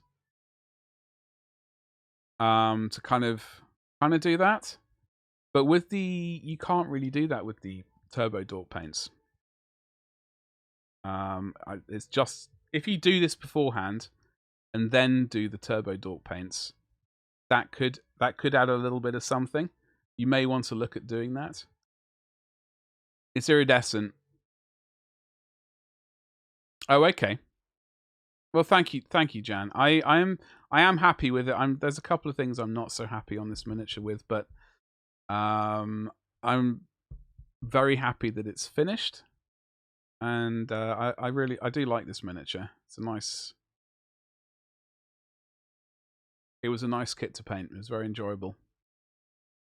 Speaker 1: to kind of do that. But with you can't really do that with the Turbo Dork paints. It's just if you do this beforehand and then do the Turbo Dork paints, that could add a little bit of something. You may want to look at doing that. It's iridescent. Oh, okay. Well, thank you, Jan. I am happy with it. There's a couple of things I'm not so happy on this miniature with, but I'm very happy that it's finished, and I do like this miniature. It's a nice. It was a nice kit to paint. It was very enjoyable.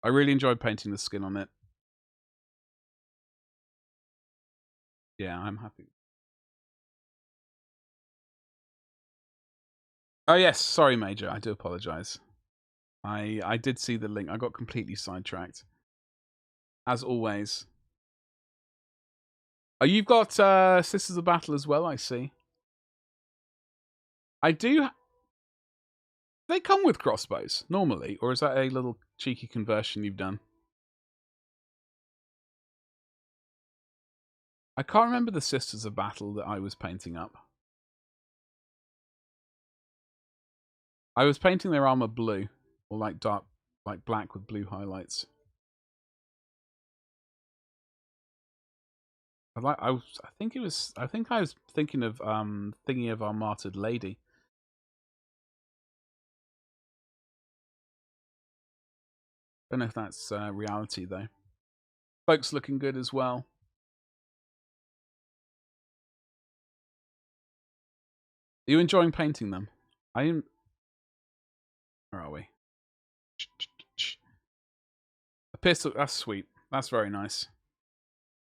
Speaker 1: I really enjoyed painting the skin on it. Yeah, I'm happy. Oh yes, sorry, Major. I do apologise. I did see the link. I got completely sidetracked, as always. Oh, you've got Sisters of Battle as well. I see. I do. They come with crossbows normally, or is that a little cheeky conversion you've done? I can't remember the Sisters of Battle that I was painting up. I was painting their armor blue, or like dark, like black with blue highlights. I think I was thinking of thinking of our martyred lady. Don't know if that's reality though. Folks looking good as well. Are you enjoying painting them? I am. Where are we? A pistol. That's sweet. That's very nice.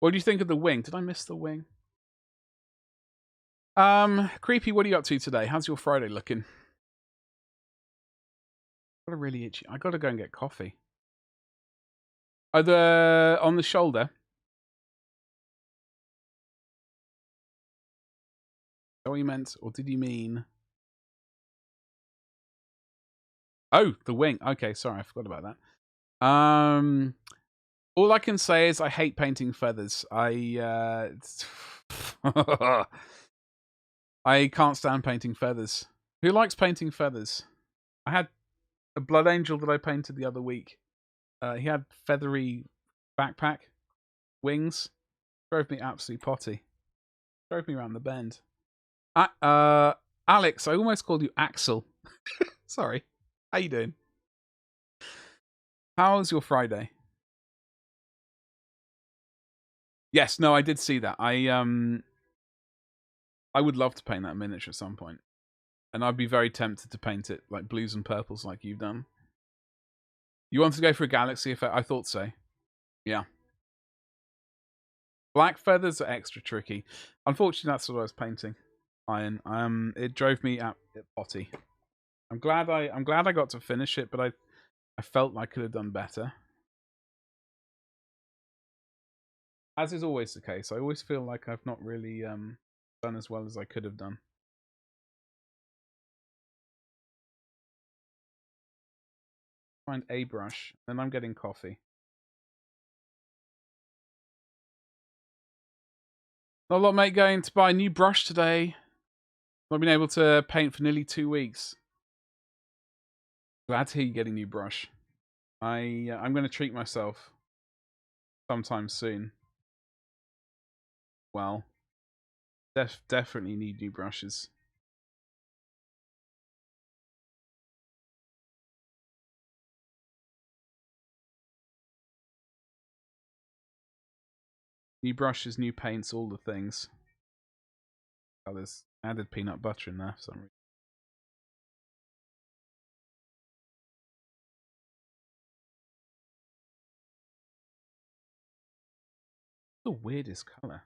Speaker 1: What do you think of the wing? Did I miss the wing? Creepy, what are you up to today? How's your Friday looking? Got a really itchy. I gotta go and get coffee. Oh, on the shoulder. Is that what you meant, or did you mean? Oh, the wing. Okay, sorry, I forgot about that. All I can say is I hate painting feathers. I can't stand painting feathers. Who likes painting feathers? I had a blood angel that I painted the other week. He had feathery backpack, wings. Drove me absolutely potty. Drove me around the bend. Alex, I almost called you Axel. Sorry. How you doing? How's your Friday? Yes, no, I did see that. I would love to paint that miniature at some point. And I'd be very tempted to paint it like blues and purples like you've done. You want to go for a galaxy effect? I thought so. Yeah. Black feathers are extra tricky. Unfortunately, that's what I was painting. Iron. It drove me at potty. I'm glad I got to finish it, but I felt I could have done better. As is always the case, I always feel like I've not really done as well as I could have done. Find a brush, and I'm getting coffee. Not a lot, mate. Going to buy a new brush today. Not been able to paint for nearly 2 weeks. Glad to hear you getting a new brush. I'm going to treat myself sometime soon. Well, definitely need new brushes. New brushes, new paints, all the things. Oh, there's added peanut butter in there for some reason. The weirdest colour.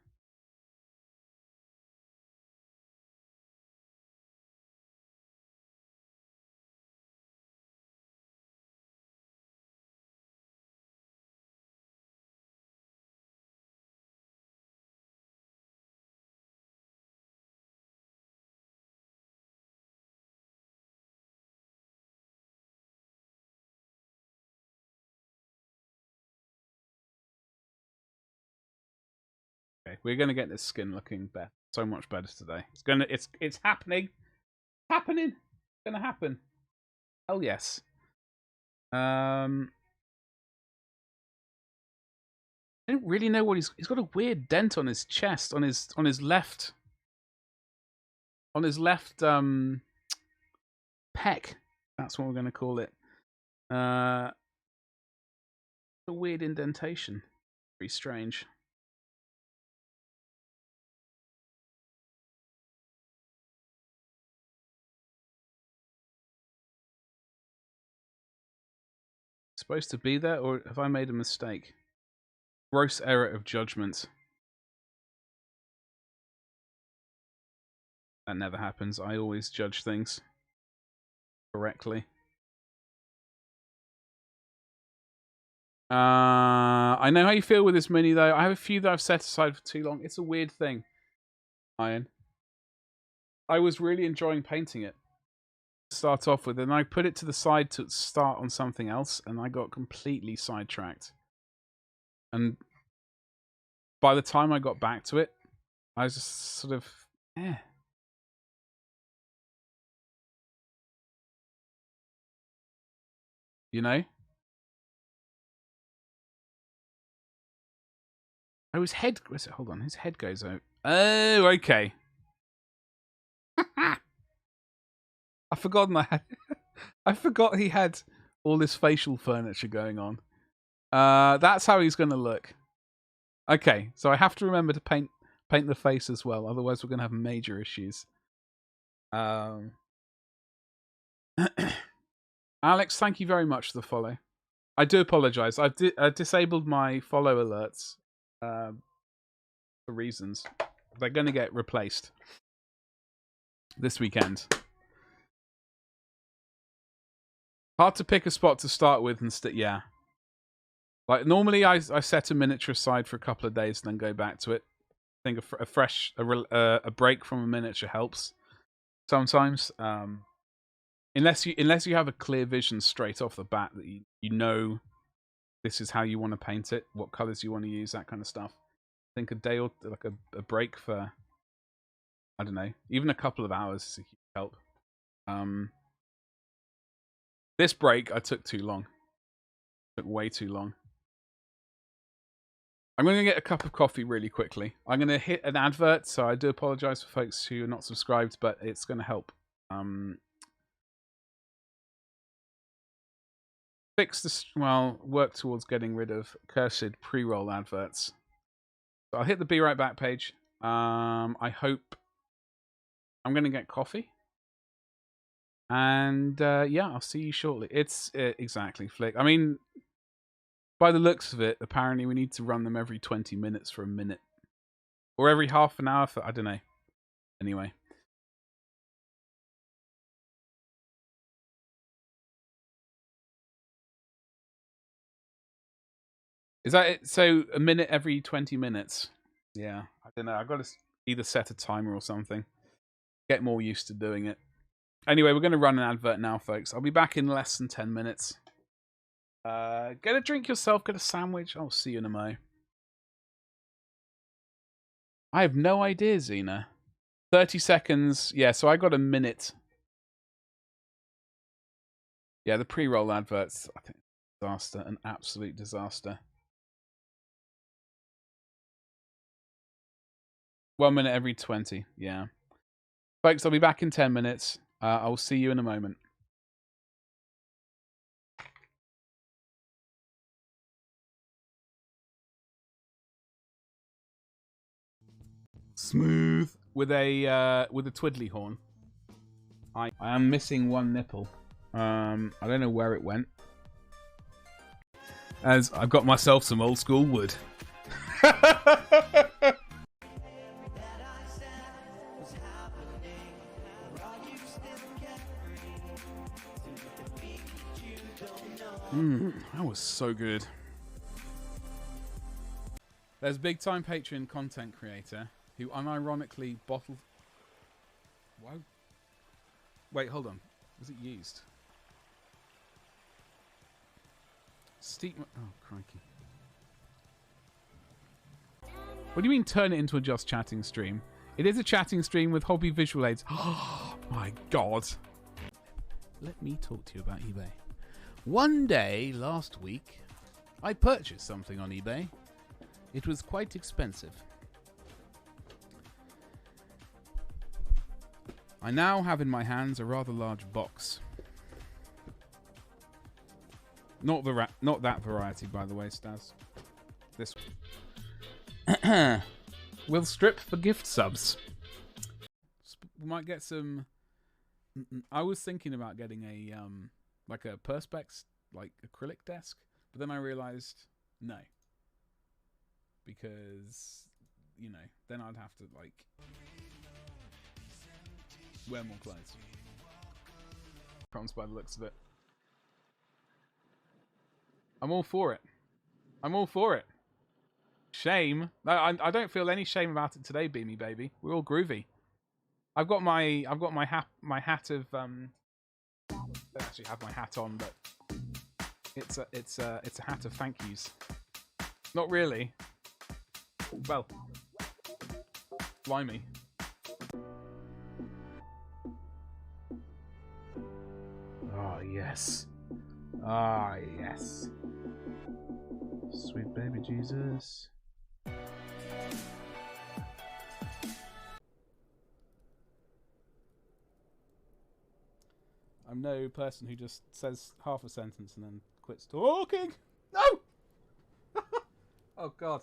Speaker 1: Okay, we're gonna get this skin looking better, so much better today. It's happening, happening, it's gonna happen. Oh yes. I don't really know what he's got a weird dent on his chest, on his left, peck. That's what we're gonna call it. a weird indentation. Very strange. Supposed to be there, or have I made a mistake? Gross error of judgment. That never happens. I always judge things correctly. I know how you feel with this mini, though. I have a few that I've set aside for too long. It's a weird thing, Iron. I was really enjoying painting it to start off with, and I put it to the side to start on something else, and I got completely sidetracked. And by the time I got back to it, I was just sort of, you know? Oh, his head. Hold on, his head goes out. Oh, okay. I've forgotten I had. I forgot he had all this facial furniture going on. That's how he's going to look. Okay, so I have to remember to paint the face as well. Otherwise, we're going to have major issues. Alex, thank you very much for the follow. I do apologise. I've disabled my follow alerts for reasons. They're going to get replaced this weekend. Hard to pick a spot to start with and yeah. Like normally I set a miniature aside for a couple of days and then go back to it. I think a break from a miniature helps sometimes. Unless you have a clear vision straight off the bat that you know this is how you want to paint it, what colors you want to use, that kind of stuff. I think a day or like a break for, I don't know, even a couple of hours is a huge help. This break I took too long. Took way too long. I'm going to get a cup of coffee really quickly. I'm going to hit an advert, so I do apologize for folks who are not subscribed, but it's going to help. Work towards getting rid of cursed pre-roll adverts. So I'll hit the Be Right Back page. I hope I'm going to get coffee. And yeah, I'll see you shortly. It's exactly, Flick. I mean, by the looks of it, apparently we need to run them every 20 minutes for a minute. Or every half an hour for, I don't know. Anyway. Is that it? So a minute every 20 minutes? Yeah, I don't know. I've got to either set a timer or something. Get more used to doing it. Anyway, we're going to run an advert now, folks. I'll be back in less than 10 minutes. Get a drink yourself, get a sandwich. I'll see you in a mo. I have no idea, Xena. 30 seconds. Yeah, so I got a minute. Yeah, the pre-roll adverts, I think, disaster. An absolute disaster. 1 minute every 20. Yeah. Folks, I'll be back in 10 minutes. I'll see you in a moment. Smooth with a twiddly horn. I am missing one nipple. I don't know where it went. As I've got myself some old school wood. That was so good. There's big time Patreon content creator who unironically bottled. Why? Wait, hold on. Was it used? Steep. Oh, crikey. What do you mean turn it into a just chatting stream? It is a chatting stream with hobby visual aids. Oh my god. Let me talk to you about eBay. One day last week, I purchased something on eBay. It was quite expensive. I now have in my hands a rather large box. Not that variety, by the way, Stas. This. We'll strip for gift subs. We might get some. I was thinking about getting a like a perspex like acrylic desk, but then I realized no, because you know then I'd have to like wear more clothes. Comes by the looks of it. I'm all for it. I'm all for it. Shame? No, I don't feel any shame about it today, Beamy baby. We're all groovy. I've got my hat of I don't actually have my hat on, but it's a hat of thank yous. Not really. Well, blimey. Oh yes. Ah yes. Sweet baby Jesus. I'm no person who just says half a sentence and then quits talking. No! Oh God.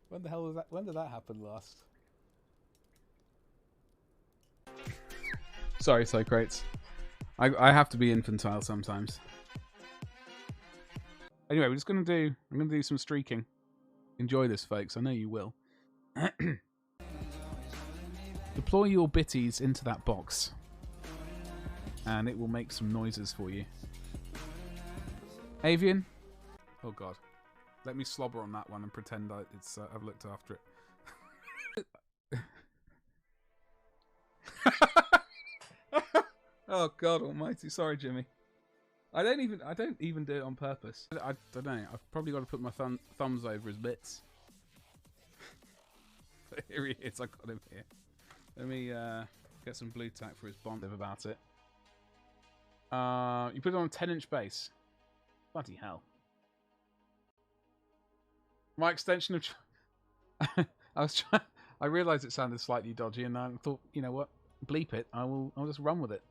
Speaker 1: When the hell was that? When did that happen last? Sorry, Socrates. I have to be infantile sometimes. Anyway, I'm gonna do some streaking. Enjoy this, folks. I know you will. Deploy your bitties into that box, and it will make some noises for you. Avian. Oh God. Let me slobber on that one and pretend I've looked after it. Oh God Almighty! Sorry, Jimmy. I don't even do it on purpose. I don't know. I've probably got to put my thumbs over his bits. But here he is. I got him here. Let me get some blue tack for his bond about it. You put it on a 10-inch base. Bloody hell. My extension of I realised it sounded slightly dodgy, and I thought, you know what? Bleep it. I'll just run with it.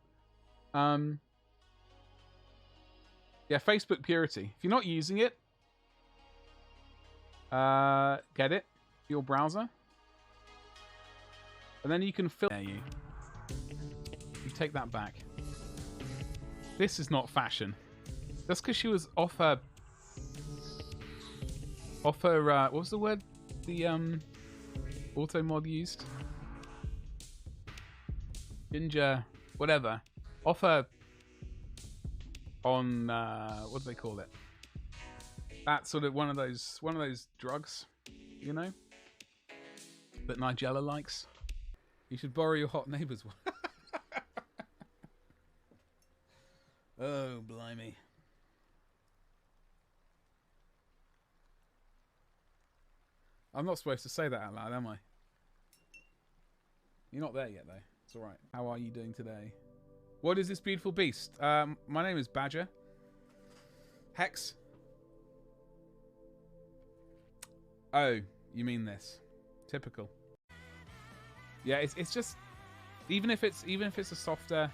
Speaker 1: Yeah, Facebook Purity. If you're not using it, get it for your browser, and then you can fill. There you take that back. This is not fashion. That's because she was off her. What was the word the auto mod used? Ginger, whatever. Off her. On what do they call it? That's sort of one of those drugs, you know, that Nigella likes. You should borrow your hot neighbour's one. Oh, blimey. I'm not supposed to say that out loud, am I? You're not there yet, though. It's alright. How are you doing today? What is this beautiful beast? My name is Badger. Hex. Oh, you mean this? Typical. Yeah, it's just even if it's a softer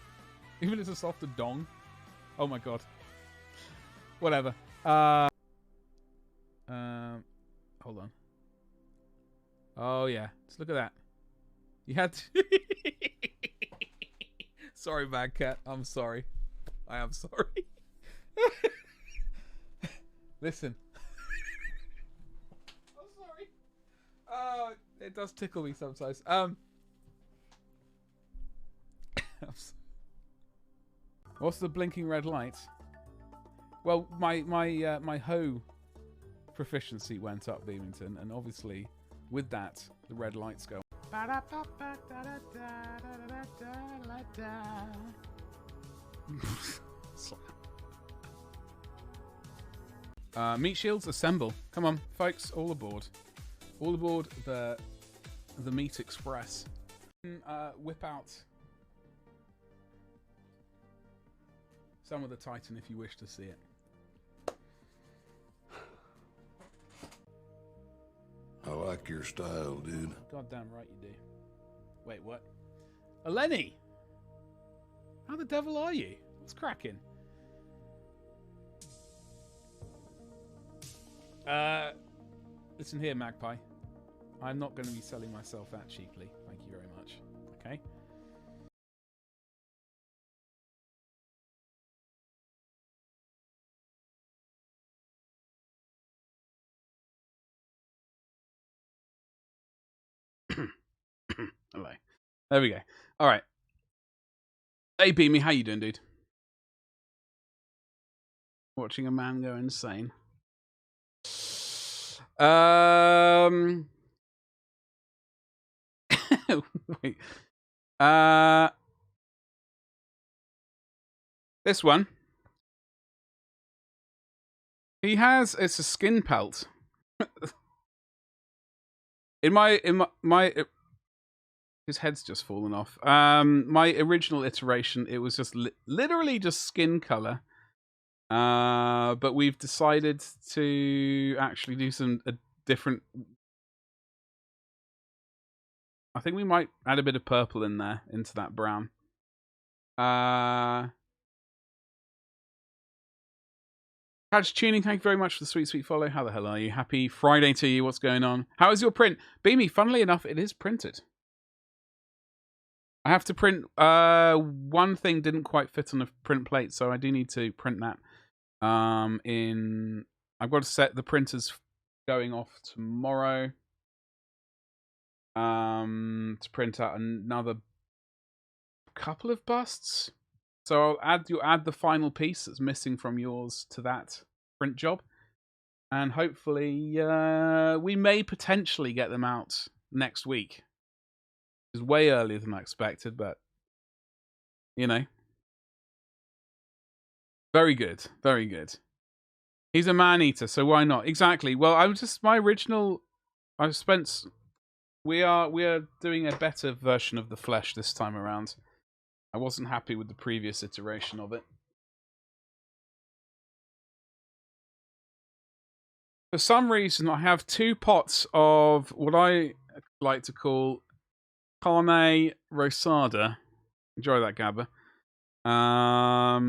Speaker 1: dong. Oh my God. Whatever. Hold on. Oh yeah, just look at that. You had to Sorry, Bad Cat. I'm sorry. I am sorry. Listen. I'm sorry. Oh, it does tickle me sometimes. What's the blinking red light? Well, my hoe proficiency went up, Beamington, and obviously with that, the red lights go. Meat shields assemble. Come on, folks, all aboard. All aboard the Meat Express. Whip out some of the Titan if you wish to see it.
Speaker 3: I like your style, dude.
Speaker 1: Goddamn right you do. Wait, what? Eleni! How the devil are you? What's cracking? Listen here, Magpie. I'm not going to be selling myself that cheaply. Thank you very much. Okay. Hello. There we go. All right. Hey, Beamy, how you doing, dude? Watching a man go insane. Wait. This one. He has. It's a skin pelt. in my his head's just fallen off. My original iteration, it was just literally just skin color. But we've decided to actually do a different. I think we might add a bit of purple in there into that brown. Catch tuning, thank you very much for the sweet, sweet follow. How the hell are you? Happy Friday to you. What's going on? How is your print? Beamy, funnily enough, it is printed. I have to print. One thing didn't quite fit on a print plate, so I do need to print that. I've got to set the printers going off tomorrow. To print out another couple of busts. So I'll add the final piece that's missing from yours to that print job, and hopefully we may potentially get them out next week. It's way earlier than I expected, but you know, very good, very good. He's a man eater, so why not? Exactly. Well, I was just my original. I've spent. We are doing a better version of the flesh this time around. I wasn't happy with the previous iteration of it. For some reason, I have 2 pots of what I like to call carne rosada. Enjoy that, Gabba. I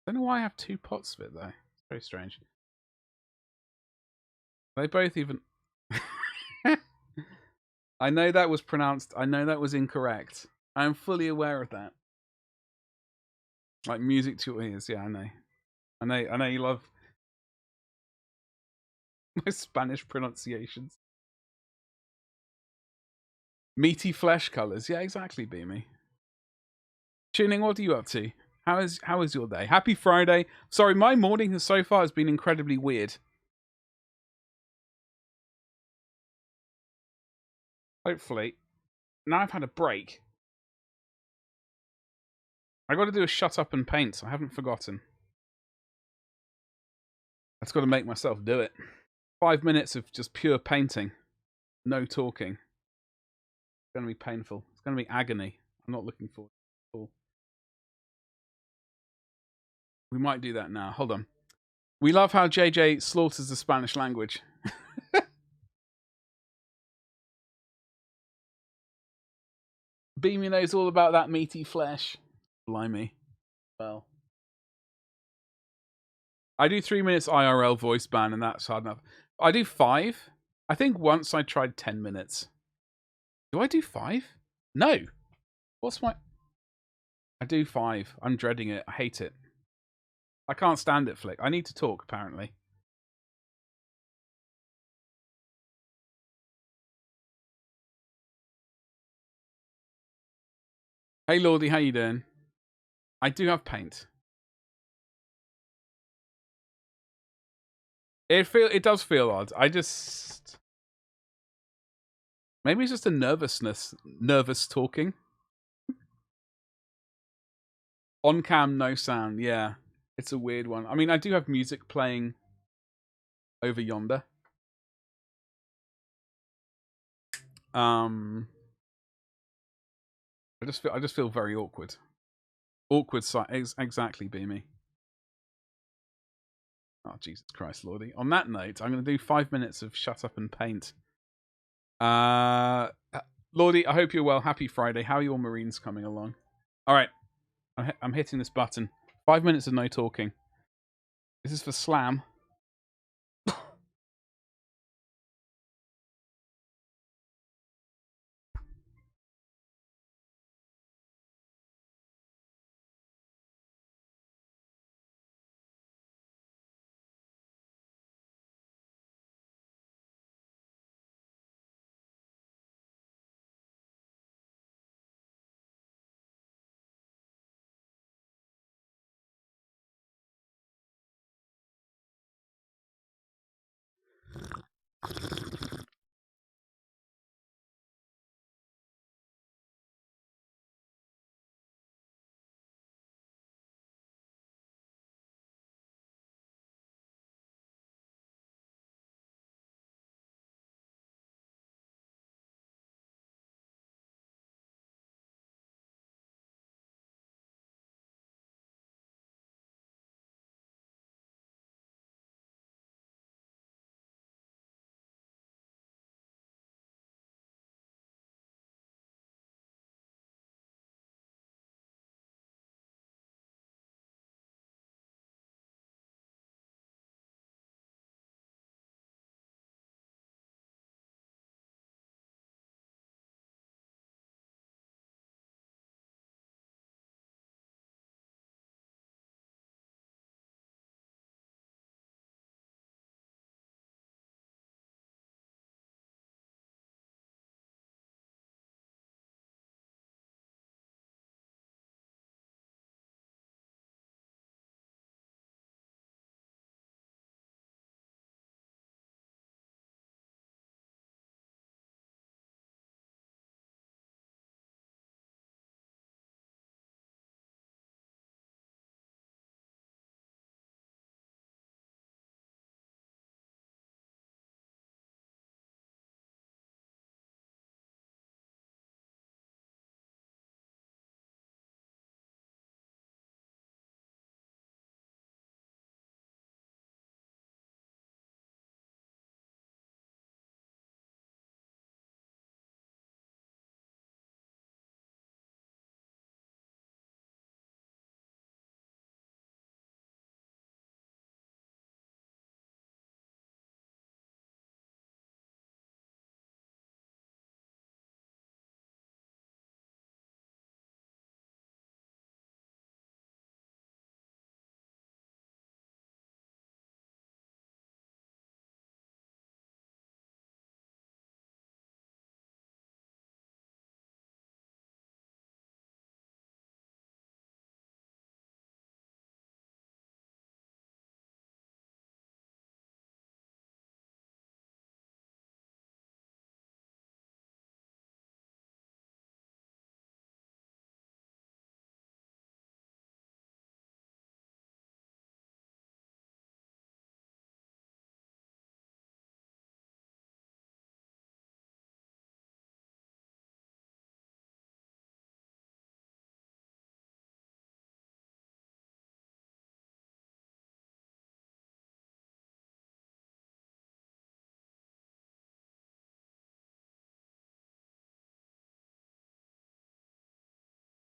Speaker 1: don't know why I have 2 pots of it, though. It's very strange. They both even... I know that was pronounced... I know that was incorrect. I am fully aware of that. Like music to your ears. Yeah, I know. I know you love my Spanish pronunciations. Meaty flesh colours. Yeah, exactly, Beamy. Tuning, what are you up to? How is your day? Happy Friday. Sorry, my morning so far has been incredibly weird. Hopefully. Now I've had a break. I got to do a shut up and paint. I haven't forgotten. I've got to make myself do it. 5 minutes of just pure painting. No talking. It's going to be painful. It's going to be agony. I'm not looking forward to it at all. We might do that now. Hold on. We love how JJ slaughters the Spanish language. Beamy knows all about that meaty flesh. Blimey. Well. I do 3 minutes IRL voice ban, and that's hard enough. I do 5. I think once I tried 10 minutes. Do I do 5? No. What's my... I do 5. I'm dreading it. I hate it. I can't stand it, Flick. I need to talk, apparently. Hey, Lordy, how you doing? I do have paint. It does feel odd. I just... Maybe it's just a nervous talking. On cam, no sound. Yeah, it's a weird one. I mean, I do have music playing over yonder. I just feel very awkward. Awkward exactly, Beamy. Oh, Jesus Christ, Lordy. On that note, I'm going to do 5 minutes of shut up and paint. Lordy, I hope you're well. Happy Friday. How are your Marines coming along? All right. I'm hitting this button. 5 minutes of no talking. This is for Slam.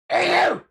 Speaker 1: Hey, you!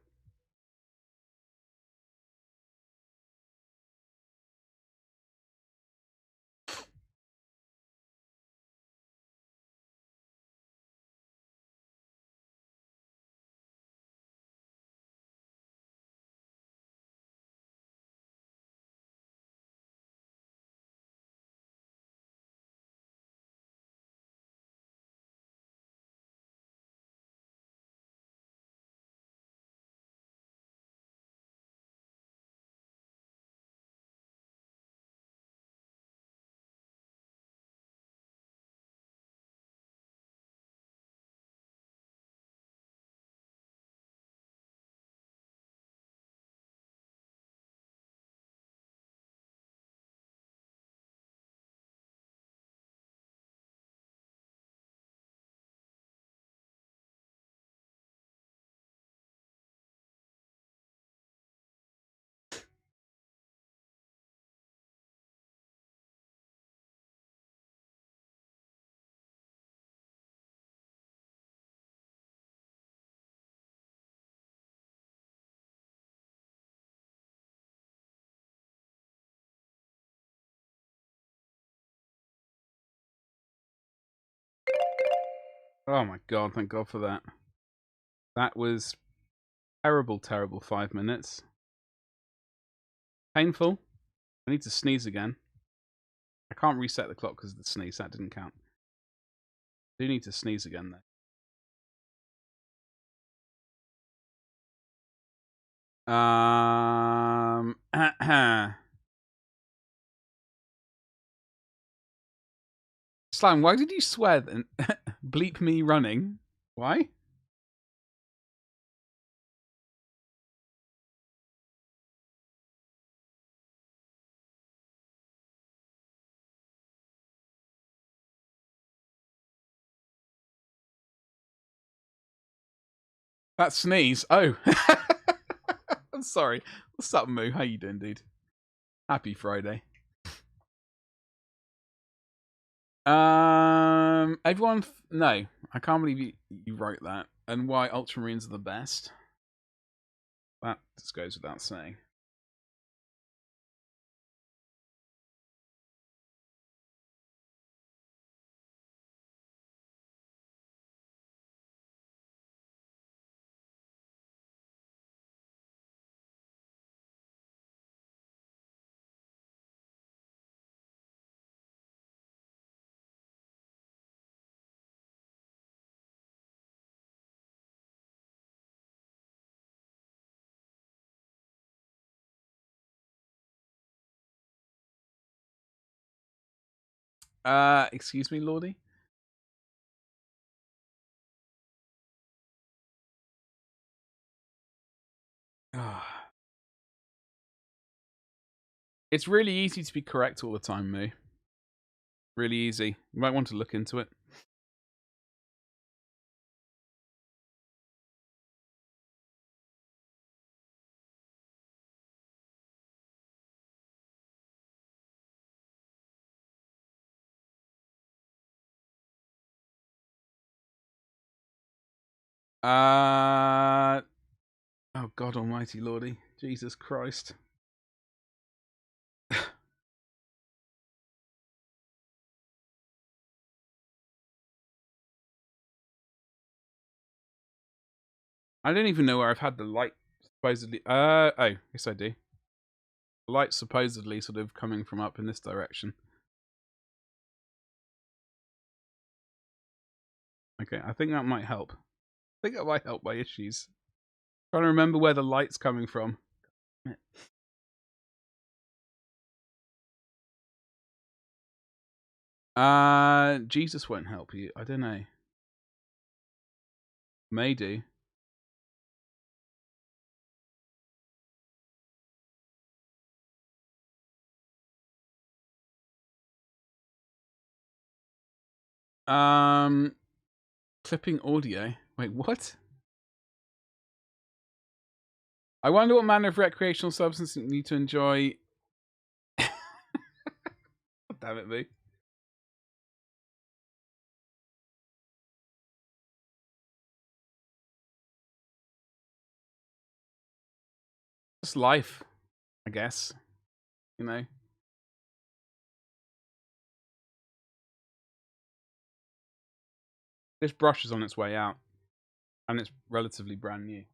Speaker 1: Oh my god, thank god for that. That was terrible, terrible 5 minutes. Painful. I need to sneeze again. I can't reset the clock because of the sneeze. That didn't count. I do need to sneeze again, though. Slime, why did you swear then? Bleep me running. Why? That sneeze. Oh. I'm sorry. What's up, Moo? How you doing, dude? Happy Friday. Everyone. No, I can't believe you wrote that. And why Ultramarines are the best. That just goes without saying. Excuse me, Lordy? It's really easy to be correct all the time, Moo. Really easy. You might want to look into it. Oh, God almighty, Lordy. Jesus Christ. I don't even know where I've had the light supposedly. Oh, yes I do. The light supposedly sort of coming from up in this direction. Okay, I think that might help. I think that might help my issues. Trying to remember where the light's coming from. Jesus won't help you. I don't know. May do. Clipping audio. Wait, what? I wonder what manner of recreational substance you need to enjoy. Damn it, Boo. Just life, I guess. You know. This brush is on its way out. And it's relatively brand new.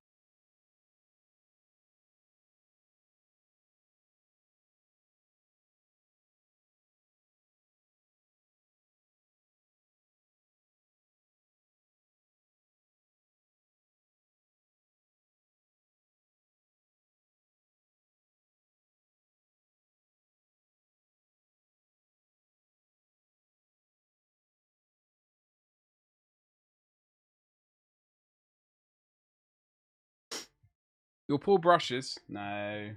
Speaker 1: Your poor brushes? No.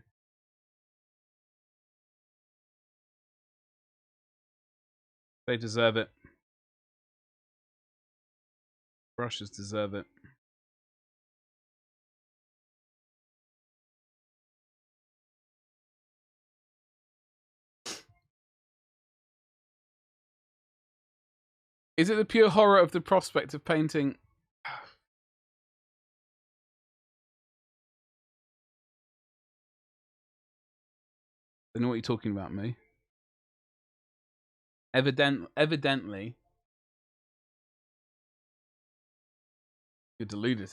Speaker 1: They deserve it. Brushes deserve it. Is it the pure horror of the prospect of painting? I know what you're talking about, me. Evidently. You're deluded.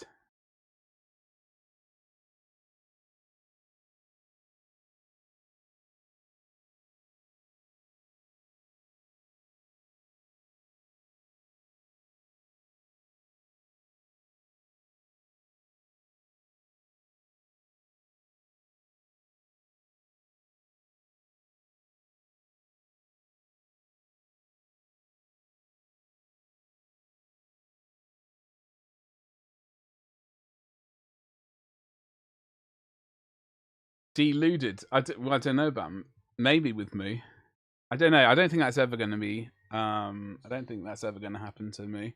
Speaker 1: Deluded. I don't know about maybe with me. I don't know. I don't think that's ever going to be. I don't think that's ever going to happen to me.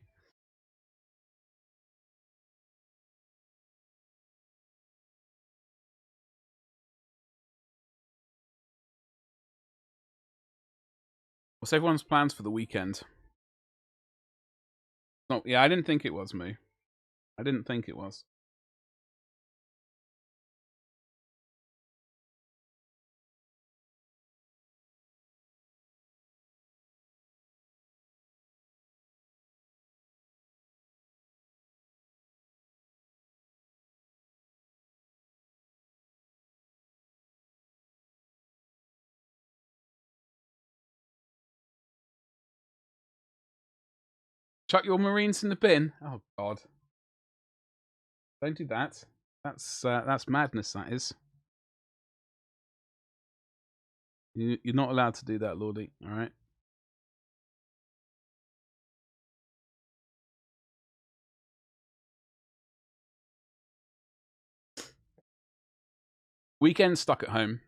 Speaker 1: What's everyone's plans for the weekend? Oh, yeah, I didn't think it was me. I didn't think it was. Chuck your Marines in the bin. Oh God! Don't do that. That's madness. That is. You're not allowed to do that, Lordy. All right. Weekend stuck at home.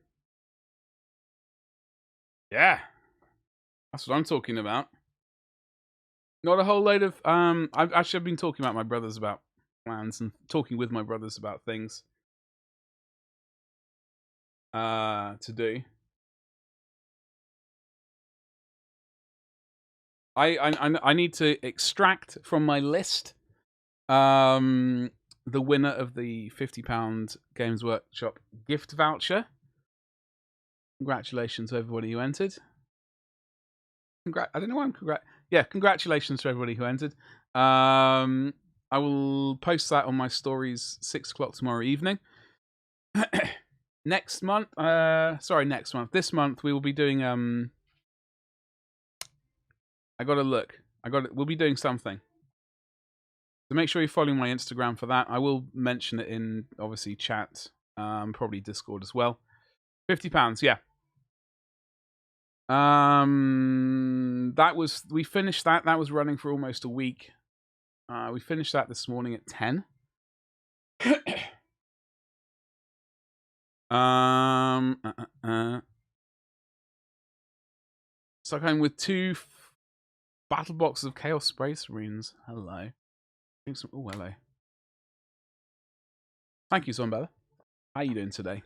Speaker 1: Yeah, that's what I'm talking about. Not a whole load of I've been talking about my brothers about plans and talking with my brothers about things to do. I need to extract from my list the winner of the £50 Games Workshop gift voucher. Congratulations to everybody who entered. I don't know why I'm congratulations to everybody who entered. I will post that on my stories 6 o'clock tomorrow evening. This month we will be doing we'll be doing something. So make sure you're following my Instagram for that. I will mention it in obviously chat, probably Discord as well. £50, yeah. We finished that. That was running for almost a week. We finished that this morning at 10. Stuck home with 2 battle boxes of Chaos Space Marines. Hello. Oh, hello. Thank you, Sonbella. How are you doing today?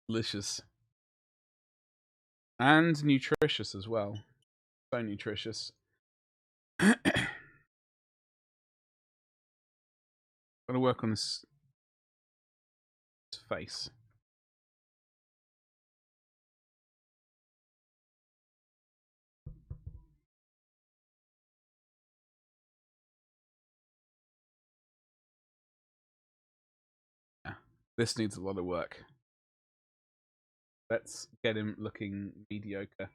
Speaker 1: Delicious. And nutritious as well. So nutritious. Gotta work on this face. Yeah, this needs a lot of work. Let's get him looking mediocre.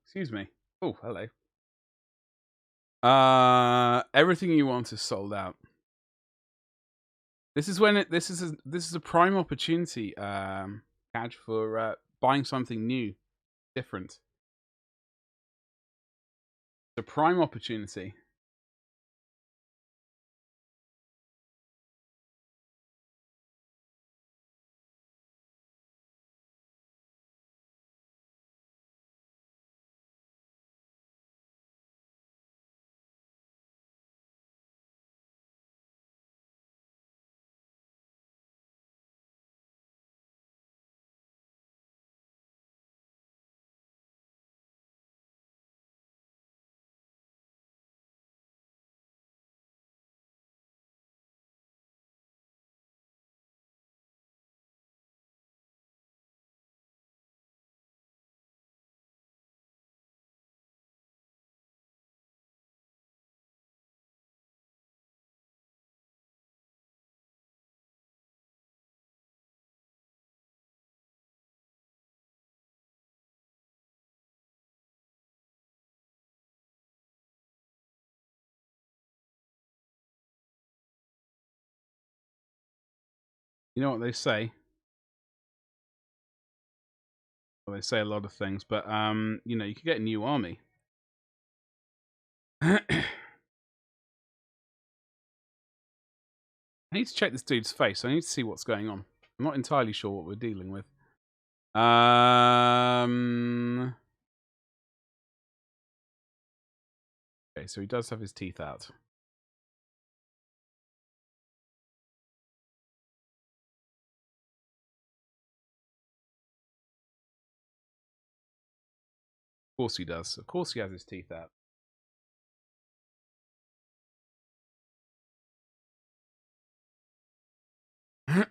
Speaker 1: Excuse me. Oh, hello. Everything you want is sold out. This is when this is a prime opportunity, Cadge, for buying something new, different. It's a prime opportunity. You know what they say? Well, they say a lot of things, but you know, you could get a new army. I need to check this dude's face. I need to see what's going on. I'm not entirely sure what we're dealing with. Okay, so he does have his teeth out. Of course he does. Of course he has his teeth out. I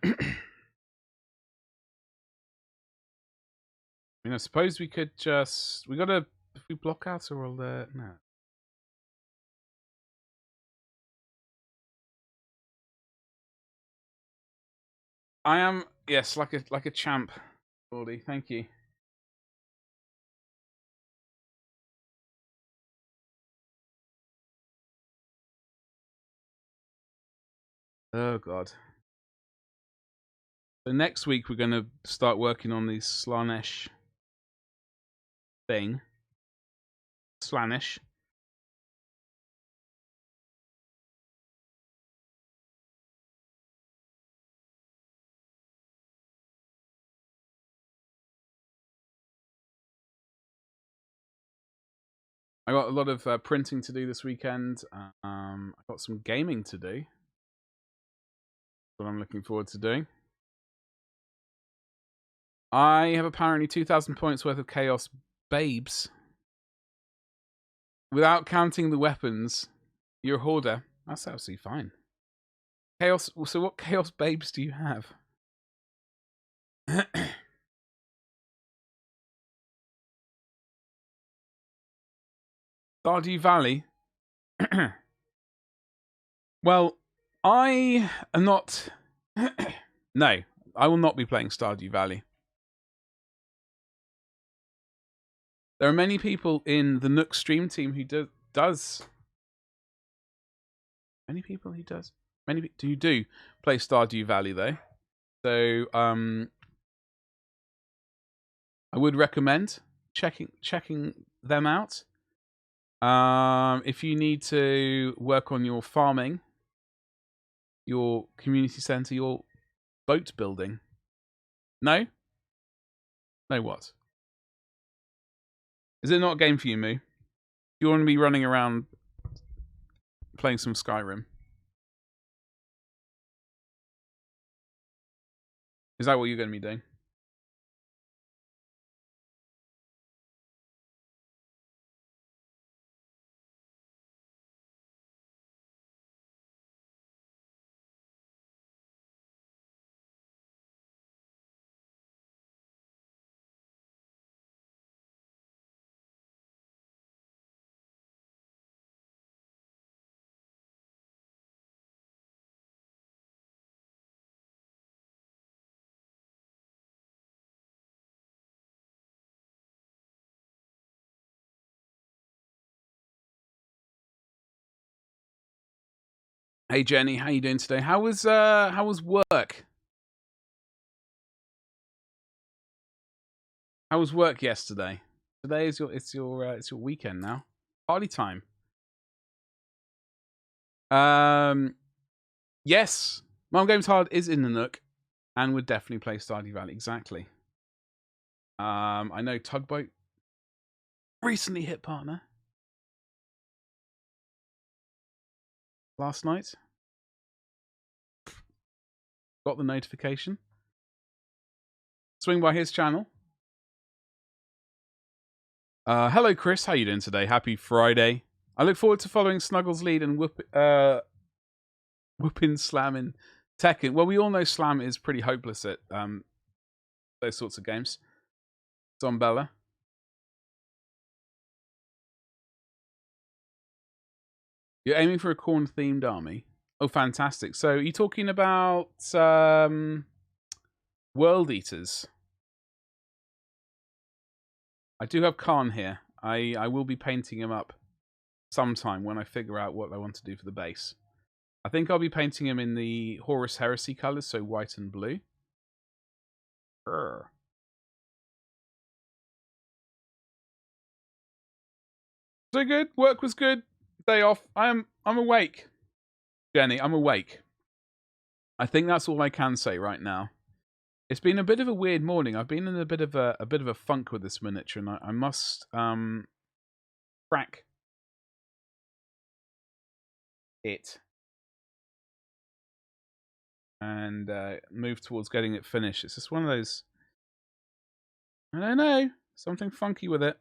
Speaker 1: mean, I suppose we could just... We gotta... If we block out or all the... No. I am... Yes, like a champ, Gordy. Thank you. Oh, God. So next week we're going to start working on the Slaanesh thing. Slaanesh. I got a lot of printing to do this weekend. I got some gaming to do. That's what I'm looking forward to doing. I have apparently 2,000 points worth of Chaos Babes. Without counting the weapons, you're a hoarder. That's absolutely fine. Chaos. So what Chaos Babes do you have? Stardew Valley. Well, I am not... No, I will not be playing Stardew Valley. There are many people in the Nook stream team who does. Many people who does. Many who do play Stardew Valley though. So I would recommend checking them out. If you need to work on your farming, your community center, your boat building. No? No what? Is it not a game for you, Moo? Do you want to be running around playing some Skyrim? Is that what you're going to be doing? Hey Jenny, how you doing today? How was work? How was work yesterday? Today is your weekend now. Party time. Yes, Mom Games Hard is in the Nook, and would definitely play Stardew Valley. Exactly. I know Tugboat recently hit partner last night. Got the notification. Swing by his channel. Hello, Chris. How you doing today? Happy Friday. I look forward to following Snuggles' lead and whooping Slam in Tekken. Well, we all know Slam is pretty hopeless at those sorts of games. Don Bella. You're aiming for a corn-themed army. Oh, fantastic. So, are you talking about World Eaters? I do have Khan here. I will be painting him up sometime when I figure out what I want to do for the base. I think I'll be painting him in the Horus Heresy colours, so white and blue. Urgh. So good. Work was good. Day off. I'm awake. Jenny, I'm awake. I think that's all I can say right now. It's been a bit of a weird morning. I've been in a bit of a funk with this miniature, and I must crack it and move towards getting it finished. It's just one of those. I don't know, something funky with it.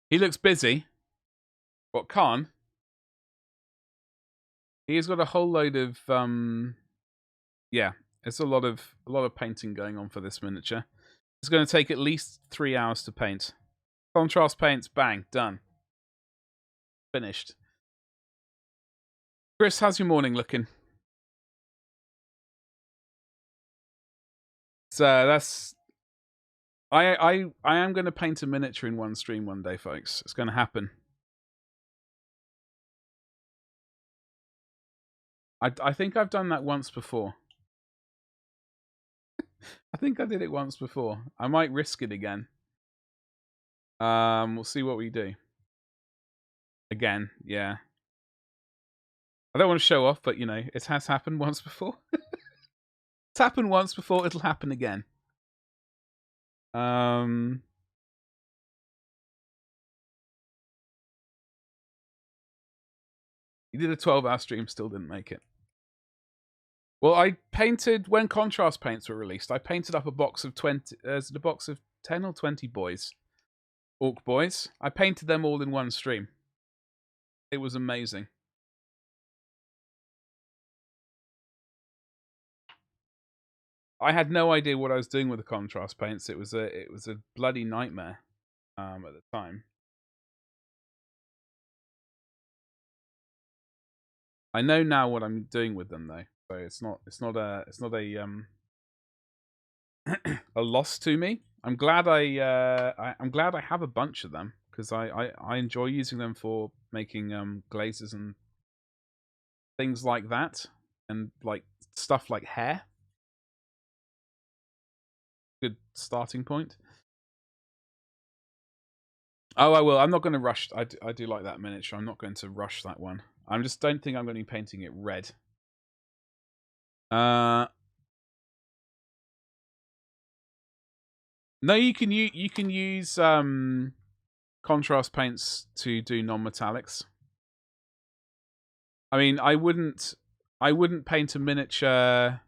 Speaker 1: He looks busy. What, Khan? He's got a whole load of yeah, it's a lot of painting going on for this miniature. It's going to take at least 3 hours to paint. Contrast paints, bang, done. Finished. Chris, how's your morning looking? So that's I am going to paint a miniature in one stream one day, folks. It's going to happen. I think I've done that once before. I think I did it once before. I might risk it again. We'll see what we do. Again, yeah. I don't want to show off, but you know, it has happened once before. It's happened once before, it'll happen again. You did a 12-hour stream, still didn't make it. Well, I painted, when contrast paints were released, I painted up a box of 20, is it a box of 10 or 20 boys? Orc boys. I painted them all in one stream. It was amazing. I had no idea what I was doing with the contrast paints. It was a bloody nightmare at the time. I know now what I'm doing with them though, so it's not a a loss to me. I'm glad I'm glad I have a bunch of them because I enjoy using them for making glazes and things like that, and like stuff like hair. Good starting point. Oh, I will. I'm not going to rush. I do like that miniature. I'm not going to rush that one. I just don't think I'm going to be painting it red. No, you can use contrast paints to do non-metallics. I mean, I wouldn't paint a miniature.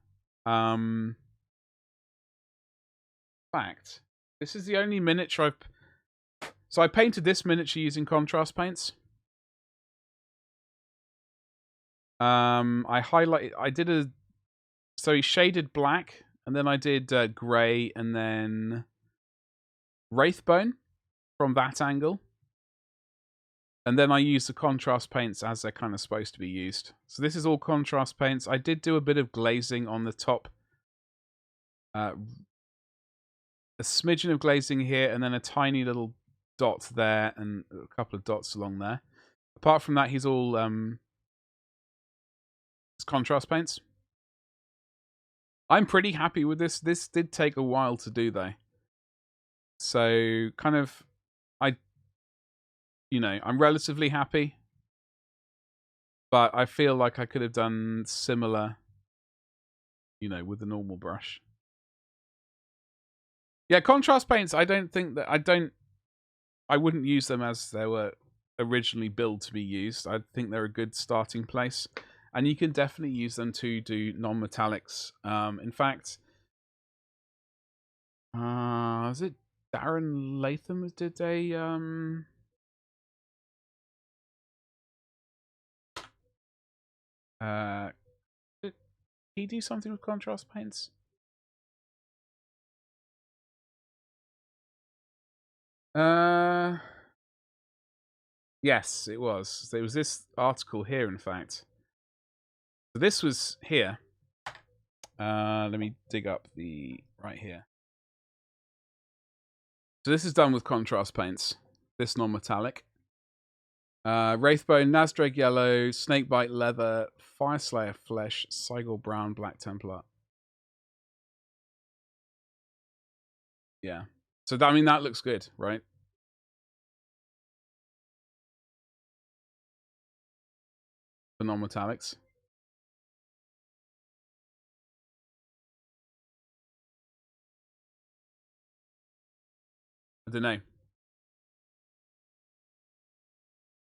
Speaker 1: Fact, this is the only miniature I've. So I painted this miniature using contrast paints. I did a. So he shaded black, and then I did grey, and then Wraithbone from that angle. And then I use the contrast paints as they're kind of supposed to be used. So this is all contrast paints. I did do a bit of glazing on the top. A smidgen of glazing here, and then a tiny little dot there, and a couple of dots along there. Apart from that, he's all it's contrast paints. I'm pretty happy with this. This did take a while to do, though. So, kind of, I'm relatively happy. But I feel like I could have done similar, with the normal brush. Yeah, contrast paints, I wouldn't use them as they were originally built to be used. I think they're a good starting place. And you can definitely use them to do non-metallics. In fact, is it Darren Latham did did he do something with contrast paints? Yes, it was. There was this article here, in fact. So this was here. Let me dig up right here. So this is done with contrast paints. This non-metallic. Wraithbone, Nazdrake Yellow, Snakebite Leather, Fireslayer Flesh, Sigil Brown, Black Templar. Yeah. So, that looks good, right? For non-metallics. I don't know.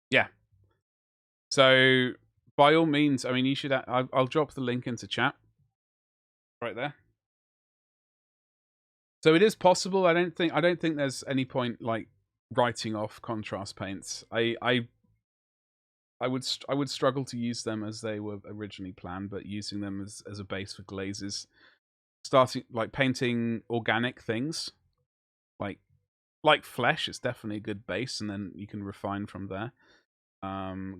Speaker 1: Yeah. So, by all means, you should. I'll drop the link into chat. Right there. So it is possible. I don't think there's any point like writing off contrast paints. I would struggle to use them as they were originally planned, but using them as a base for glazes, starting like painting organic things, like flesh, it's definitely a good base, and then you can refine from there.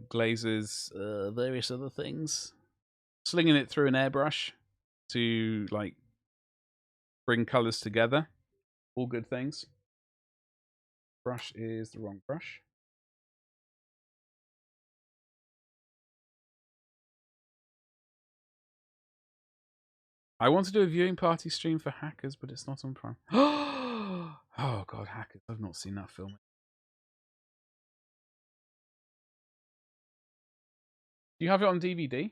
Speaker 1: Glazes, various other things, slinging it through an airbrush to like bring colors together, all good things. Brush is the wrong brush. I want to do a viewing party stream for Hackers, but it's not on Prime. Oh god, Hackers! I've not seen that film. Do you have it on DVD?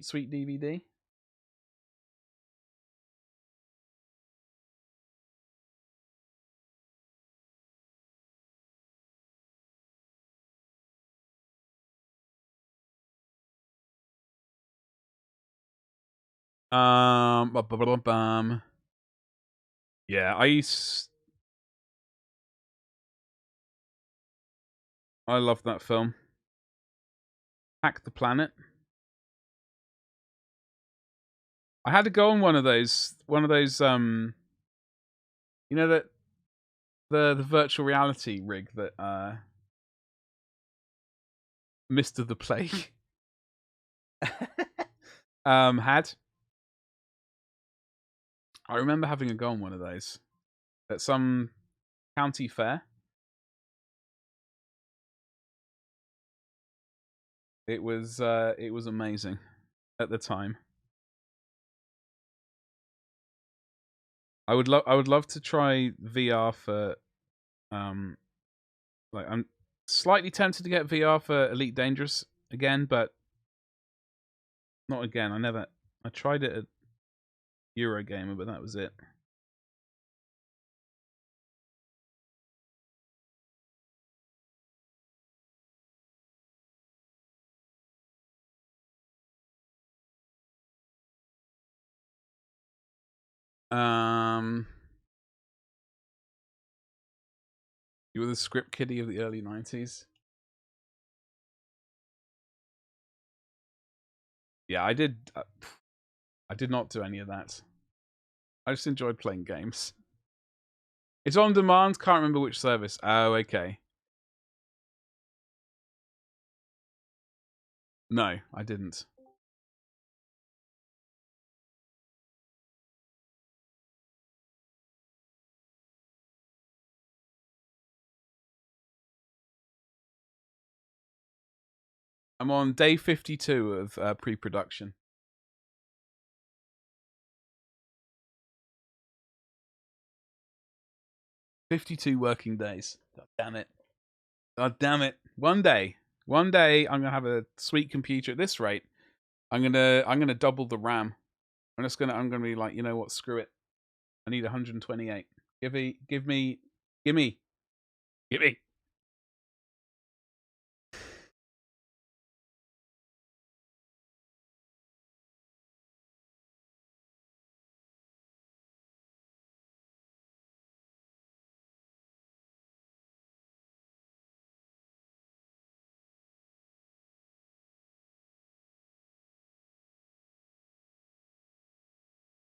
Speaker 1: Sweet DVD. Yeah, I love that film. Hack the Planet. I had to go on one of those that the virtual reality rig that Mr. the Plague had. I remember having a go on one of those at some county fair. It was amazing at the time. I would love to try VR for like I'm slightly tempted to get VR for Elite Dangerous again, but not again. I tried it at Eurogamer, but that was it. You were the script kiddie of the early 90s. Yeah, I did not do any of that. I just enjoyed playing games. It's on demand. Can't remember which service. Oh, okay. No, I didn't. I'm on day 52 of pre-production. 52 working days. God damn it. God damn it. One day I'm gonna have a sweet computer at this rate. I'm gonna double the RAM. I'm gonna be like, you know what, screw it. I need 128. Give me.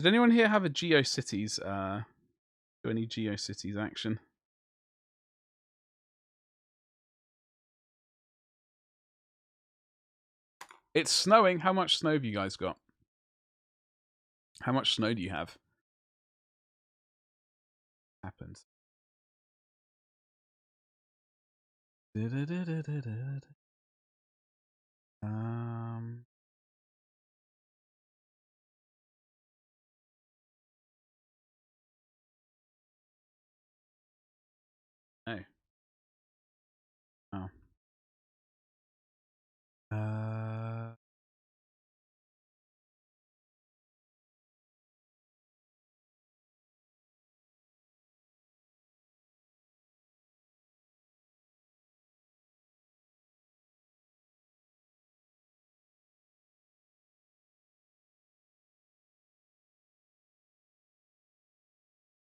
Speaker 1: Did anyone here have a GeoCities? Do any GeoCities action? It's snowing. How much snow have you guys got? How much snow do you have? Happens. No. Oh.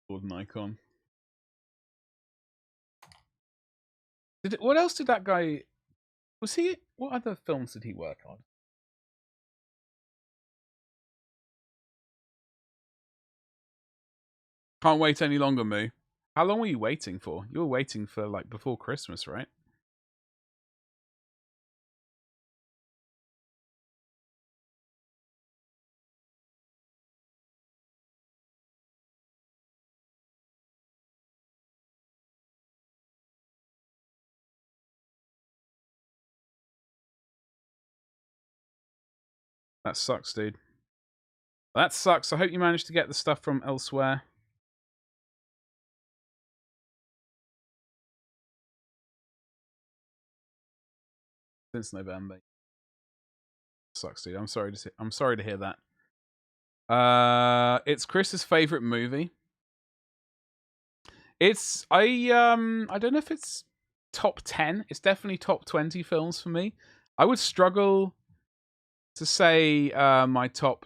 Speaker 1: Golden icon. What else did that guy? Was he? What other films did he work on? Can't wait any longer, Moo. How long were you waiting for? You were waiting for like before Christmas, right? That sucks, dude. That sucks. I hope you managed to get the stuff from elsewhere. Since November. Sucks, dude. I'm sorry to hear that. It's Chris's favorite movie. It's I don't know if it's top 10. It's definitely top 20 films for me. I would struggle to say my top.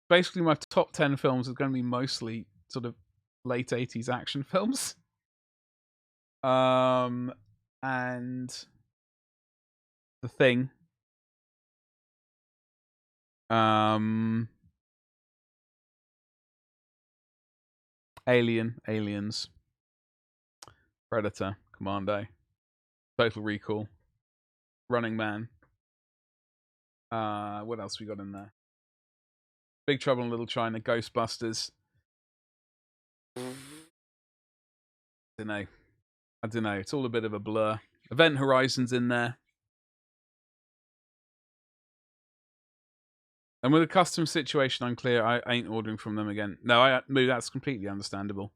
Speaker 1: Basically, my top 10 films are going to be mostly sort of late 80s action films. And The Thing. Aliens, Predator, Commando, Total Recall, Running Man. What else we got in there? Big Trouble in Little China, Ghostbusters. I don't know. It's all a bit of a blur. Event Horizon's in there. And with a custom situation unclear, I ain't ordering from them again. No, that's completely understandable.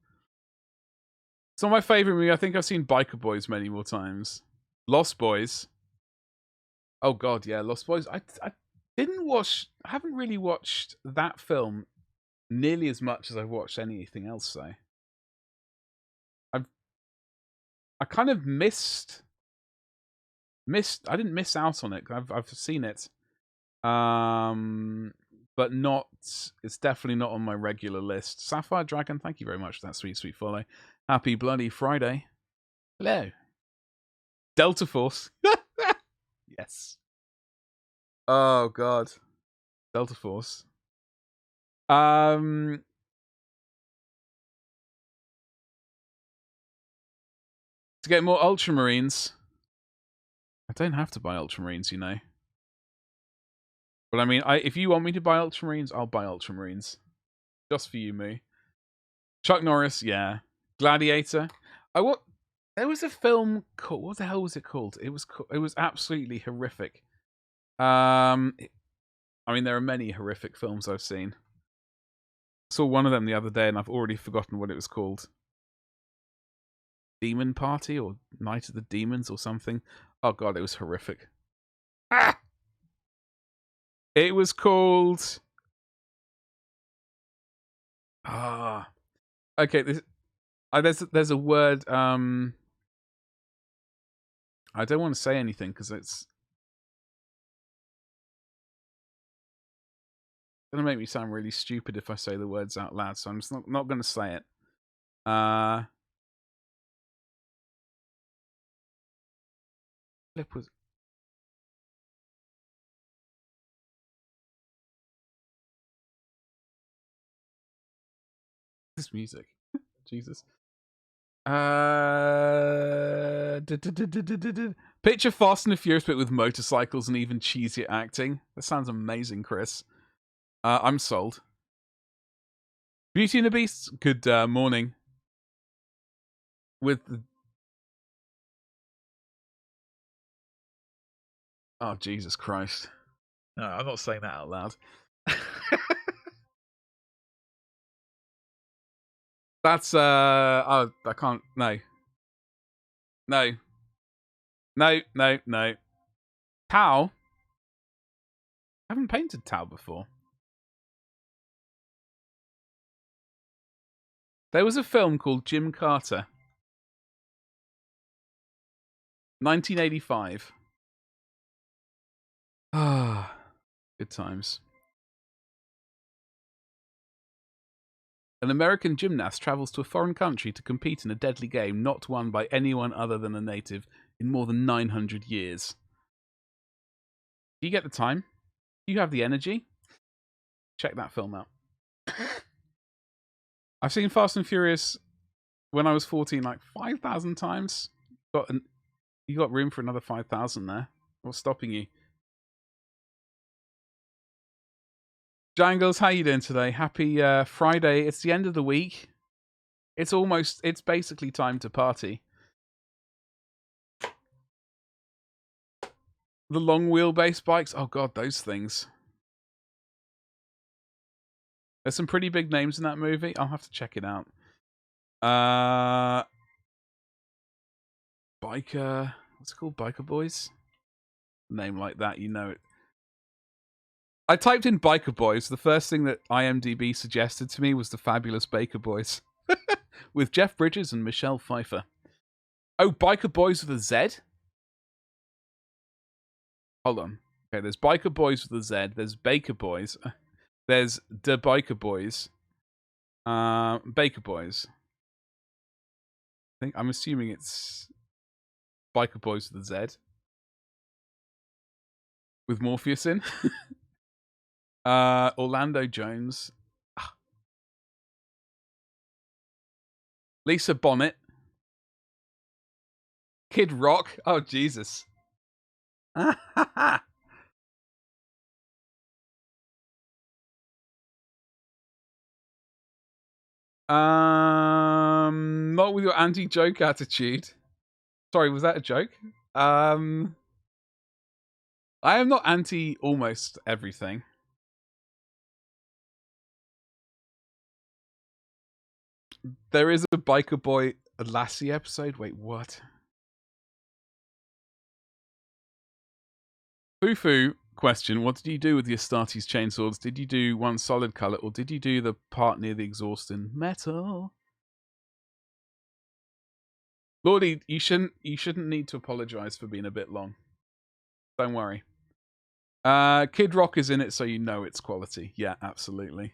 Speaker 1: It's not my favorite movie. I think I've seen Biker Boys many more times. Lost Boys. Oh god, yeah, Lost Boys. I haven't really watched that film nearly as much as I've watched anything else, though. I kind of missed. I didn't miss out on it. I've seen it. But not. It's definitely not on my regular list. Sapphire Dragon, thank you very much for that sweet follow. Happy Bloody Friday. Hello. Delta Force. Yes. Oh god. Delta Force. To get more Ultramarines. I don't have to buy Ultramarines, you know. But I mean, if you want me to buy Ultramarines, I'll buy Ultramarines. Just for you, Moo. Chuck Norris, yeah. Gladiator. There was a film called, what the hell was it called? It was absolutely horrific. I mean, there are many horrific films I've seen. Saw one of them the other day and I've already forgotten what it was called. Demon Party or Night of the Demons or something. Oh god, it was horrific. Ah! It was called... Okay, there's a word... I don't want to say anything because it's going to make me sound really stupid if I say the words out loud, so I'm just not going to say it. Flip was... This music. Jesus. Picture Fast and the Furious but with motorcycles and even cheesier acting. That sounds amazing, Chris. I'm sold. Beauty and the Beast. Good morning. With the... Oh, Jesus Christ. No, I'm not saying that out loud. That's oh, I can't. No. Tau. I haven't painted Tau before. There was a film called Jim Carter. 1985. Ah, good times. An American gymnast travels to a foreign country to compete in a deadly game not won by anyone other than a native in more than 900 years. Do you get the time? Do you have the energy? Check that film out. I've seen Fast and Furious when I was 14 like 5,000 times. You got room for another 5,000 there. What's stopping you? Jangles, how you doing today? Happy Friday. It's the end of the week. It's basically time to party. The long wheelbase bikes. Oh god, those things. There's some pretty big names in that movie. I'll have to check it out. Biker... What's it called? Biker Boys? Name like that, you know it. I typed in Biker Boys. The first thing that IMDb suggested to me was the Fabulous Baker Boys. With Jeff Bridges and Michelle Pfeiffer. Oh, Biker Boys with a Z? Hold on. Okay, there's Biker Boys with a Z. There's Baker Boys. There's the Biker Boys. Baker Boys. I'm assuming it's Biker Boys with a Z. With Morpheus in. Orlando Jones. Lisa Bonet. Kid Rock. Oh, Jesus. Not with your anti-joke attitude. Sorry, was that a joke? I am not anti almost everything. There is a Biker Boy Lassie episode. Wait, what? Fufu question. What did you do with the Astartes chainswords? Did you do one solid colour or did you do the part near the exhaust in metal? Lordy, you shouldn't need to apologise for being a bit long. Don't worry. Kid Rock is in it, so you know it's quality. Yeah, absolutely.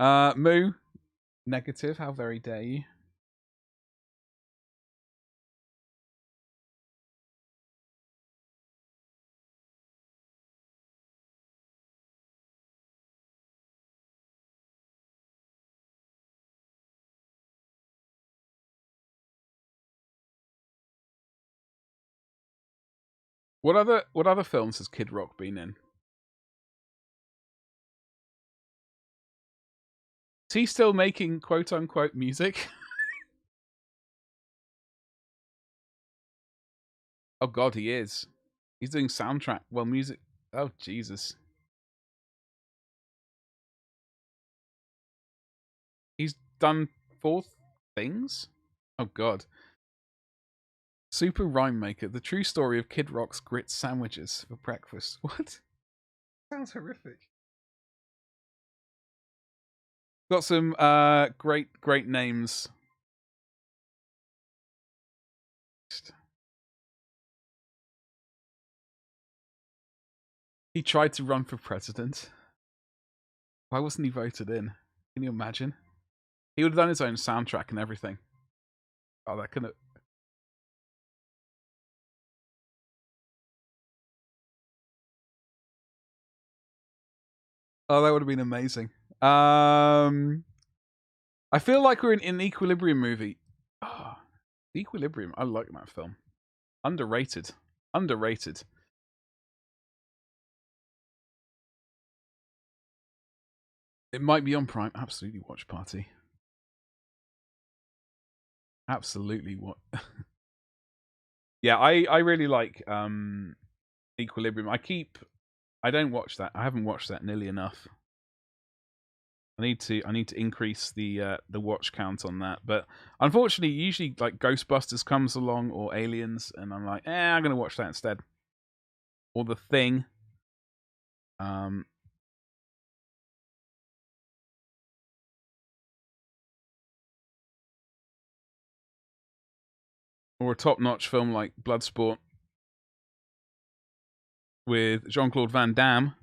Speaker 1: Moo. Negative. How very dare you? What other films has Kid Rock been in? Is he still making quote unquote music? Oh god, he is. He's doing soundtrack. Well, music. Oh Jesus. He's done 4 things? Oh god. Super Rhyme Maker, the true story of Kid Rock's grits sandwiches for breakfast. What? Sounds horrific. Got some great names. He tried to run for president. Why wasn't he voted in? Can you imagine? He would have done his own soundtrack and everything. Oh, that couldn't. Oh, that would have been amazing. I feel like we're in an Equilibrium movie. Oh, Equilibrium. I like that film. Underrated. Underrated. It might be on Prime. Absolutely watch party. Absolutely what. Yeah, I really like Equilibrium. I don't watch that. I haven't watched that nearly enough. I need to increase the watch count on that. But unfortunately, usually like Ghostbusters comes along or Aliens, and I'm like, I'm gonna watch that instead. Or The Thing. Or a top-notch film like Bloodsport with Jean-Claude Van Damme.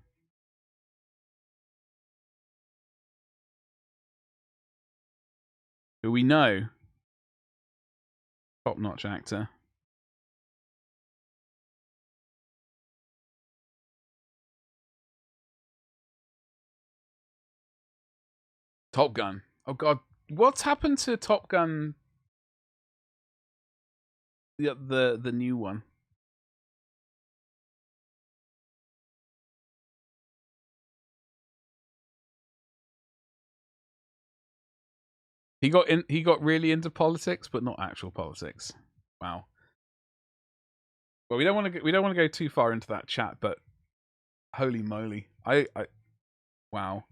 Speaker 1: Who we know. Top-notch actor. Top Gun. Oh god, what's happened to Top Gun? The new one. He got really into politics, but not actual politics. Wow. Well, we don't want to go too far into that chat, but holy moly, I wow,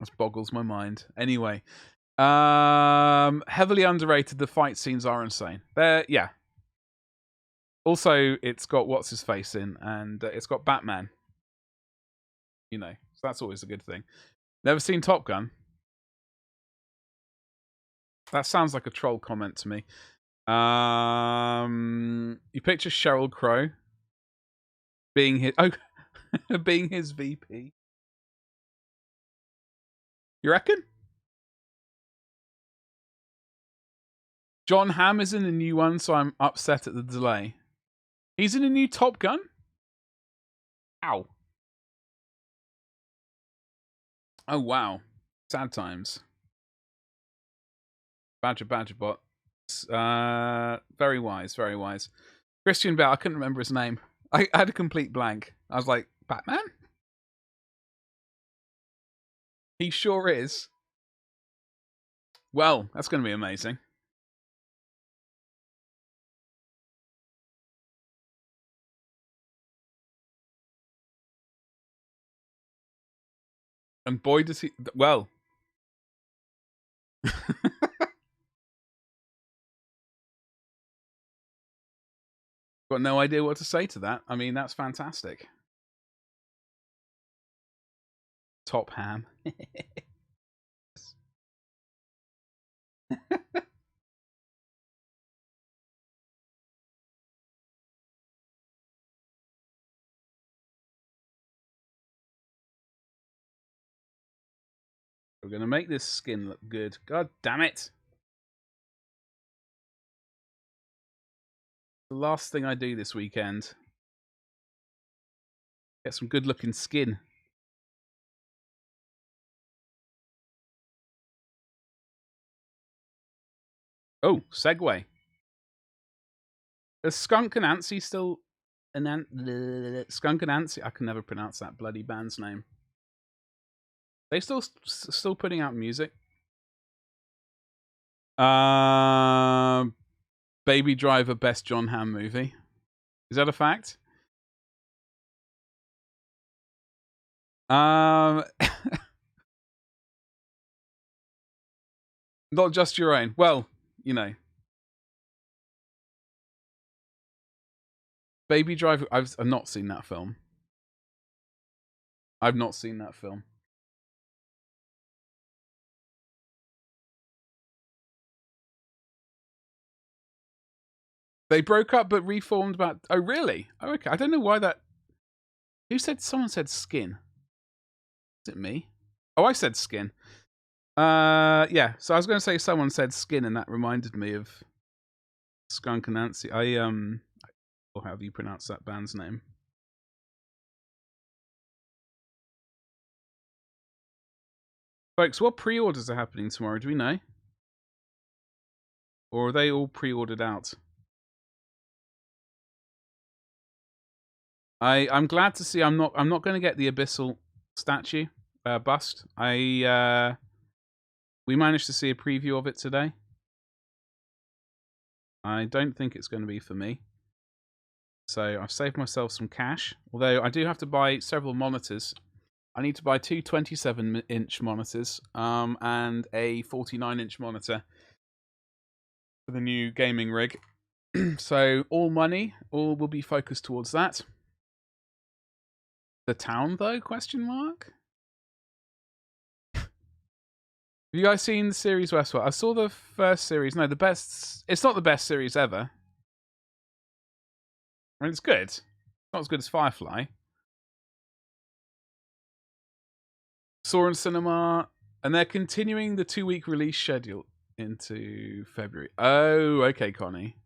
Speaker 1: this boggles my mind. Anyway, heavily underrated. The fight scenes are insane. Yeah. Also, it's got what's his face in, and it's got Batman. You know, so that's always a good thing. Never seen Top Gun? That sounds like a troll comment to me. You picture Sheryl Crow being being his VP. You reckon? John Hamm is in the new one, so I'm upset at the delay. He's in a new Top Gun? Ow. Oh, wow. Sad times. Badger bot. Very wise, very wise. Christian Bale, I couldn't remember his name. I had a complete blank. I was like, Batman? He sure is. Well, that's going to be amazing. And boy, does he... Well. Got no idea what to say to that. I mean, that's fantastic. Top Ham. We're going to make this skin look good. God damn it. The last thing I do this weekend. Get some good looking skin. Oh, segue. Is Skunk and Nancy still... Skunk and Nancy? I can never pronounce that bloody band's name. They still putting out music? Baby Driver, best John Hamm movie. Is that a fact? Not just your own. Well, you know. Baby Driver. I've not seen that film. I've not seen that film. They broke up but reformed about... Oh, really? Oh, okay. I don't know why that... Who said... Someone said Skin. Is it me? Oh, I said Skin. Yeah. So I was going to say someone said Skin, and that reminded me of Skunk and Nancy. Or how do you pronounce that band's name? Folks, what pre-orders are happening tomorrow? Do we know? Or are they all pre-ordered out? I'm glad to see I'm not going to get the Abyssal statue bust. We managed to see a preview of it today. I don't think it's going to be for me. So I've saved myself some cash. Although I do have to buy several monitors. I need to buy two 27-inch monitors and a 49-inch monitor for the new gaming rig. So all money will be focused towards that. The town, though? Question mark. Have you guys seen the series Westworld? I saw the first series. No, the best. It's not the best series ever. I mean, it's good. It's not as good as Firefly. Saw in cinema, and they're continuing the 2-week release schedule into February. Oh, okay, Connie.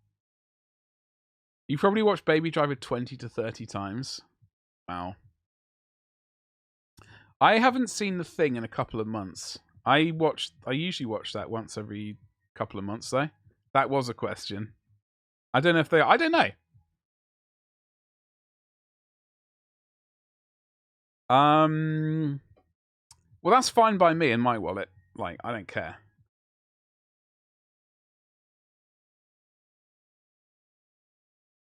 Speaker 1: You probably watched Baby Driver 20 to 30 times. Wow. I haven't seen The Thing in a couple of months. I usually watch that once every couple of months, though. That was a question. I don't know if they... I don't know. Well, that's fine by me in my wallet. Like, I don't care.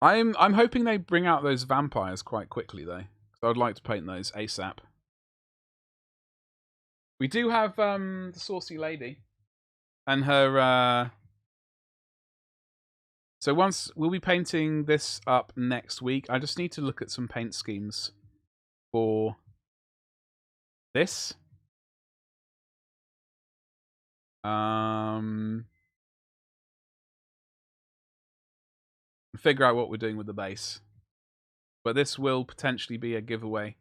Speaker 1: I'm hoping they bring out those vampires quite quickly, though. So I'd like to paint those ASAP. We do have the Saucy Lady and her... So we'll be painting this up next week. I just need to look at some paint schemes for this. Figure out what we're doing with the base. But this will potentially be a giveaway.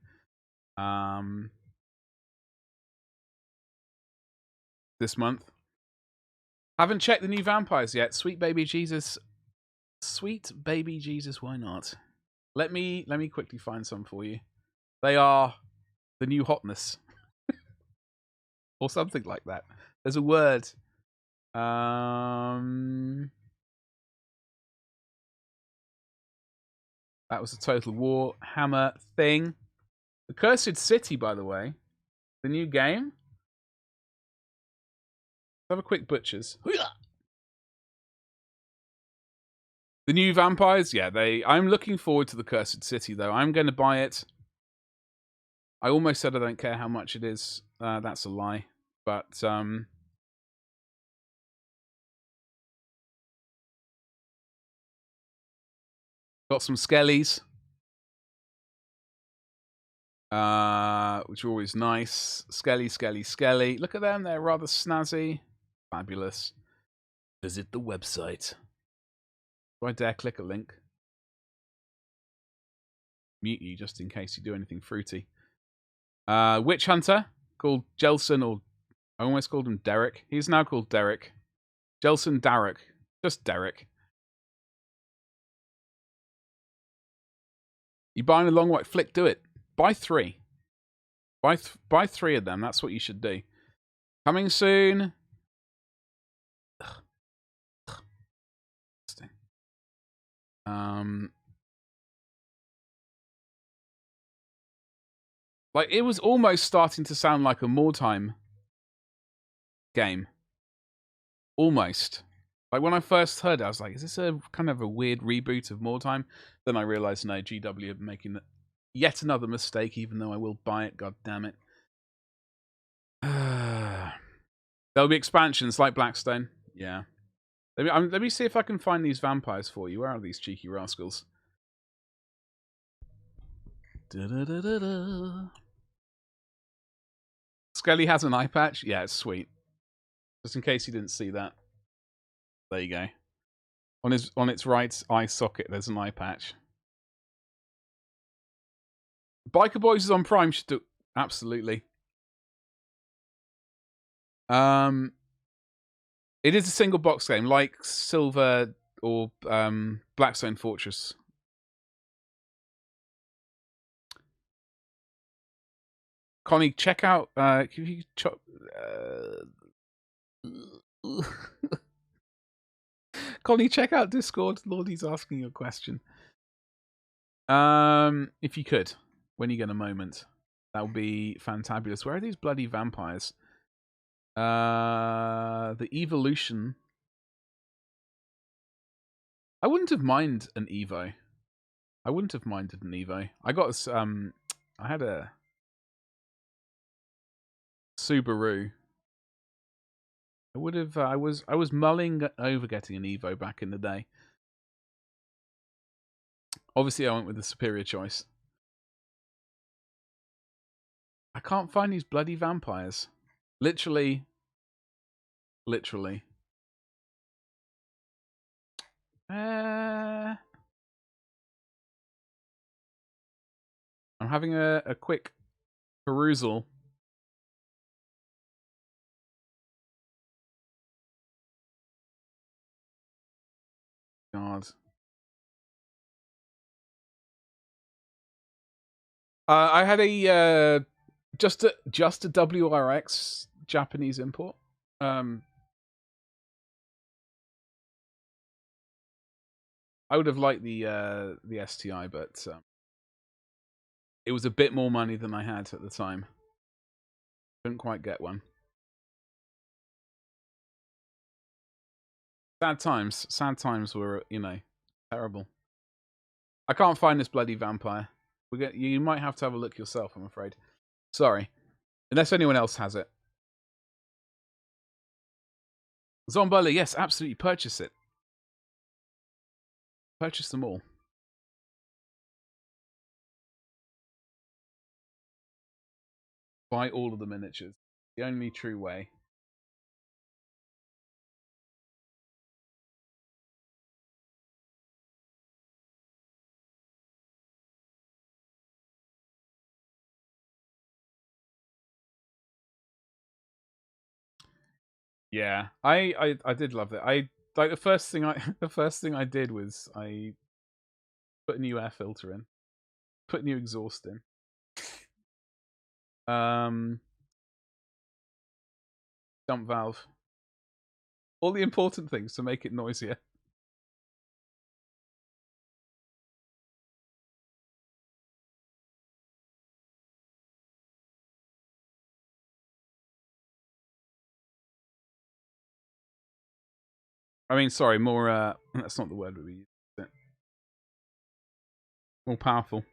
Speaker 1: This month. Haven't checked the new vampires yet. Sweet baby Jesus. Sweet baby Jesus, why not? Let me quickly find some for you. They are the new hotness. Or something like that. There's a word. That was a Total War Hammer thing. The Cursed City, by the way. The new game. Let's have a quick butchers. The new vampires, yeah, I'm looking forward to the Cursed City, though. I'm going to buy it. I almost said I don't care how much it is. That's a lie. But, got some skellies. Which are always nice. Skelly, skelly, skelly. Look at them. They're rather snazzy. Fabulous. Visit the website. Do I dare click a link? Mute you just in case you do anything fruity. Witch Hunter, called Jelson, or I almost called him Derek. He's now called Derek. Jelson Derek. Just Derek. You buying a long white flick? Do it. Buy 3. Buy 3 of them. That's what you should do. Coming soon. Like, it was almost starting to sound like a More Time game. Almost. Like, when I first heard it, I was like, is this a kind of a weird reboot of More Time? Then I realized, no, GW are making yet another mistake, even though I will buy it, god damn it. There'll be expansions like Blackstone. Yeah. Let me see if I can find these vampires for you. Where are these cheeky rascals? Da-da-da-da-da. Skelly has an eye patch? Yeah, it's sweet. Just in case you didn't see that. There you go. On its right eye socket, there's an eye patch. Biker Boys is on Prime. Should do absolutely. It is a single box game, like Silver or Blackstone Fortress. Connie, check out. Connie, check out Discord. Lordy's asking you a question. If you could, when you get a moment, that would be fantabulous. Where are these bloody vampires? The evolution. I wouldn't have minded an Evo. I wouldn't have minded an Evo. I got I had a Subaru. I would have. I was mulling over getting an Evo back in the day. Obviously, I went with the superior choice. I can't find these bloody vampires. Literally. I'm having a quick perusal. God. I had a just a WRX Japanese import. I would have liked the STI, but it was a bit more money than I had at the time. Couldn't quite get one. Sad times. Sad times were, terrible. I can't find this bloody vampire. You might have to have a look yourself, I'm afraid. Sorry. Unless anyone else has it. Zombola, yes, absolutely. Purchase it. Purchase them all. Buy all of the miniatures. The only true way. Yeah, I did love it. The first thing I did was I put a new air filter in, put new exhaust in. Dump valve. All the important things to make it noisier. I mean, sorry, more that's not the word we use. More powerful.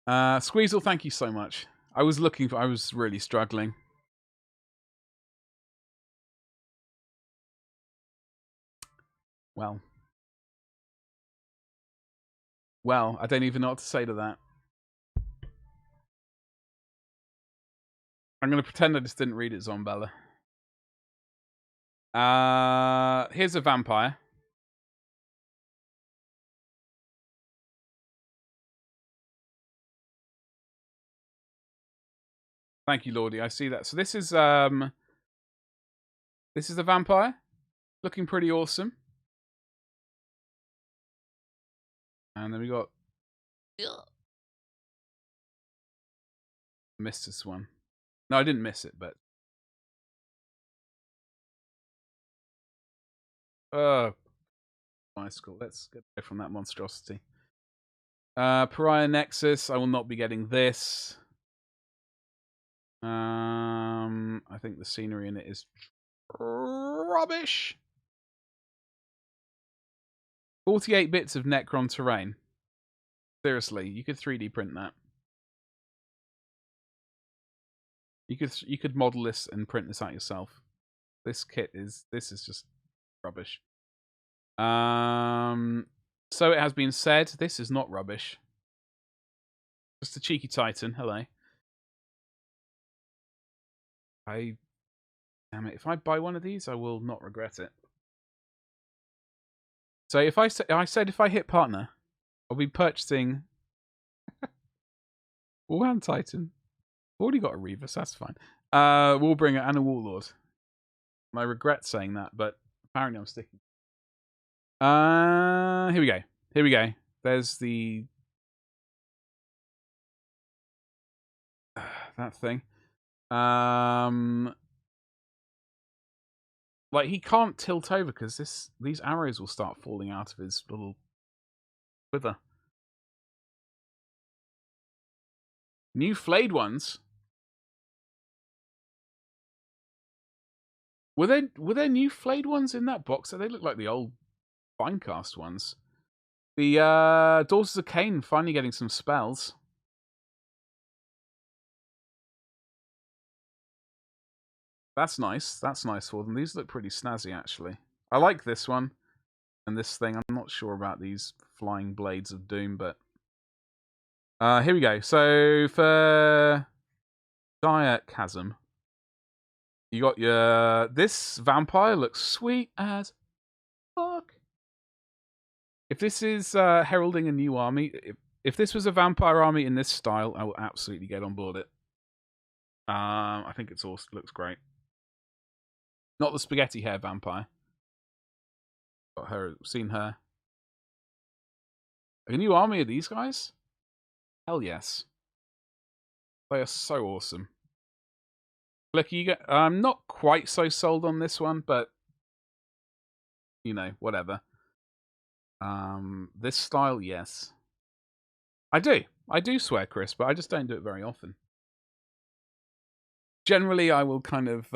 Speaker 1: Squeezle, thank you so much. I was really struggling. Well, I don't even know what to say to that. I'm going to pretend I just didn't read it, Zombella. Here's a vampire. Thank you, Lordy. I see that. So this is the vampire. Looking pretty awesome. And then we got missed this one. No, I didn't miss it, but bicycle. Let's get away from that monstrosity. Pariah Nexus. I will not be getting this. I think the scenery in it is rubbish. 48 bits of Necron terrain. Seriously, you could 3D print that. You could model this and print this out yourself. This is just rubbish. So it has been said, this is not rubbish. Just a cheeky Titan. Hello. Damn it! If I buy one of these, I will not regret it. So if I said if I hit partner, I'll be purchasing Warhound Titan. I've already got a Revis, that's fine. Warbringer and a Warlord. And I regret saying that, but apparently I'm sticking. Here we go. Here we go. There's the that thing. Like he can't tilt over because these arrows will start falling out of his little quiver. New flayed ones. Were there new flayed ones in that box? They look like the old Finecast ones. The Daughters of Cain finally getting some spells. That's nice. That's nice for them. These look pretty snazzy, actually. I like this one and this thing. I'm not sure about these flying blades of doom, but here we go. So for Dire Chasm, you got your this vampire looks sweet as fuck. If this is heralding a new army, if this was a vampire army in this style, I will absolutely get on board it. I think it's awesome. Looks great. Not the spaghetti hair vampire. Got her, seen her. A new army of these guys? Hell yes. They are so awesome. Flicky, I'm not quite so sold on this one, but you know, whatever. This style, yes. I do swear, Chris, but I just don't do it very often. Generally, I will kind of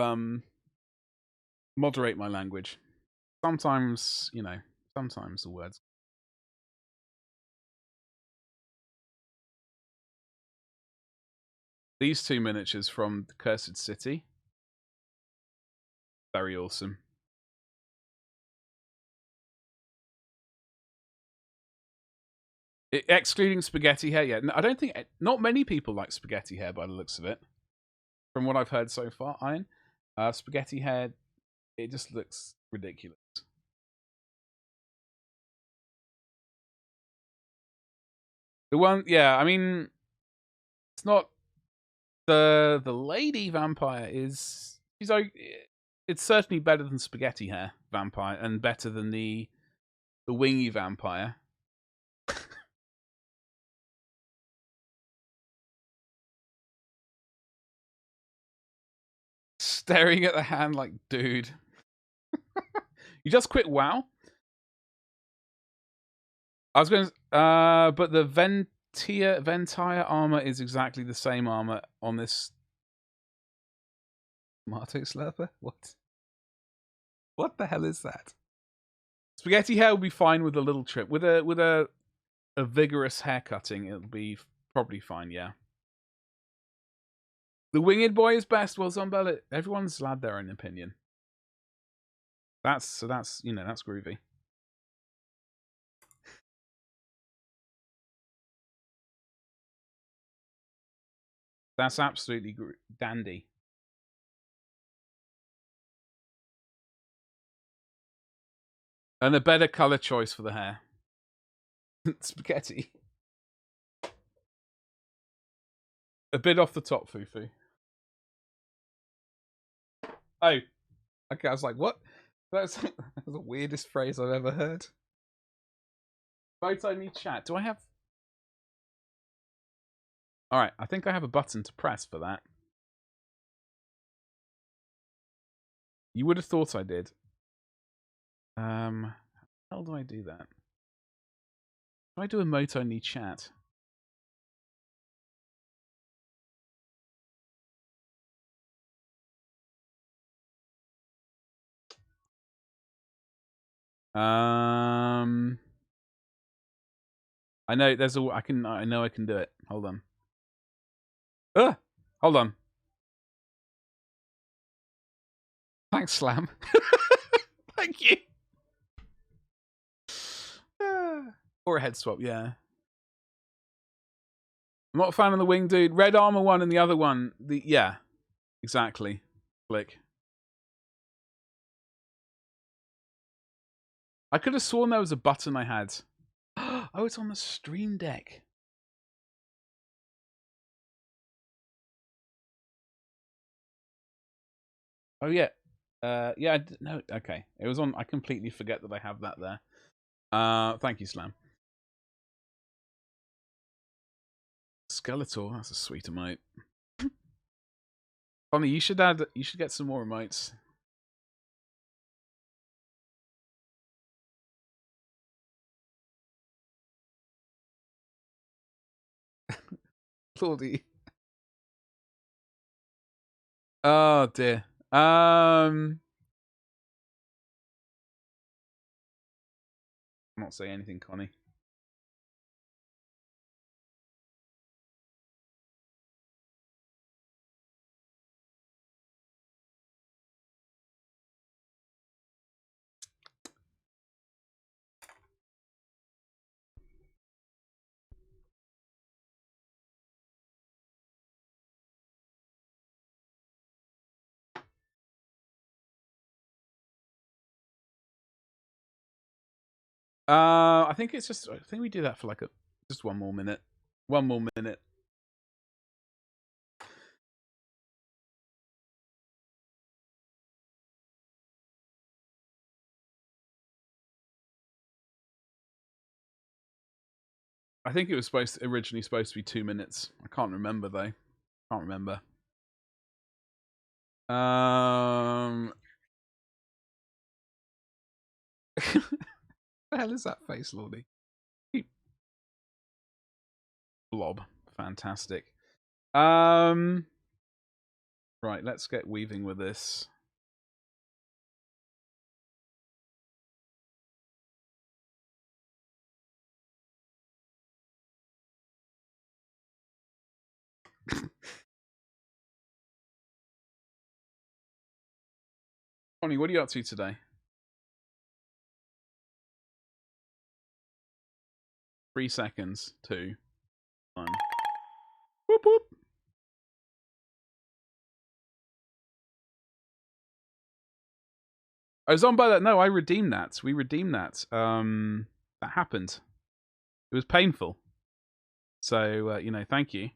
Speaker 1: moderate my language. Sometimes, you know, sometimes the words. These two miniatures from the Cursed City. Very awesome. Excluding spaghetti hair, yeah. I don't think... Not many people like spaghetti hair by the looks of it. From what I've heard so far, Iron. Spaghetti hair, it just looks ridiculous. The one... Yeah, I mean... It's not... The lady vampire is... It's certainly better than spaghetti hair vampire and better than the wingy vampire. Staring at the hand like, dude. You just quit WoW? I was going to... but the Ventire armor is exactly the same armor on this... Tomato Slurper? What? What the hell is that? Spaghetti hair will be fine with a little trim. With a vigorous haircutting, it'll be probably fine, yeah. The winged boy is best. Well, Zombella, everyone's had their own opinion. That's you know, that's groovy. That's absolutely dandy. And a better color choice for the hair. Spaghetti. A bit off the top, Fufu. Oh. Okay, I was like, what? That's the weirdest phrase I've ever heard. Vote only chat. Do I have... Alright, I think I have a button to press for that. You would have thought I did. How do I do that? Do I do emote only chat? I know there's a. I know I can do it. Hold on. Hold on. Thanks, Slam. Thank you. Or a head swap, yeah. I'm not a fan of the wing, dude. Red armor one and the other one. Yeah, exactly. Click. I could have sworn there was a button I had. Oh, it's on the Stream Deck. Oh yeah, yeah. No, okay. It was on. I completely forget that I have that there. Thank you, Slam. Skeletor. That's a sweet emote. Bonnie, you should add. You should get some more emotes. Claudie. Oh dear. I'm not saying anything, Connie. I think it's just. I think we do that for like just one more minute. One more minute. I think it was originally supposed to be 2 minutes. I can't remember though. Can't remember. The hell is that face, Lordy? Blob. Fantastic. Right, let's get weaving with this. Connie, what are you up to today? 3 seconds. 2, 1. Whoop whoop. I was on by that. No, I redeemed that. We redeemed that. That happened. It was painful. So, you know, thank you.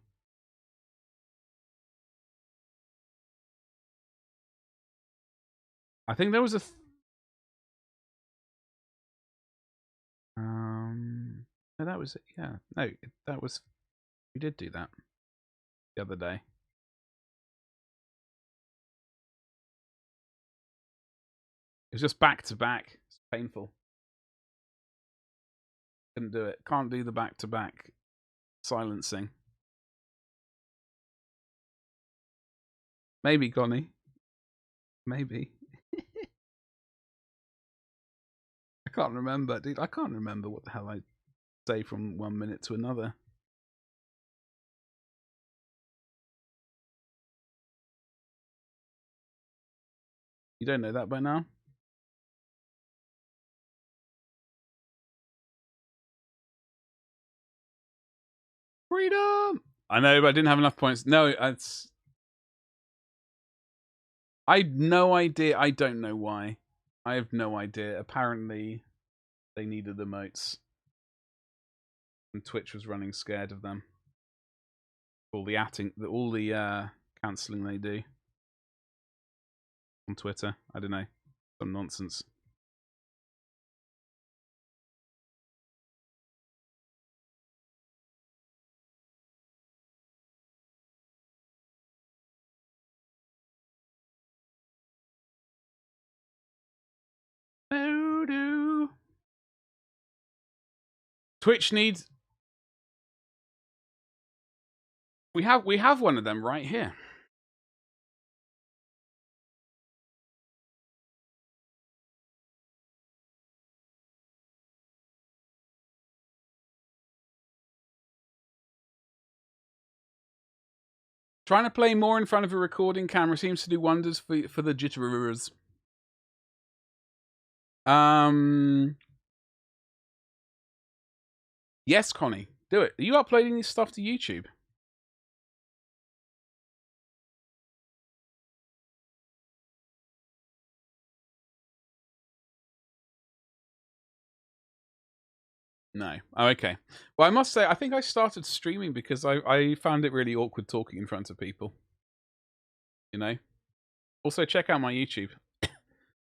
Speaker 1: I think there was a... no, that was... Yeah. No, that was... We did do that the other day. It was just back to back. It's painful. Couldn't do it. Can't do the back to back silencing. Maybe, Connie. Maybe. I can't remember, dude. I can't remember what the hell I say from 1 minute to another. You don't know that by now? Freedom! I know, but I didn't have enough points. No, it's... I had no idea. I don't know why. I have no idea. Apparently, they needed emotes. And Twitch was running scared of them. All the cancelling they do on Twitter. I don't know. Some nonsense. Twitch needs. We have one of them right here. Trying to play more in front of a recording camera seems to do wonders for the jitterers. Yes, Connie, do it. Are you uploading this stuff to YouTube? No. Oh, okay. Well, I must say, I think I started streaming because I found it really awkward talking in front of people. You know? Also, check out my YouTube.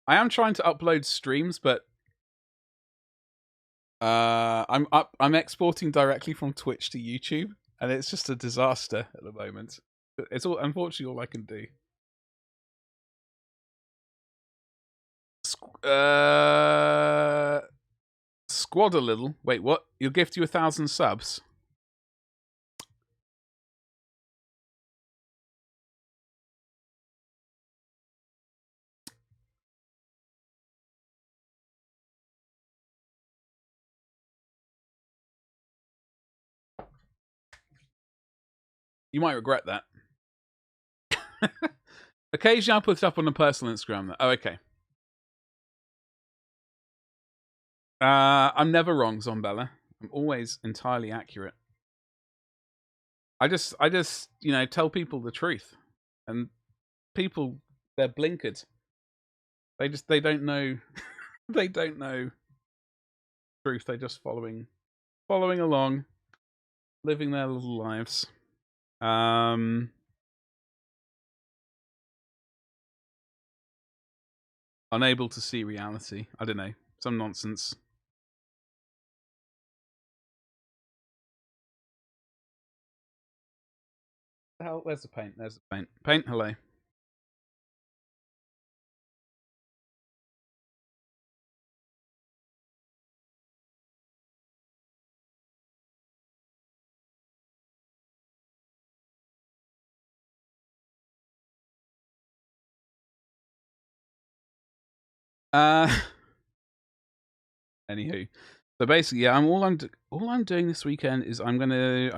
Speaker 1: I am trying to upload streams, but I'm exporting directly from Twitch to YouTube, and it's just a disaster at the moment. It's unfortunately all I can do. Squad a little. Wait, what? You'll gift you 1,000 subs? You might regret that. Occasionally I'll put it up on a personal Instagram. Oh, okay. I'm never wrong, Zombella. I'm always entirely accurate. I just, you know, tell people the truth. And people, they're blinkered. They don't know, they don't know truth. They're just following along, living their little lives. Unable to see reality. I don't know. Some nonsense. Hell, where's the paint? There's the paint. Paint, hello. Anywho, so basically, yeah, all I'm doing this weekend is I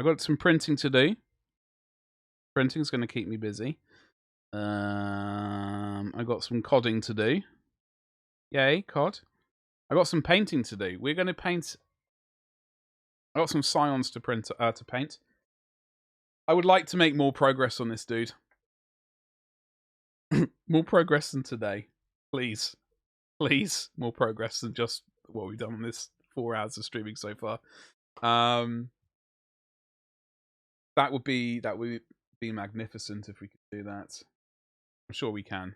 Speaker 1: got some printing to do. Printing's gonna keep me busy. I got some codding to do. Yay, cod. I got some painting to do. We're gonna paint. I got some scions to paint. I would like to make more progress on this, dude. More progress than today, please. Please, more progress than just what we've done on this 4 hours of streaming so far. That would be magnificent if we could do that. I'm sure we can.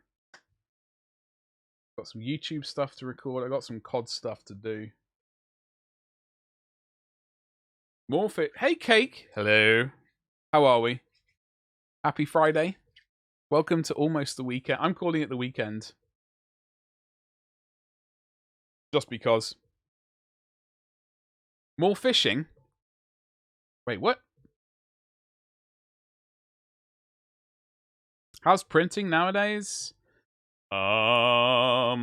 Speaker 1: Got some YouTube stuff to record. I got some COD stuff to do. Morphic. Hey, Cake. Hello. How are we? Happy Friday. Welcome to almost the weekend. I'm calling it the weekend. Just because. More fishing? Wait, what? How's printing nowadays? Let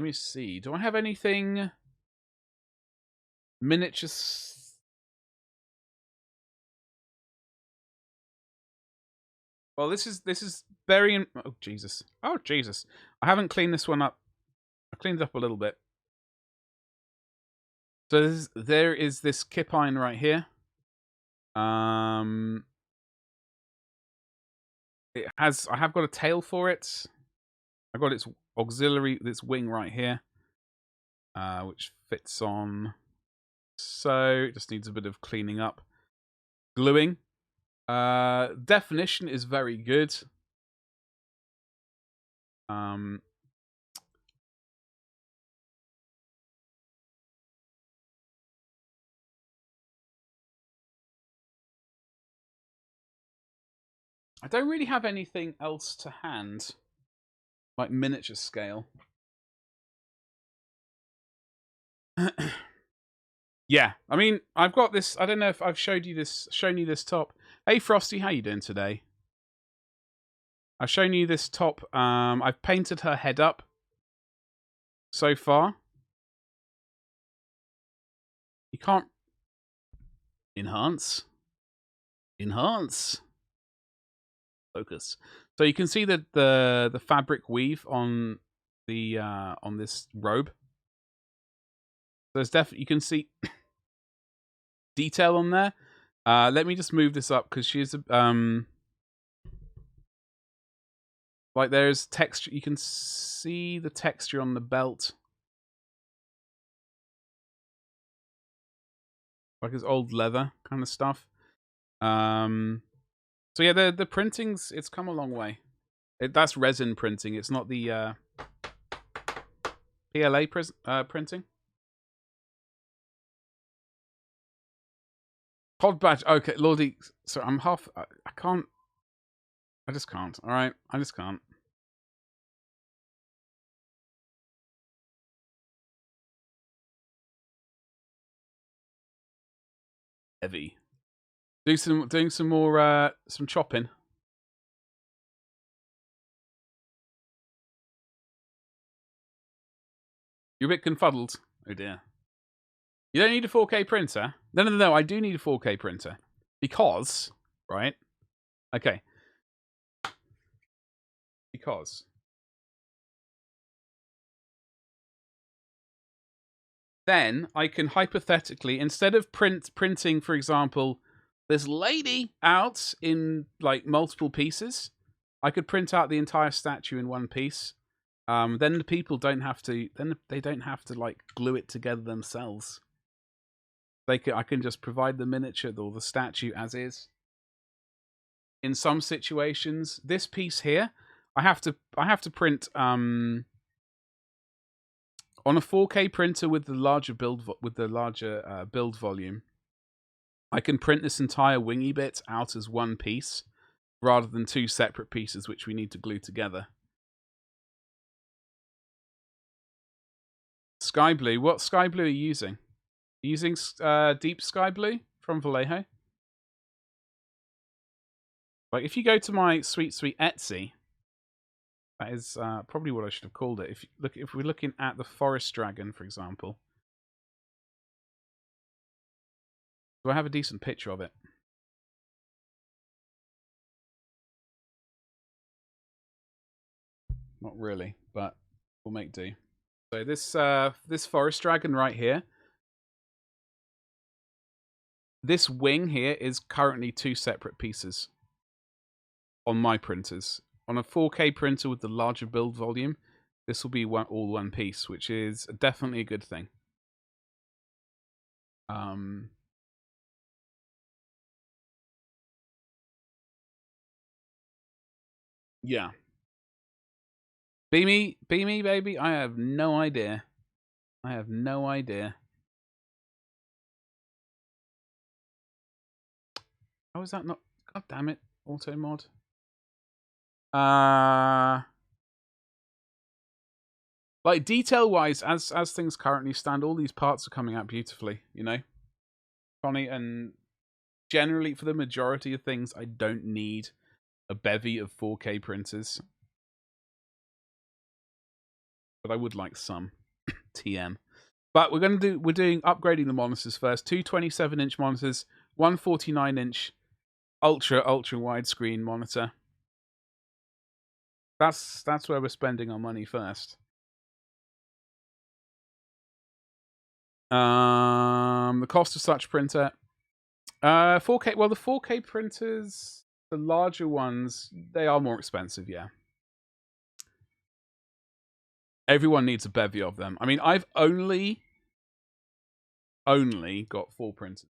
Speaker 1: me see. Do I have anything miniatures? Well, this is very. Oh Jesus! Oh Jesus! I haven't cleaned this one up. I cleaned it up a little bit. So there is this kipine right here. It has. I have got a tail for it. I got its auxiliary, its wing right here, which fits on. So it just needs a bit of cleaning up, gluing. Definition is very good. I don't really have anything else to hand, like miniature scale. Yeah, I mean, I've got this. I don't know if I've shown you this top. Hey, Frosty, how you doing today? I've shown you this top. I've painted her head up so far. You can't enhance. Focus. So you can see that the fabric weave on the on this robe. There's definitely, you can see detail on there. Let me just move this up because she's like there's texture. You can see the texture on the belt, like it's old leather kind of stuff. So yeah, the printing's, it's come a long way. That's resin printing. It's not the PLA printing. Pod badge. Okay, Lordy. So I'm half. I can't. I just can't. All right, I just can't. Heavy. Doing some more some chopping. You're a bit confuddled. Oh dear. You don't need a 4K printer. No. I do need a 4K printer because, right? Okay. Because then I can hypothetically, instead of printing, for example, this lady out in like multiple pieces, I could print out the entire statue in one piece. Then the people don't have to. Then they don't have to like glue it together themselves. I can just provide the miniature or the statue as is. In some situations, this piece here, I have to print on a 4K printer with the larger build volume. I can print this entire wingy bit out as one piece rather than two separate pieces which we need to glue together. Sky blue. What sky blue are you using? Are you using deep sky blue from Vallejo? Like, if you go to my sweet Etsy, that is probably what I should have called it. If we're looking at the forest dragon, for example, do I have a decent picture of it? Not really, but we'll make do. So this forest dragon right here, this wing here is currently two separate pieces on my printers. On a 4K printer with the larger build volume, this will be all one piece, which is definitely a good thing. Yeah. Beamy, baby. I have no idea. How is that not? God damn it! Auto mod. Like detail wise, as things currently stand, all these parts are coming out beautifully. You know, Connie, and generally for the majority of things, I don't need a bevy of 4K printers, but I would like some TM. But we're doing upgrading the monitors first. Two 27-inch monitors, one 49-inch ultra widescreen monitor. That's where we're spending our money first. The cost of such printer, 4K. Well, the 4K printers, the larger ones, they are more expensive. Yeah, everyone needs a bevy of them. I mean, I've only got 4 printers,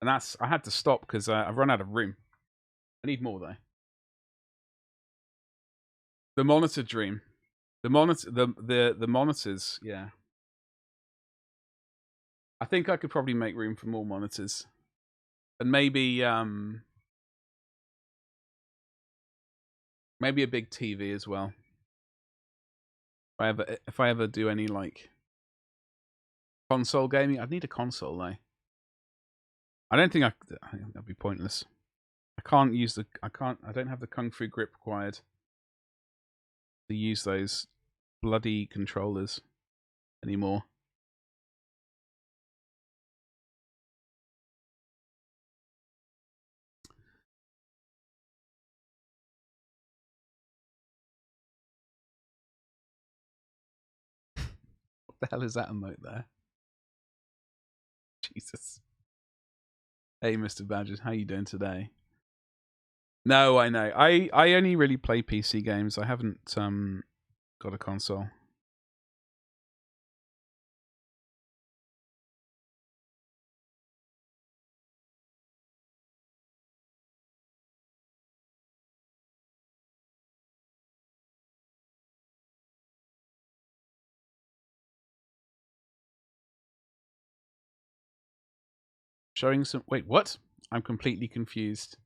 Speaker 1: and I had to stop because I've run out of room. I need more though. The monitor dream, the monitors. Yeah, I think I could probably make room for more monitors, and maybe maybe a big TV as well. If I ever do any like Console gaming? I'd need a console though. I think that'd be pointless. I don't have the Kung Fu grip required to use those bloody controllers anymore. What the hell is that emote there? Jesus. Hey, Mr. Badgers, how you doing today? No, I know. I only really play PC games. I haven't got a console. Showing some... Wait, what? I'm completely confused.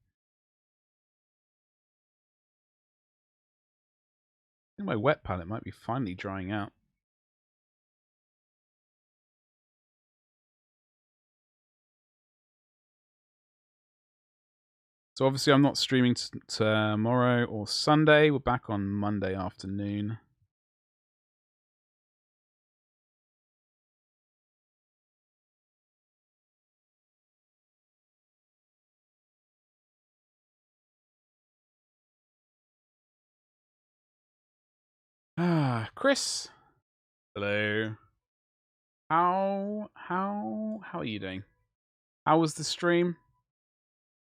Speaker 1: I think my wet palette might be finally drying out. So obviously I'm not streaming tomorrow or Sunday. We're back on Monday afternoon. Chris. Hello. How are you doing? How was the stream?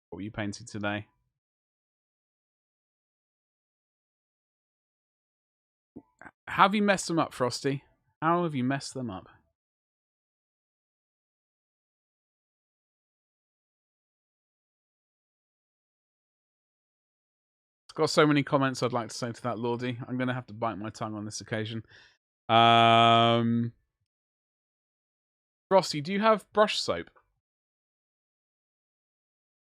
Speaker 1: What were you painting today? How have you messed them up, Frosty? How have you messed them up? I've got so many comments I'd like to say to that, Lordy. I'm going to have to bite my tongue on this occasion. Frosty, do you have brush soap?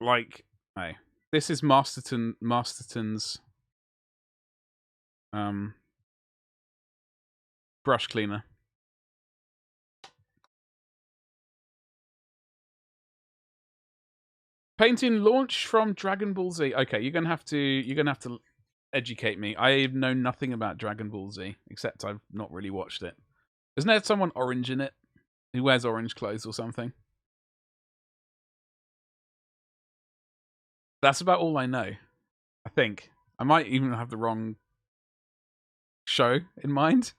Speaker 1: Like, hey, this is Masterton's brush cleaner. Painting launch from Dragon Ball Z. Okay, you're gonna have to educate me. I know nothing about Dragon Ball Z except I've not really watched it. Isn't there someone orange in it who wears orange clothes or something? That's about all I know. I think I might even have the wrong show in mind.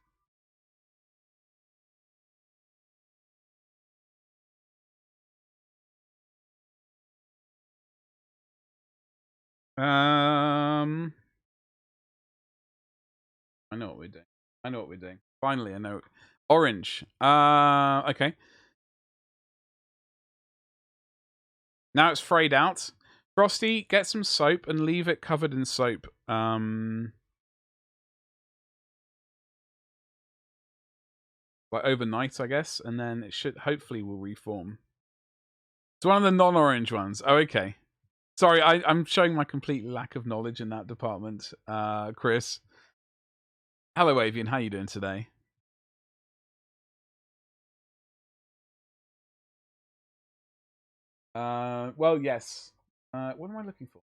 Speaker 1: I know what we're doing. Finally, I know. Orange. Okay. Now it's frayed out. Frosty, get some soap and leave it covered in soap. Like overnight, I guess, and then it should hopefully will reform. It's one of the non-orange ones. Oh, okay. Sorry, I'm showing my complete lack of knowledge in that department, Chris. Hello, Avian. How you doing today? Well, yes. What am I looking for?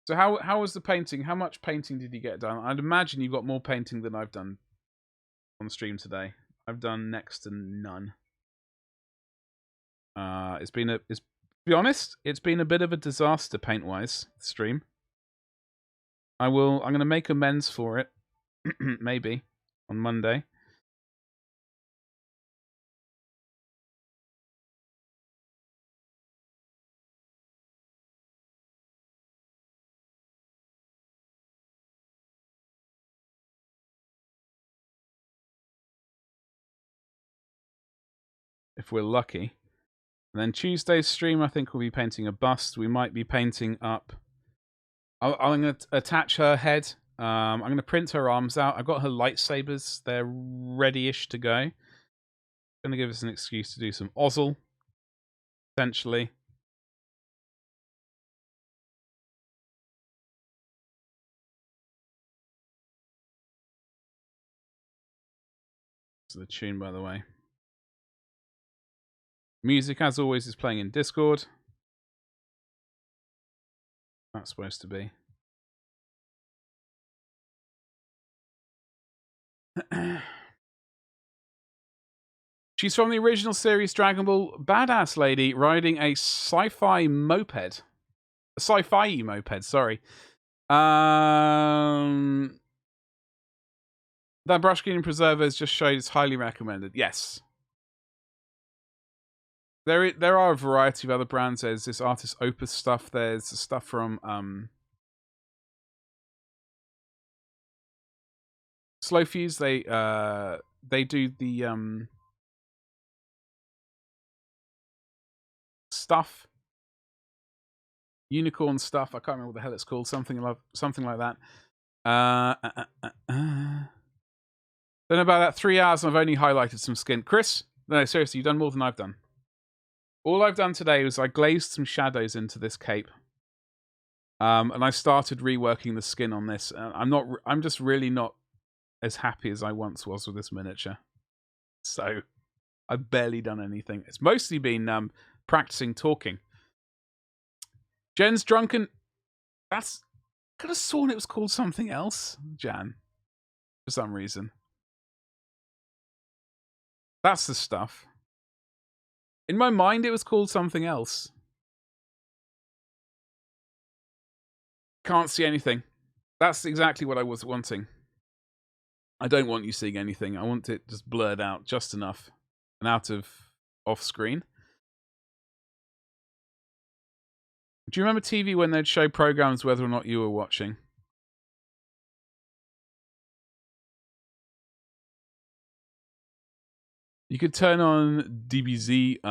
Speaker 1: So how was the painting? How much painting did you get done? I'd imagine you got more painting than I've done on stream today. I've done next to none. To be honest, it's been a bit of a disaster paint-wise, stream. I'm going to make amends for it, maybe, on Monday. If we're lucky. And then Tuesday's stream, I think we'll be painting a bust. We might be painting up... I'm going to attach her head. I'm going to print her arms out. I've got her lightsabers. They're ready-ish to go. Going to give us an excuse to do some Ozzle, essentially. It's the tune, by the way. Music, as always, is playing in Discord. That's supposed to be. She's from the original series Dragon Ball. Badass lady riding a sci-fi moped. A sci-fi moped, sorry. That brush cleaning preserver is just showed. It's highly recommended. Yes. There are a variety of other brands. There's this Artist Opus stuff. There's stuff from Slow Fuse. They do the stuff. Unicorn stuff. I can't remember what the hell it's called. Something like that. Don't know about that. 3 hours and I've only highlighted some skin. Chris, no, seriously, you've done more than I've done. All I've done today was I glazed some shadows into this cape. And I started reworking the skin on this. I'm just really not as happy as I once was with this miniature. So I've barely done anything. It's mostly been practicing talking. Jen's drunken. That's. Could have sworn it was called something else, Jan. For some reason. That's the stuff. In my mind, it was called something else. Can't see anything. That's exactly what I was wanting. I don't want you seeing anything. I want it just blurred out just enough. And out of off screen. Do you remember TV when they'd show programs whether or not you were watching? You could turn on DBZ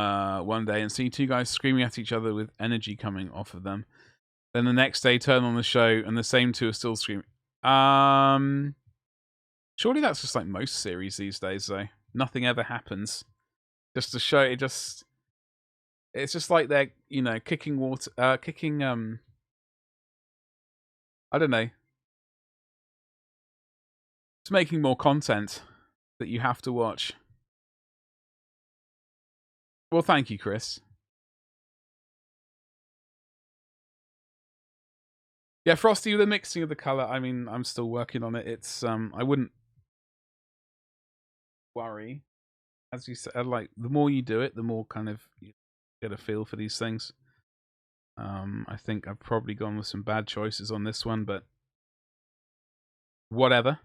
Speaker 1: one day and see two guys screaming at each other with energy coming off of them. Then the next day, turn on the show and the same two are still screaming. Surely that's just like most series these days, though. Nothing ever happens. Just to show it, it's just like they're, you know, kicking water, I don't know. It's making more content that you have to watch. Well, thank you, Chris. Yeah, Frosty, the mixing of the color. I mean, I'm still working on it. It's I wouldn't worry, as you said. Like the more you do it, the more kind of you get a feel for these things. I think I've probably gone with some bad choices on this one, but whatever.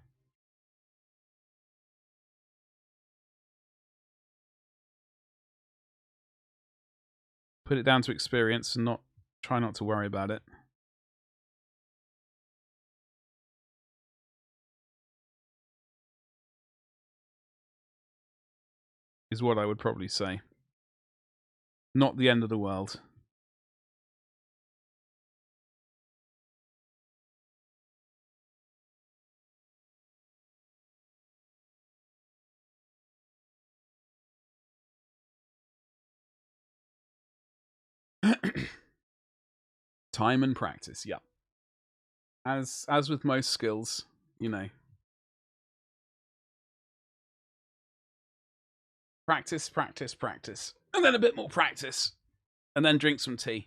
Speaker 1: Put it down to experience and try not to worry about it. Is what I would probably say. Not the end of the world. Time and practice, yeah. As with most skills, you know. Practice, practice, practice. And then a bit more practice. And then drink some tea.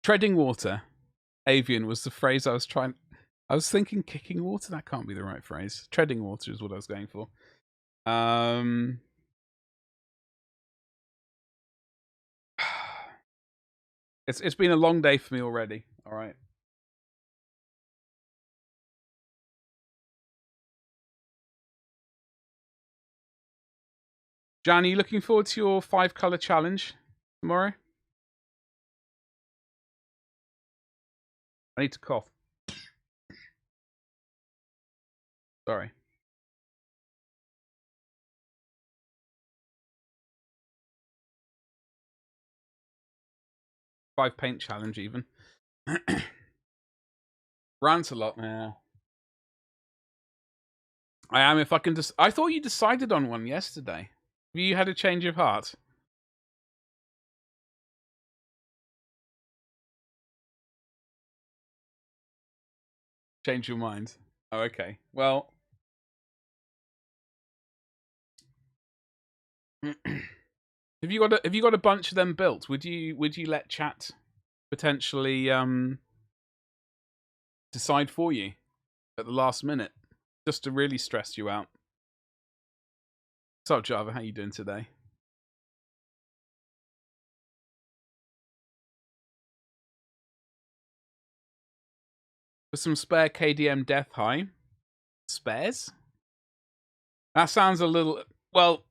Speaker 1: Treading water. Avian was the phrase I was trying. I was thinking kicking water. That can't be the right phrase. Treading water is what I was going for. It's been a long day for me already. All right. Jan, are you looking forward to your 5-color challenge tomorrow? I need to cough. Sorry. 5 paint challenge even. Rant a lot now. I am if I can just. I thought you decided on one yesterday. Have you had a change of heart? Change your mind. Oh, okay. Well, have you got a bunch of them built? Would you let chat potentially decide for you at the last minute, just to really stress you out? What's up, Java? How you doing today? For some spare KDM Death High spares? That sounds a little well.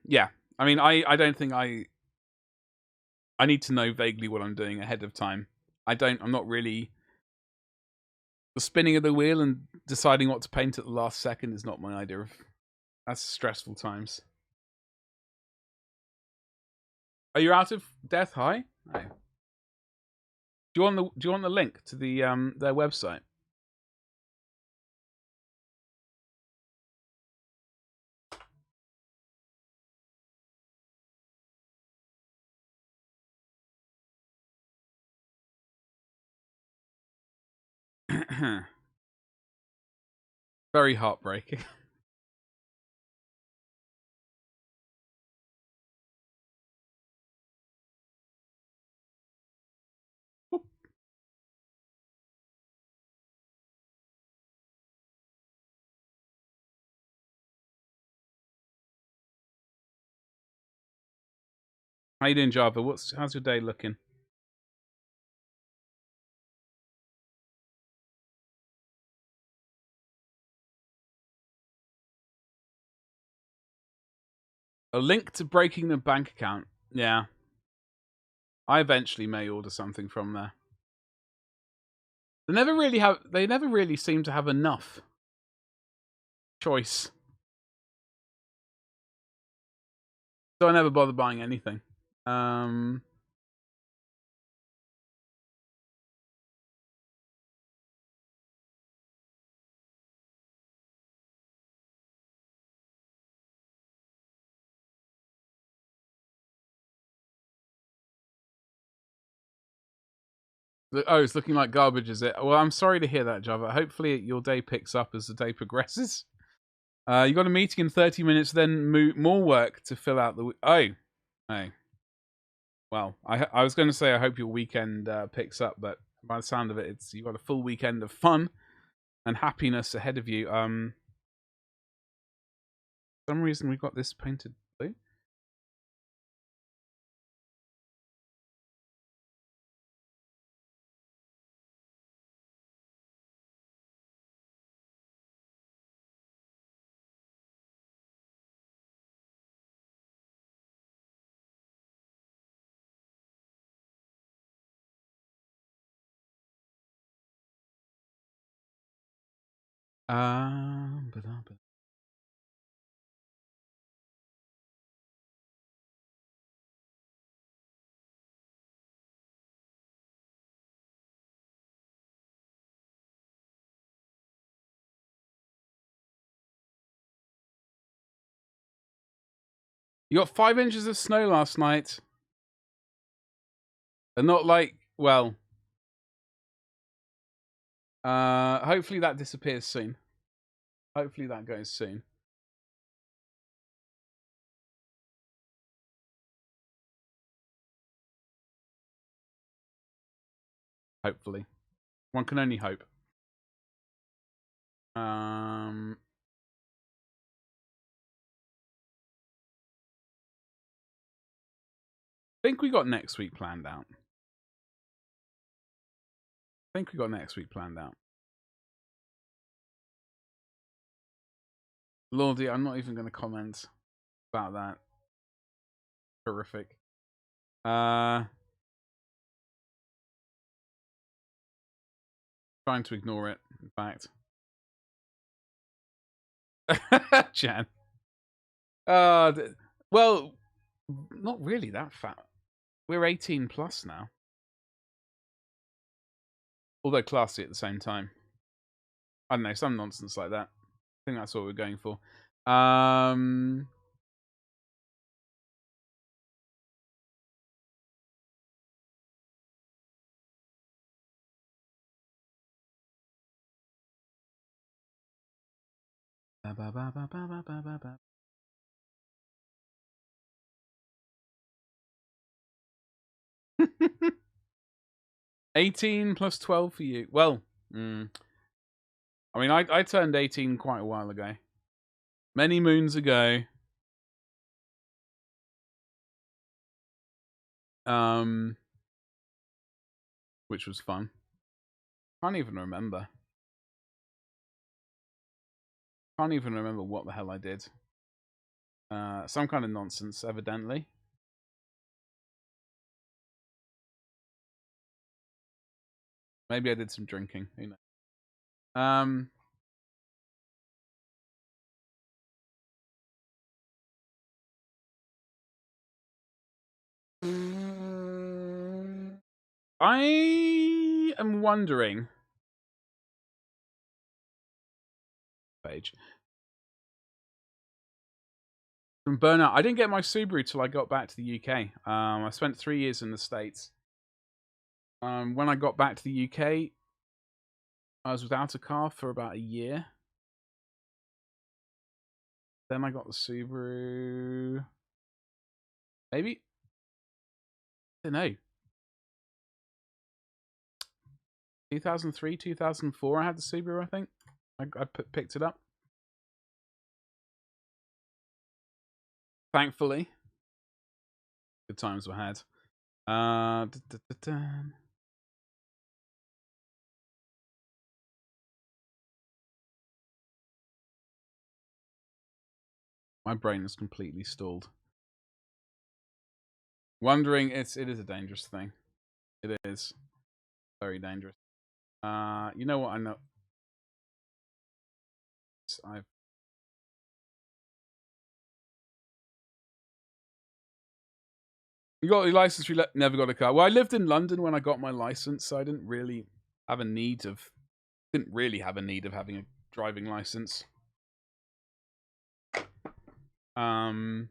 Speaker 1: Yeah, I mean, I don't think I need to know vaguely what I'm doing ahead of time. I'm not really the spinning of the wheel and deciding what to paint at the last second is not my idea of. That's stressful times. Are you out of Death High? No. Do you want the link to the their website? Very heartbreaking. How you doing, Java? How's your day looking? A link to breaking the bank account. Yeah. I eventually may order something from there. They never really seem to have enough choice. So I never bother buying anything. Oh, it's looking like garbage, is it? Well, I'm sorry to hear that, Java. Hopefully your day picks up as the day progresses. You got a meeting in 30 minutes, then more work to fill out the... Oh. Well, I was going to say I hope your weekend picks up, but by the sound of it, you got a full weekend of fun and happiness ahead of you. For some reason we got this painted blue. You got 5 inches of snow last night. And not like, well... hopefully that disappears soon. Hopefully that goes soon. Hopefully. One can only hope. I think we got next week planned out. Lordy, I'm not even going to comment about that. Horrific. Trying to ignore it, in fact. Jan. Well, not really that fat. We're 18 plus now. Although classy at the same time. I don't know, some nonsense like that. I think that's what we're going for. Ba, ba, ba, ba, ba, ba, ba, ba, ba. 18 plus 12 for you. Well, I mean, I turned 18 quite a while ago. Many moons ago. Which was fun. Can't even remember. Can't even remember what the hell I did. Some kind of nonsense, evidently. Maybe I did some drinking. Who knows? I am wondering. Page. From burnout. I didn't get my Subaru till I got back to the UK. I spent 3 years in the States. When I got back to the UK, I was without a car for about a year. Then I got the Subaru. Maybe? I don't know. 2003, 2004, I had the Subaru, I think. I picked it up. Thankfully. Good times were had. My brain is completely stalled. Wondering, it is a dangerous thing. It is. Very dangerous. You know what I know? You got your license, you never got a car. Well, I lived in London when I got my license, so I didn't really have a need of having a driving license. So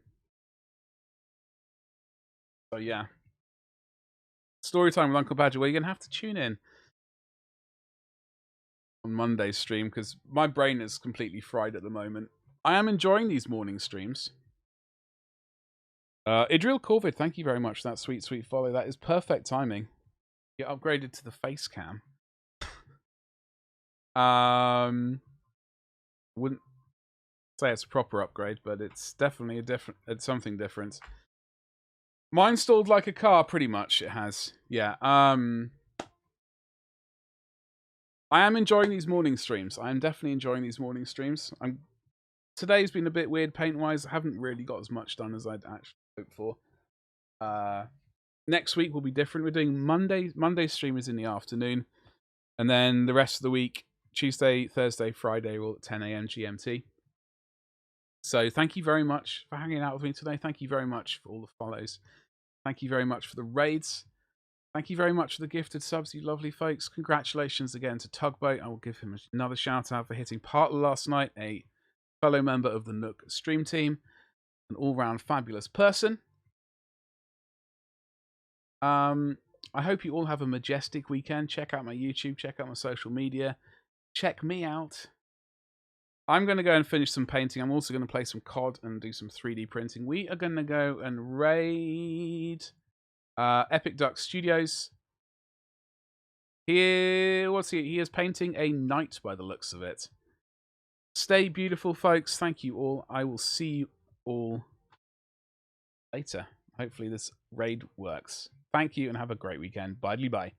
Speaker 1: yeah. Story time with Uncle Badger. Well, you're gonna have to tune in on Monday's stream because my brain is completely fried at the moment. I am enjoying these morning streams. Idril Corvid, thank you very much for that sweet, sweet follow. That is perfect timing. Get upgraded to the face cam. Wouldn't say it's a proper upgrade, but it's definitely it's something different. Mine stalled like a car, pretty much. It has, yeah. I am enjoying these morning streams. I am definitely enjoying these morning streams. Today's been a bit weird paint-wise. I haven't really got as much done as I'd actually hoped for. Next week will be different. We're doing Monday's stream is in the afternoon, and then the rest of the week, Tuesday, Thursday, Friday, all at 10 a.m. GMT. So thank you very much for hanging out with me today. Thank you very much for all the follows. Thank you very much for the raids. Thank you very much for the gifted subs, you lovely folks. Congratulations again to Tugboat. I will give him another shout out for hitting partner last night, a fellow member of the Nook stream team, an all-round fabulous person. I hope you all have a majestic weekend. Check out my YouTube, check out my social media. Check me out. I'm going to go and finish some painting. I'm also going to play some COD and do some 3D printing. We are going to go and raid Epic Duck Studios. What's he? He is painting a knight by the looks of it. Stay beautiful, folks. Thank you all. I will see you all later. Hopefully this raid works. Thank you and have a great weekend. Bye-bye.